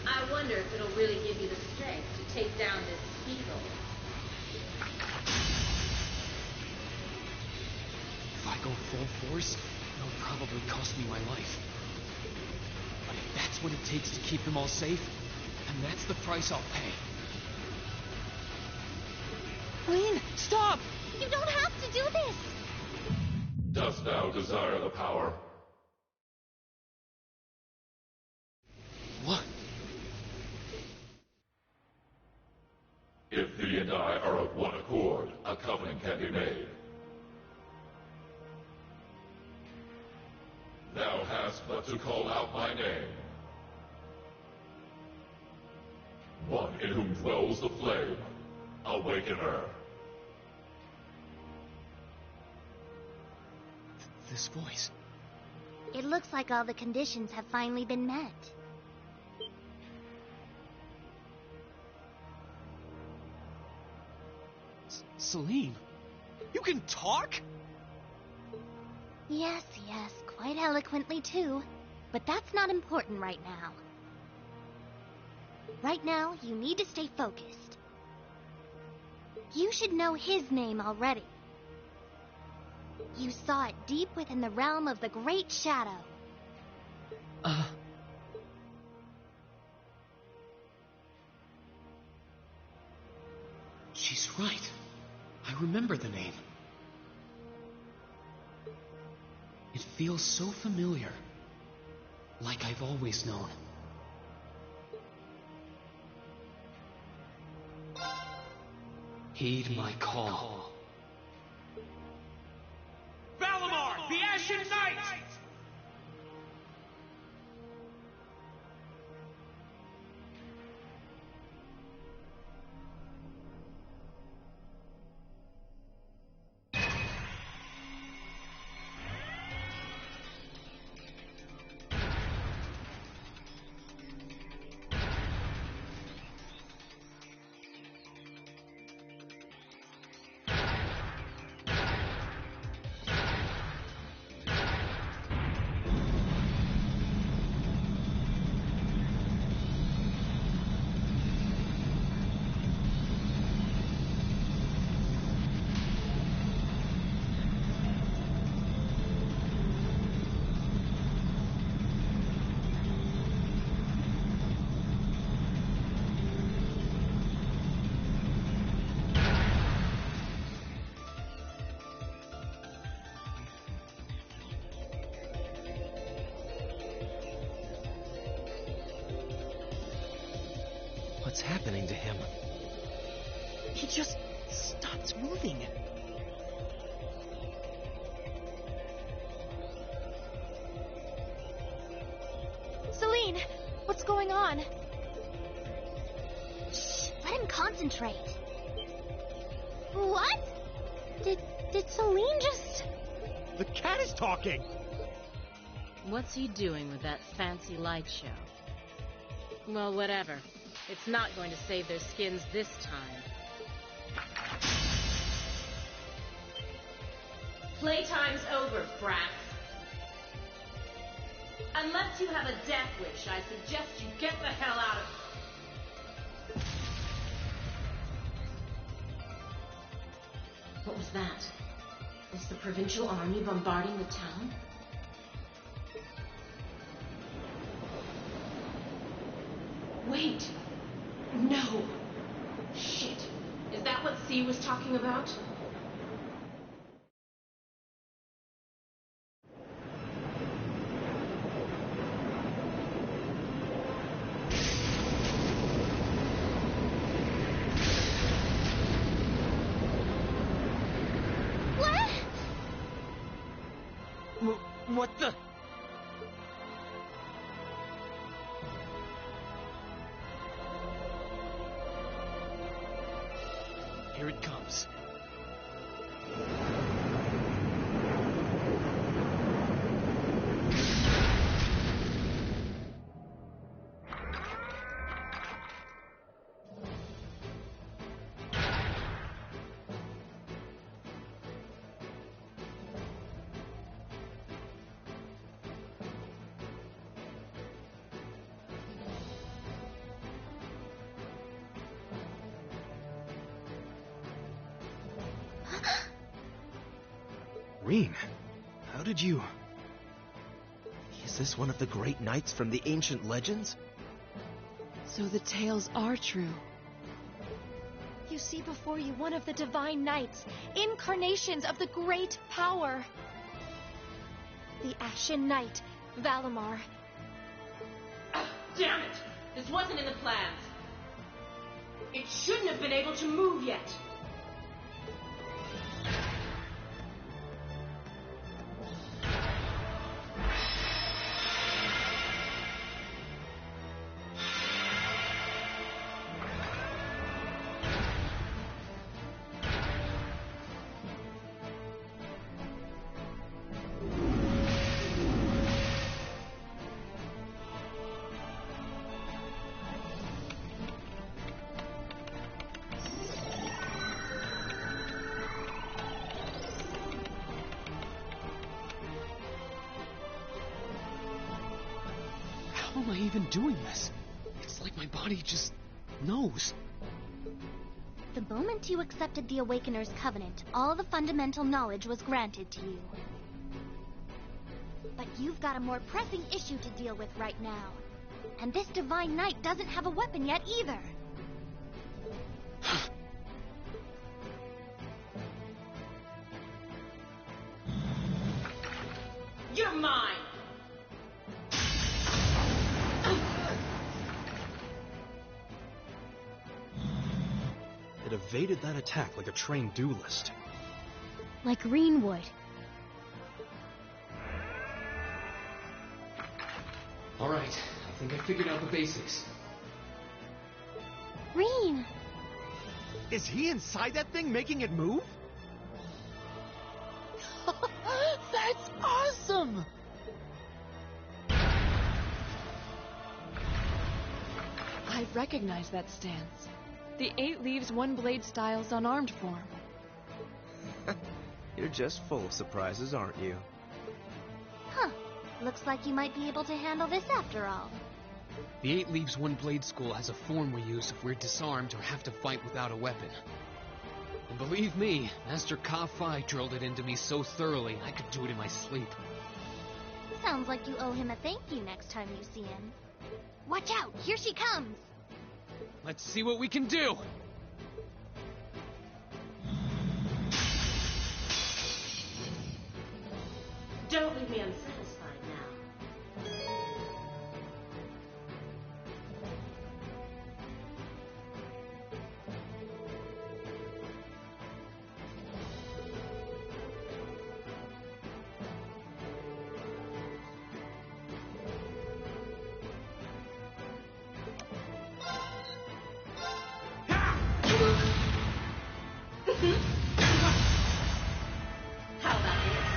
I wonder if it'll really give you the strength to take down this eagle. If I go full force, it'll probably cost me my life. But if that's what it takes to keep them all safe, then that's the price I'll pay. Reen, stop! You don't have to do this! Dost thou desire the power? What? If thee and I are of one accord, a covenant can be made. Thou hast but to call out my name. One in whom dwells the flame, Awakener. This voice. It looks like all the conditions have finally been met. Celine, you can talk? Yes, quite eloquently too. But that's not important right now. Right now, you need to stay focused. You should know his name already. You saw it deep within the realm of the Great Shadow. She's right. I remember the name. It feels so familiar. Like I've always known. Heed my call. Valimar, the Ashen Knight! What's happening to him? He just stopped moving. Celine, what's going on? Shh, let him concentrate. What? Did Celine just... The cat is talking! What's he doing with that fancy light show? Well, whatever. It's not going to save their skins this time. Playtime's over, brats. Unless you have a death wish, I suggest you get the hell out of... What was that? Is the provincial army bombarding the town? Wait! Wait. No. Shit. Is that what C was talking about? What the? Here it comes. Reen, how did you... Is this one of the great knights from the ancient legends? So the tales are true. You see before you one of the divine knights, incarnations of the great power. The Ashen Knight, Valimar. Damn it! This wasn't in the plans. It shouldn't have been able to move yet. How am I even doing this? It's like my body just knows. The moment you accepted the Awakener's Covenant, all the fundamental knowledge was granted to you. But you've got a more pressing issue to deal with right now. And this Divine Knight doesn't have a weapon yet either. You're mine! It evaded that attack like a trained duelist. Like Reen would. Alright, I think I figured out the basics. Reen! Is he inside that thing making it move? That's awesome! I recognize that stance. The 8 leaves 1 blade style's unarmed form. You're just full of surprises, aren't you? Huh. Looks like you might be able to handle this after all. The 8 Leaves 1 Blade School has a form we use if we're disarmed or have to fight without a weapon. And believe me, Master Ka-Fai drilled it into me so thoroughly I could do it in my sleep. Sounds like you owe him a thank you next time you see him. Watch out! Here she comes! Let's see what we can do! Don't leave me unsatisfied now. How about this?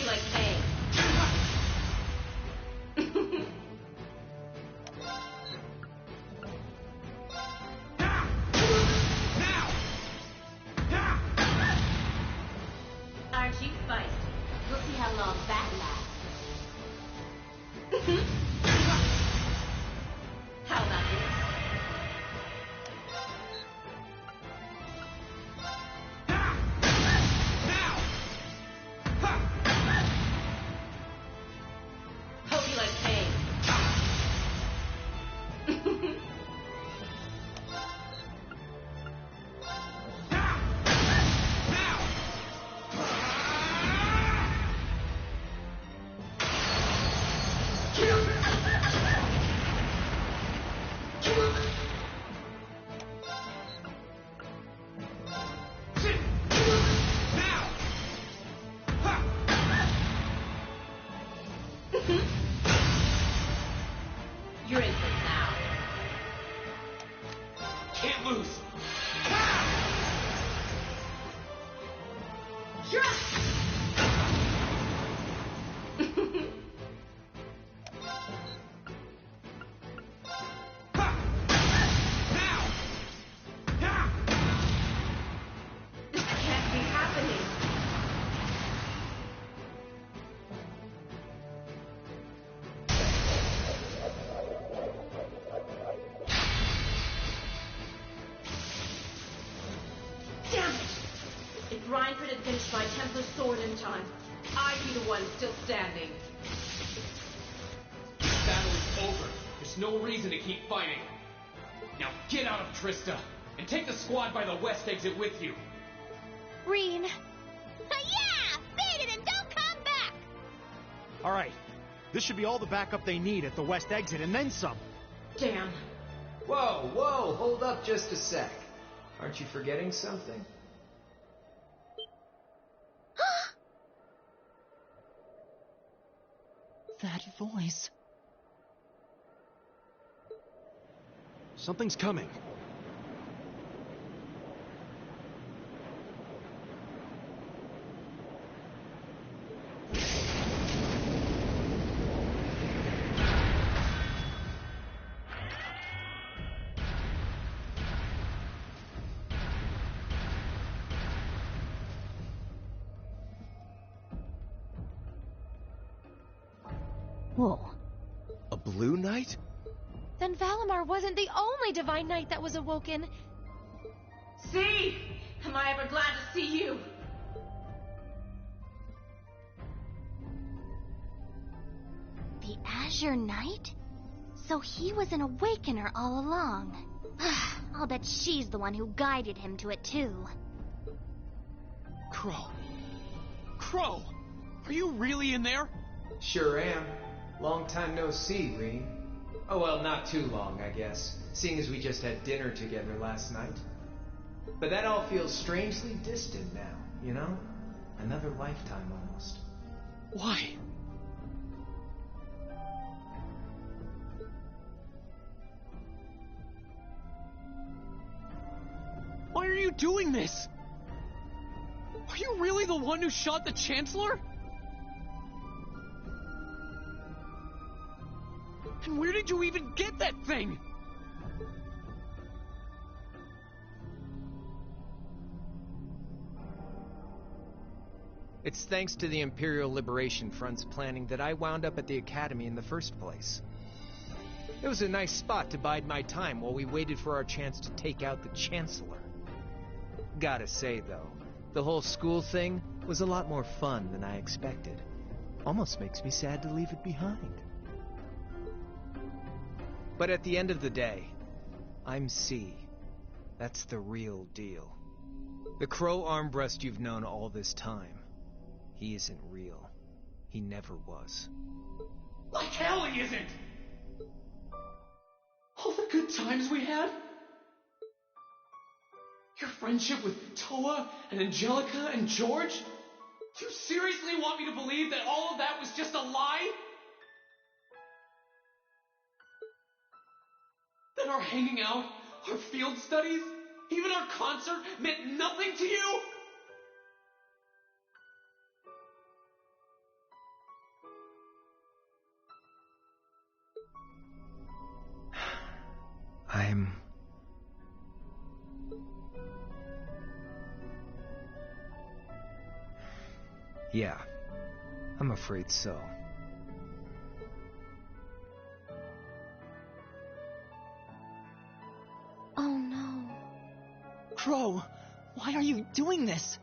like pain? Aren't you feisty? We'll see how long that lasts. How about this? Hope you like pain. You're in for it now. Can't lose. This can't be happening. Damn it! If Reinford had finished my Templar sword in time, I'd be the one still standing. This battle is over. There's no reason to keep fighting. Now get out of Trista, and take the squad by the west exit with you. Reen. Yeah! Beat it and don't come back! All right. This should be all the backup they need at the west exit, and then some. Damn. Whoa, whoa, hold up just a sec. Aren't you forgetting something? That voice. Something's coming. Whoa. A blue knight? Then Valimar wasn't the only divine knight that was awoken. See? Am I ever glad to see you? The Azure Knight? So he was an awakener all along. I'll bet she's the one who guided him to it too. Crow. Crow! Are you really in there? Sure am. Long time no see, Reen. Oh well, not too long, I guess, seeing as we just had dinner together last night. But that all feels strangely distant now, you know? Another lifetime almost. Why? Why are you doing this? Are you really the one who shot the Chancellor? And where did you even get that thing? It's thanks to the Imperial Liberation Front's planning that I wound up at the Academy in the first place. It was a nice spot to bide my time while we waited for our chance to take out the Chancellor. Gotta say, though, the whole school thing was a lot more fun than I expected. Almost makes me sad to leave it behind. But at the end of the day, I'm C. That's the real deal. The Crow Armbrust you've known all this time, he isn't real. He never was. Like hell he isn't! All the good times we had? Your friendship with Toa and Angelica and George? You seriously want me to believe that all of that was just a lie? That our hanging out, our field studies, even our concert meant nothing to you? Yeah, I'm afraid so. Oh no. Crow, why are you doing this?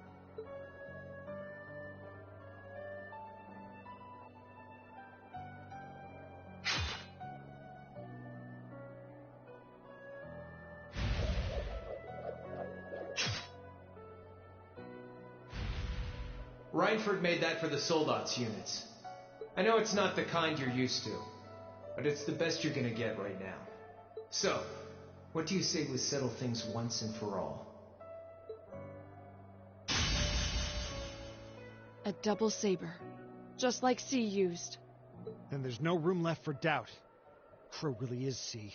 Reinford made that for the Soldats units. I know it's not the kind you're used to, but it's the best you're gonna get right now. So, what do you say we settle things once and for all? A double saber. Just like C used. Then there's no room left for doubt. Crow really is C.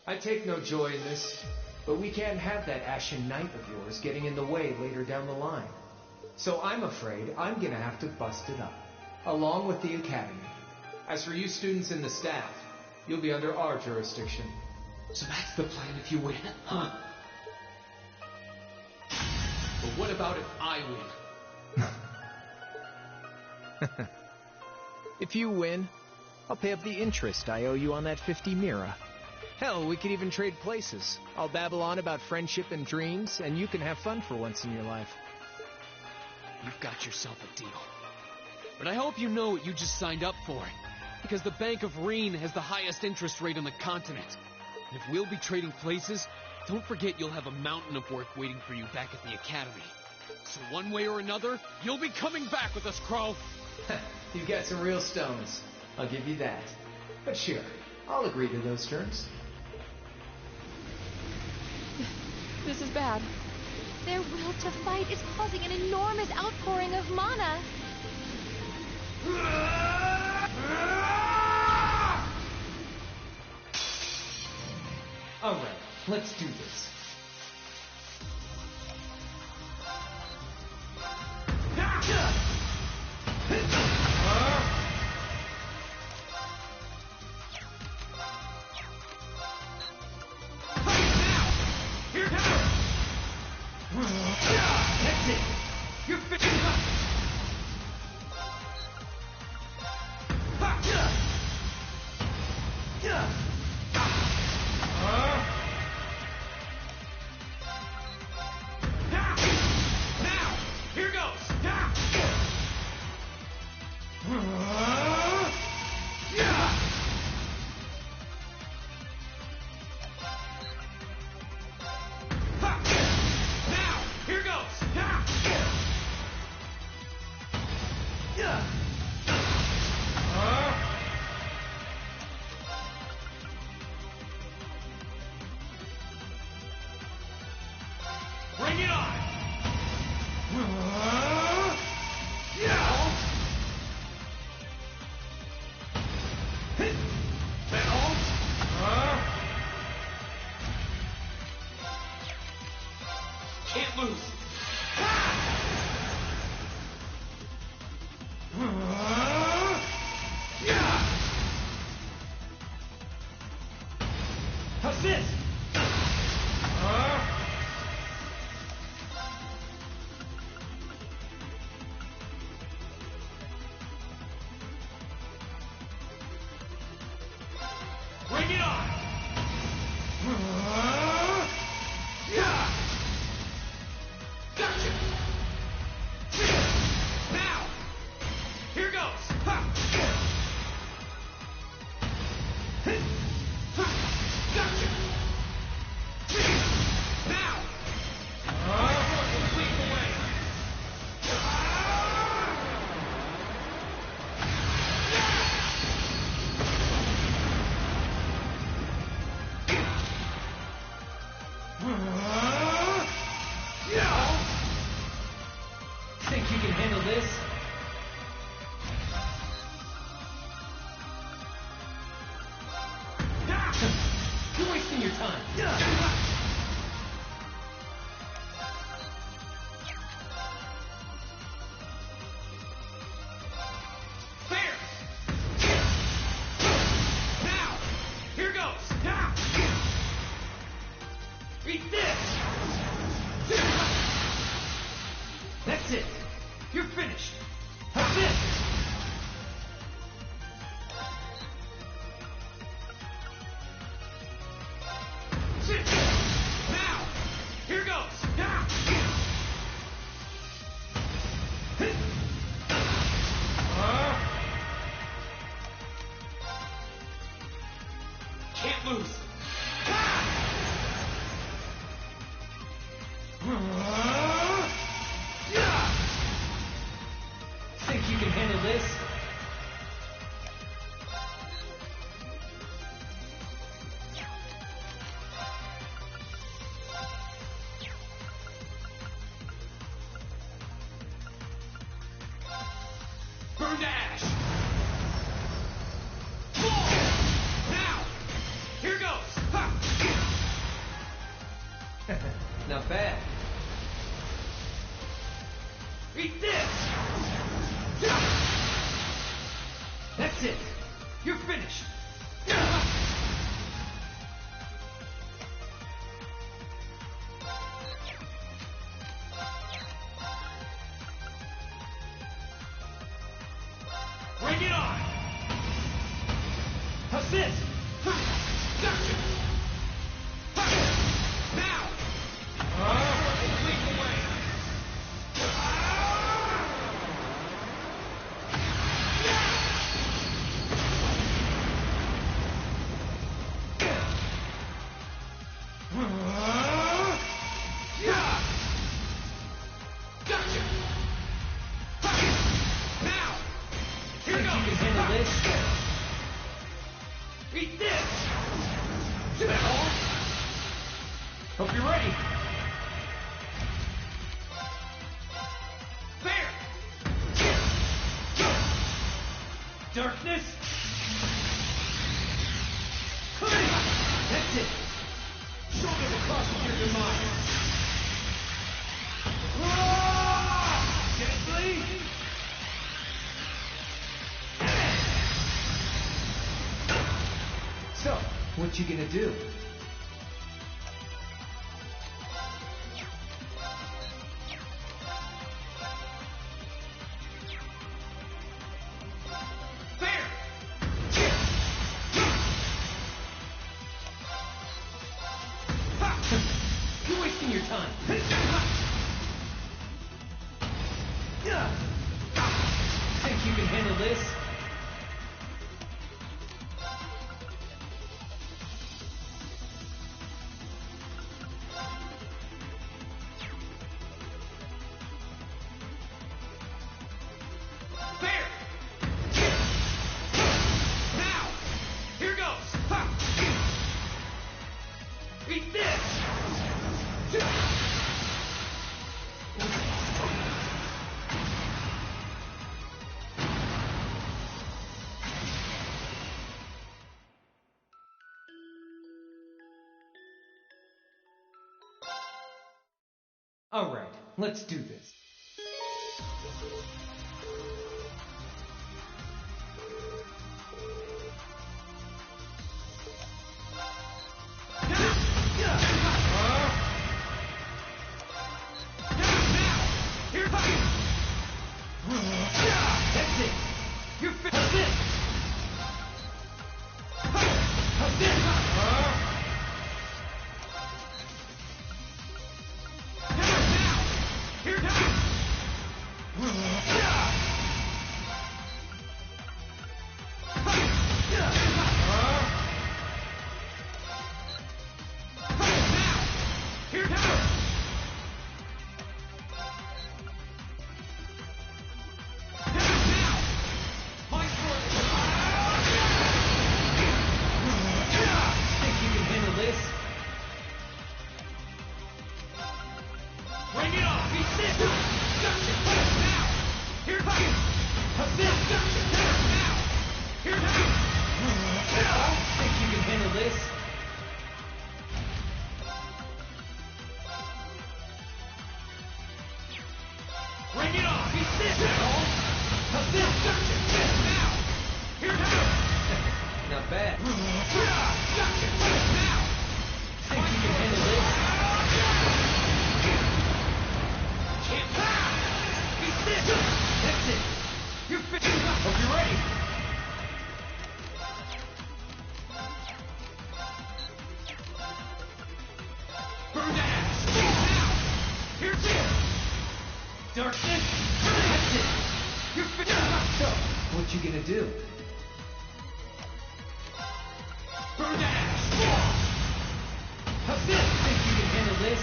I take no joy in this, but we can't have that Ashen Knight of yours getting in the way later down the line. So I'm afraid I'm gonna have to bust it up, along with the Academy. As for you students and the staff, you'll be under our jurisdiction. So that's the plan if you win, huh? But what about if I win? If you win, I'll pay up the interest I owe you on that 50 Mira. Hell, we could even trade places. I'll babble on about friendship and dreams, and you can have fun for once in your life. You've got yourself a deal. But I hope you know what you just signed up for. Because the Bank of Reen has the highest interest rate on the continent. And if we'll be trading places, don't forget you'll have a mountain of work waiting for you back at the Academy. So one way or another, you'll be coming back with us, Crow. You've got some real stones. I'll give you that. But sure, I'll agree to those terms. This is bad. Their will to fight is causing an enormous outpouring of mana. Alright, let's do this. That's it! You're finished! Now! Here goes! Now! Here goes! Bring it on! Can't lose! How's this? Bring it on! Gotcha! Now! Here goes! Gotcha! Now! Lead the way! Think you can handle this? You're wasting your time. Fair! You're finished! That's it! Sit! Now! Here goes! Now! Can't lose! Think you can handle this? Burn to ash! Fall! Now! Here goes! Ha! Not bad. Eat this! That's it! You're finished! Bring it on! Assist! Gotcha! Now! Lead the way! Gotcha! Now! Here goes! You can handle this? Eat this! Is that all? Hope you're ready. There! Darkness! That's it! Shoulder the cross of your demise! Gently! So, what you gonna do? There! Ha! You're wasting your time. Think you can handle this? There! Now! Here goes! Ha! Eat this! All right, let's do this. That's it. You're finished. Here goes. Here goes. My sword. Think you can handle this? Bring it on! Beat this! Gotcha! Now! Here comes! Assist! Gotcha! Now! Here comes! Think you can handle this? Bring it on! Beat this! Assist! Gotcha! Now! Here comes! Not bad. Gotcha! Now! Think you can handle this? Can't pass! Beat this! What you gonna do? Burn that! Think you can handle this?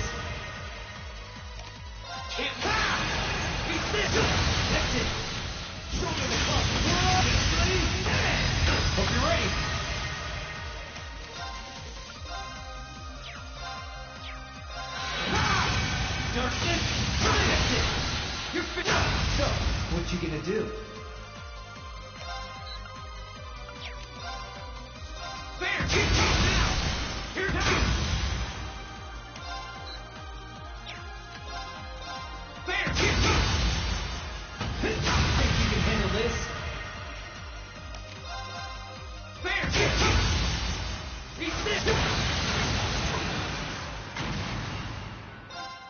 Can't beat this! That's it! Show me the club! Ready? Hope you're ready! Darkness! That's it! You're finished! So, what you gonna do? There! Get now! Here now! There! Get Think you can handle this? There! Get beat this!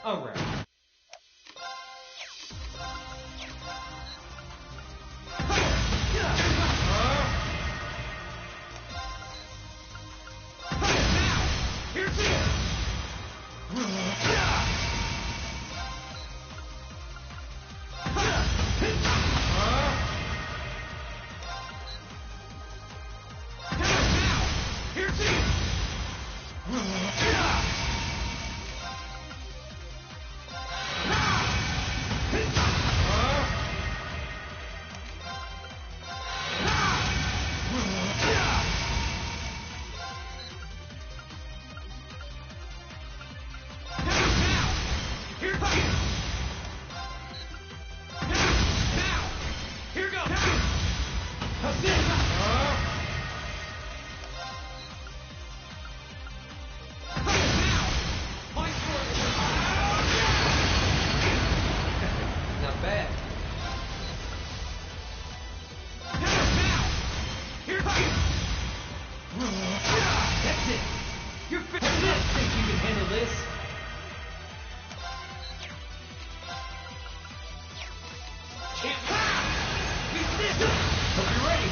Alright. Not bad. That's it! You're finished! Think you can handle this? Hope you're ready!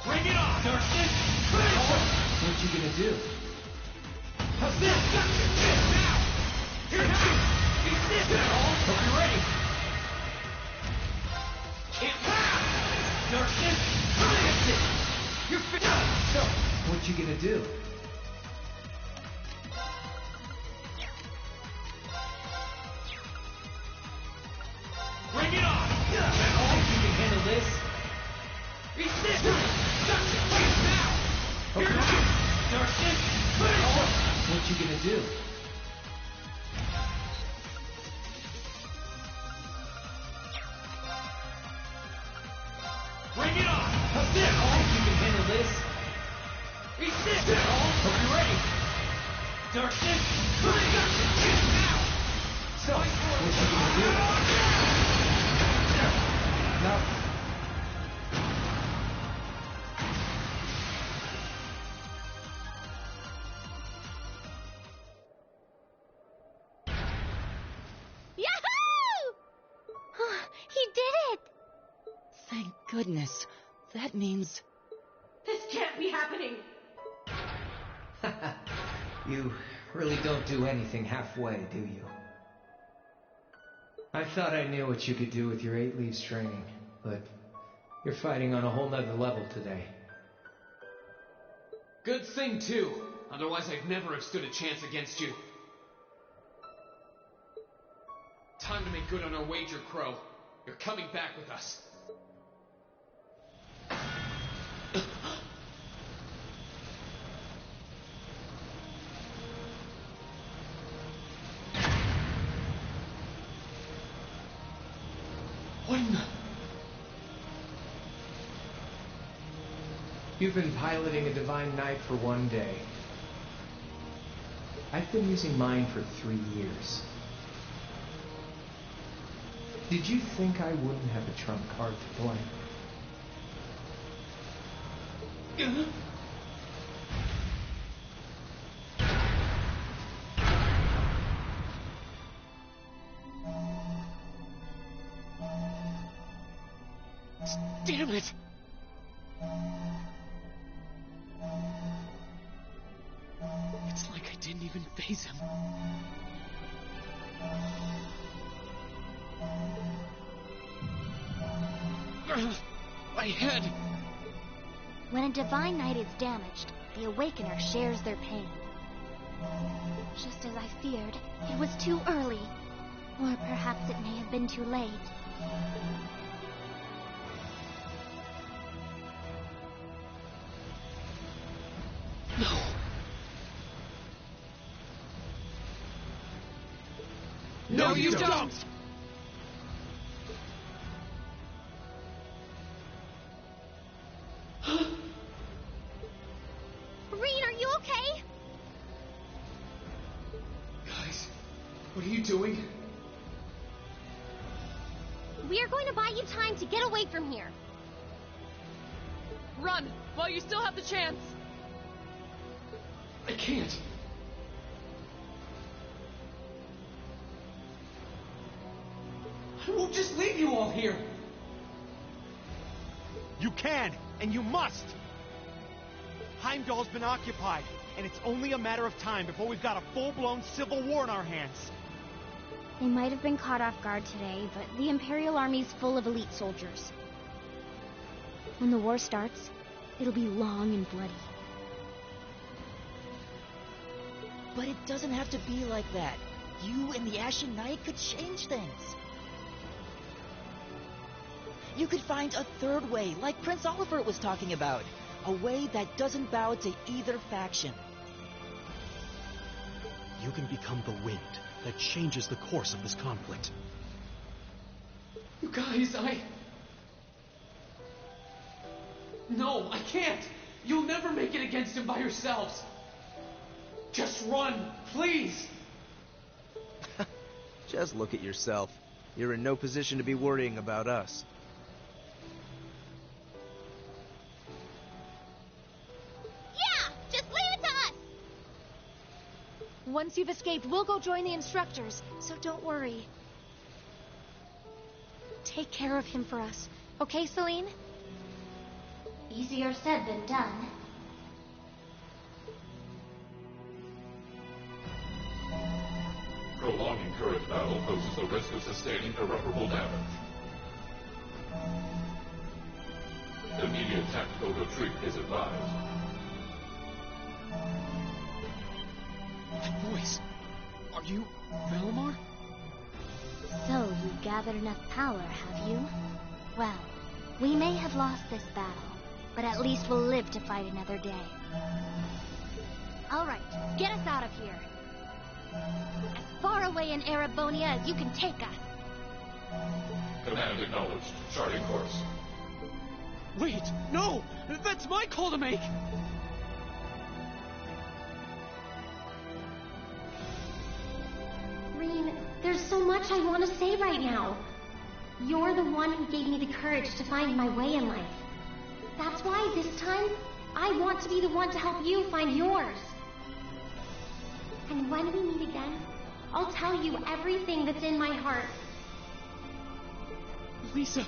Bring it on! Darkness! What you gonna do? How's this? Now! Here now! Beat this! Hope you're ready! Can't pass! Darkness! That's it! You're finished! So, what you gonna do? Bring it on! Think you can handle this? Beat this! Gotcha! Now! Hope you're ready! Darkness! What you gonna do? Bring it on! How's this? Think you can handle this? Beat this! Hope you're ready! Darkness! Gotcha! Now! So, what you gonna do? Nothing. Yahoo! He did it! Thank goodness. That means... This can't be happening! You really don't do anything halfway, do you? I thought I knew what you could do with your 8 leaves training, but you're fighting on a whole nother level today. Good thing, too. Otherwise, I'd never have stood a chance against you. Time to make good on our wager, Crow. You're coming back with us. What in the... You've been piloting a divine knight for 1 day. I've been using mine for 3 years. Did you think I wouldn't have a trump card to play? Damn it! It's like I did even faze him. My head! When a divine knight is damaged, the Awakener shares their pain. Just as I feared, it was too early. Or perhaps it may have been too late. No! No, you don't! Rean, are you okay? Guys, what are you doing? We are going to buy you time to get away from here. Run, while you still have the chance. I can't. I won't just leave you all here. You can, and you must! Heimdall's been occupied, and it's only a matter of time before we've got a full-blown civil war in our hands. They might have been caught off guard today, but the Imperial Army's full of elite soldiers. When the war starts, it'll be long and bloody. But it doesn't have to be like that. You and the Ashen Knight could change things. You could find a third way, like Prince Oliver was talking about. A way that doesn't bow to either faction. You can become the wind that changes the course of this conflict. You guys, No, I can't! You'll never make it against him by yourselves! Just run, please! Just look at yourself. You're in no position to be worrying about us. Once you've escaped, we'll go join the instructors, so don't worry. Take care of him for us, okay, Celine? Easier said than done. Prolonging current battle poses the risk of sustaining irreparable damage. Immediate tactical retreat is advised. That voice. Are you Valimar? So you've gathered enough power, have you? Well, we may have lost this battle, but at least we'll live to fight another day. All right, get us out of here. As far away in Erebonia as you can take us. Command acknowledged. Charting course. Wait, no! That's my call to make! Rean, there's so much I want to say right now. You're the one who gave me the courage to find my way in life. That's why this time, I want to be the one to help you find yours. And when we meet again, I'll tell you everything that's in my heart. Lisa.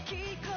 きく